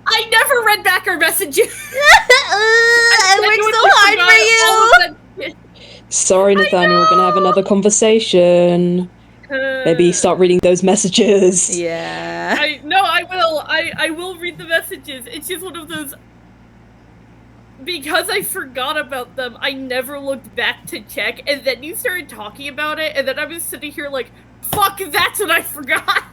I never read back our messages. I worked so hard for you. Sorry, Nathaniel, we're gonna have another conversation. Maybe start reading those messages. Yeah. I will. I will read the messages. It's just one of those. because I forgot about them, I never looked back to check, and then you started talking about it, and then I was sitting here like, fuck, that's what I forgot!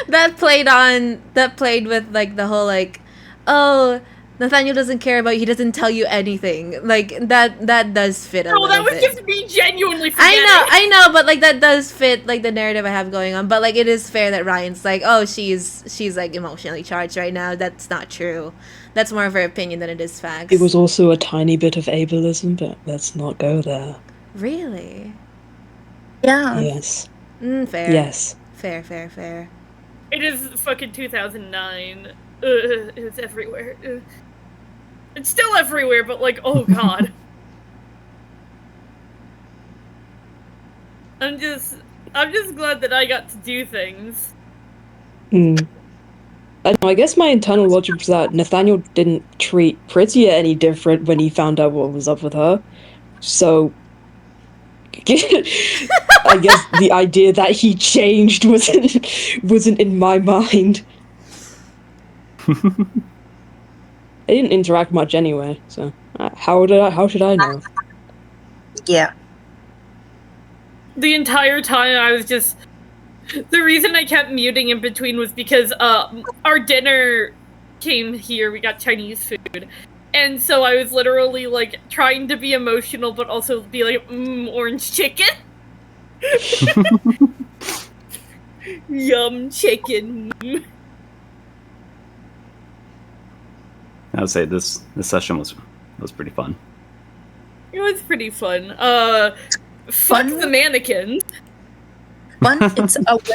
That played with like the whole like, oh, Nathaniel doesn't care about you, he doesn't tell you anything. Like that does fit a No, little that was bit. just me genuinely forgetting. I know, but like that does fit like the narrative I have going on. But like it is fair that Ryan's like, oh, she's like emotionally charged right now. That's not true. That's more of her opinion than it is facts. It was also a tiny bit of ableism, but let's not go there. Really? Yeah. Yes. Fair. Yes. Fair. It is fucking 2009. It's everywhere. It's still everywhere, but like, oh god. I'm just glad that I got to do things. I guess my internal logic was that Nathaniel didn't treat Pritia any different when he found out what was up with her. So, I guess the idea that he changed wasn't in my mind. They didn't interact much anyway, so how should I know? Yeah. The entire time I was just... The reason I kept muting in between was because our dinner came here, we got Chinese food. And so I was literally like trying to be emotional but also be like, orange chicken? Yum chicken. I would say this session was pretty fun. It was pretty fun. Fuck the mannequins. Fun. It's a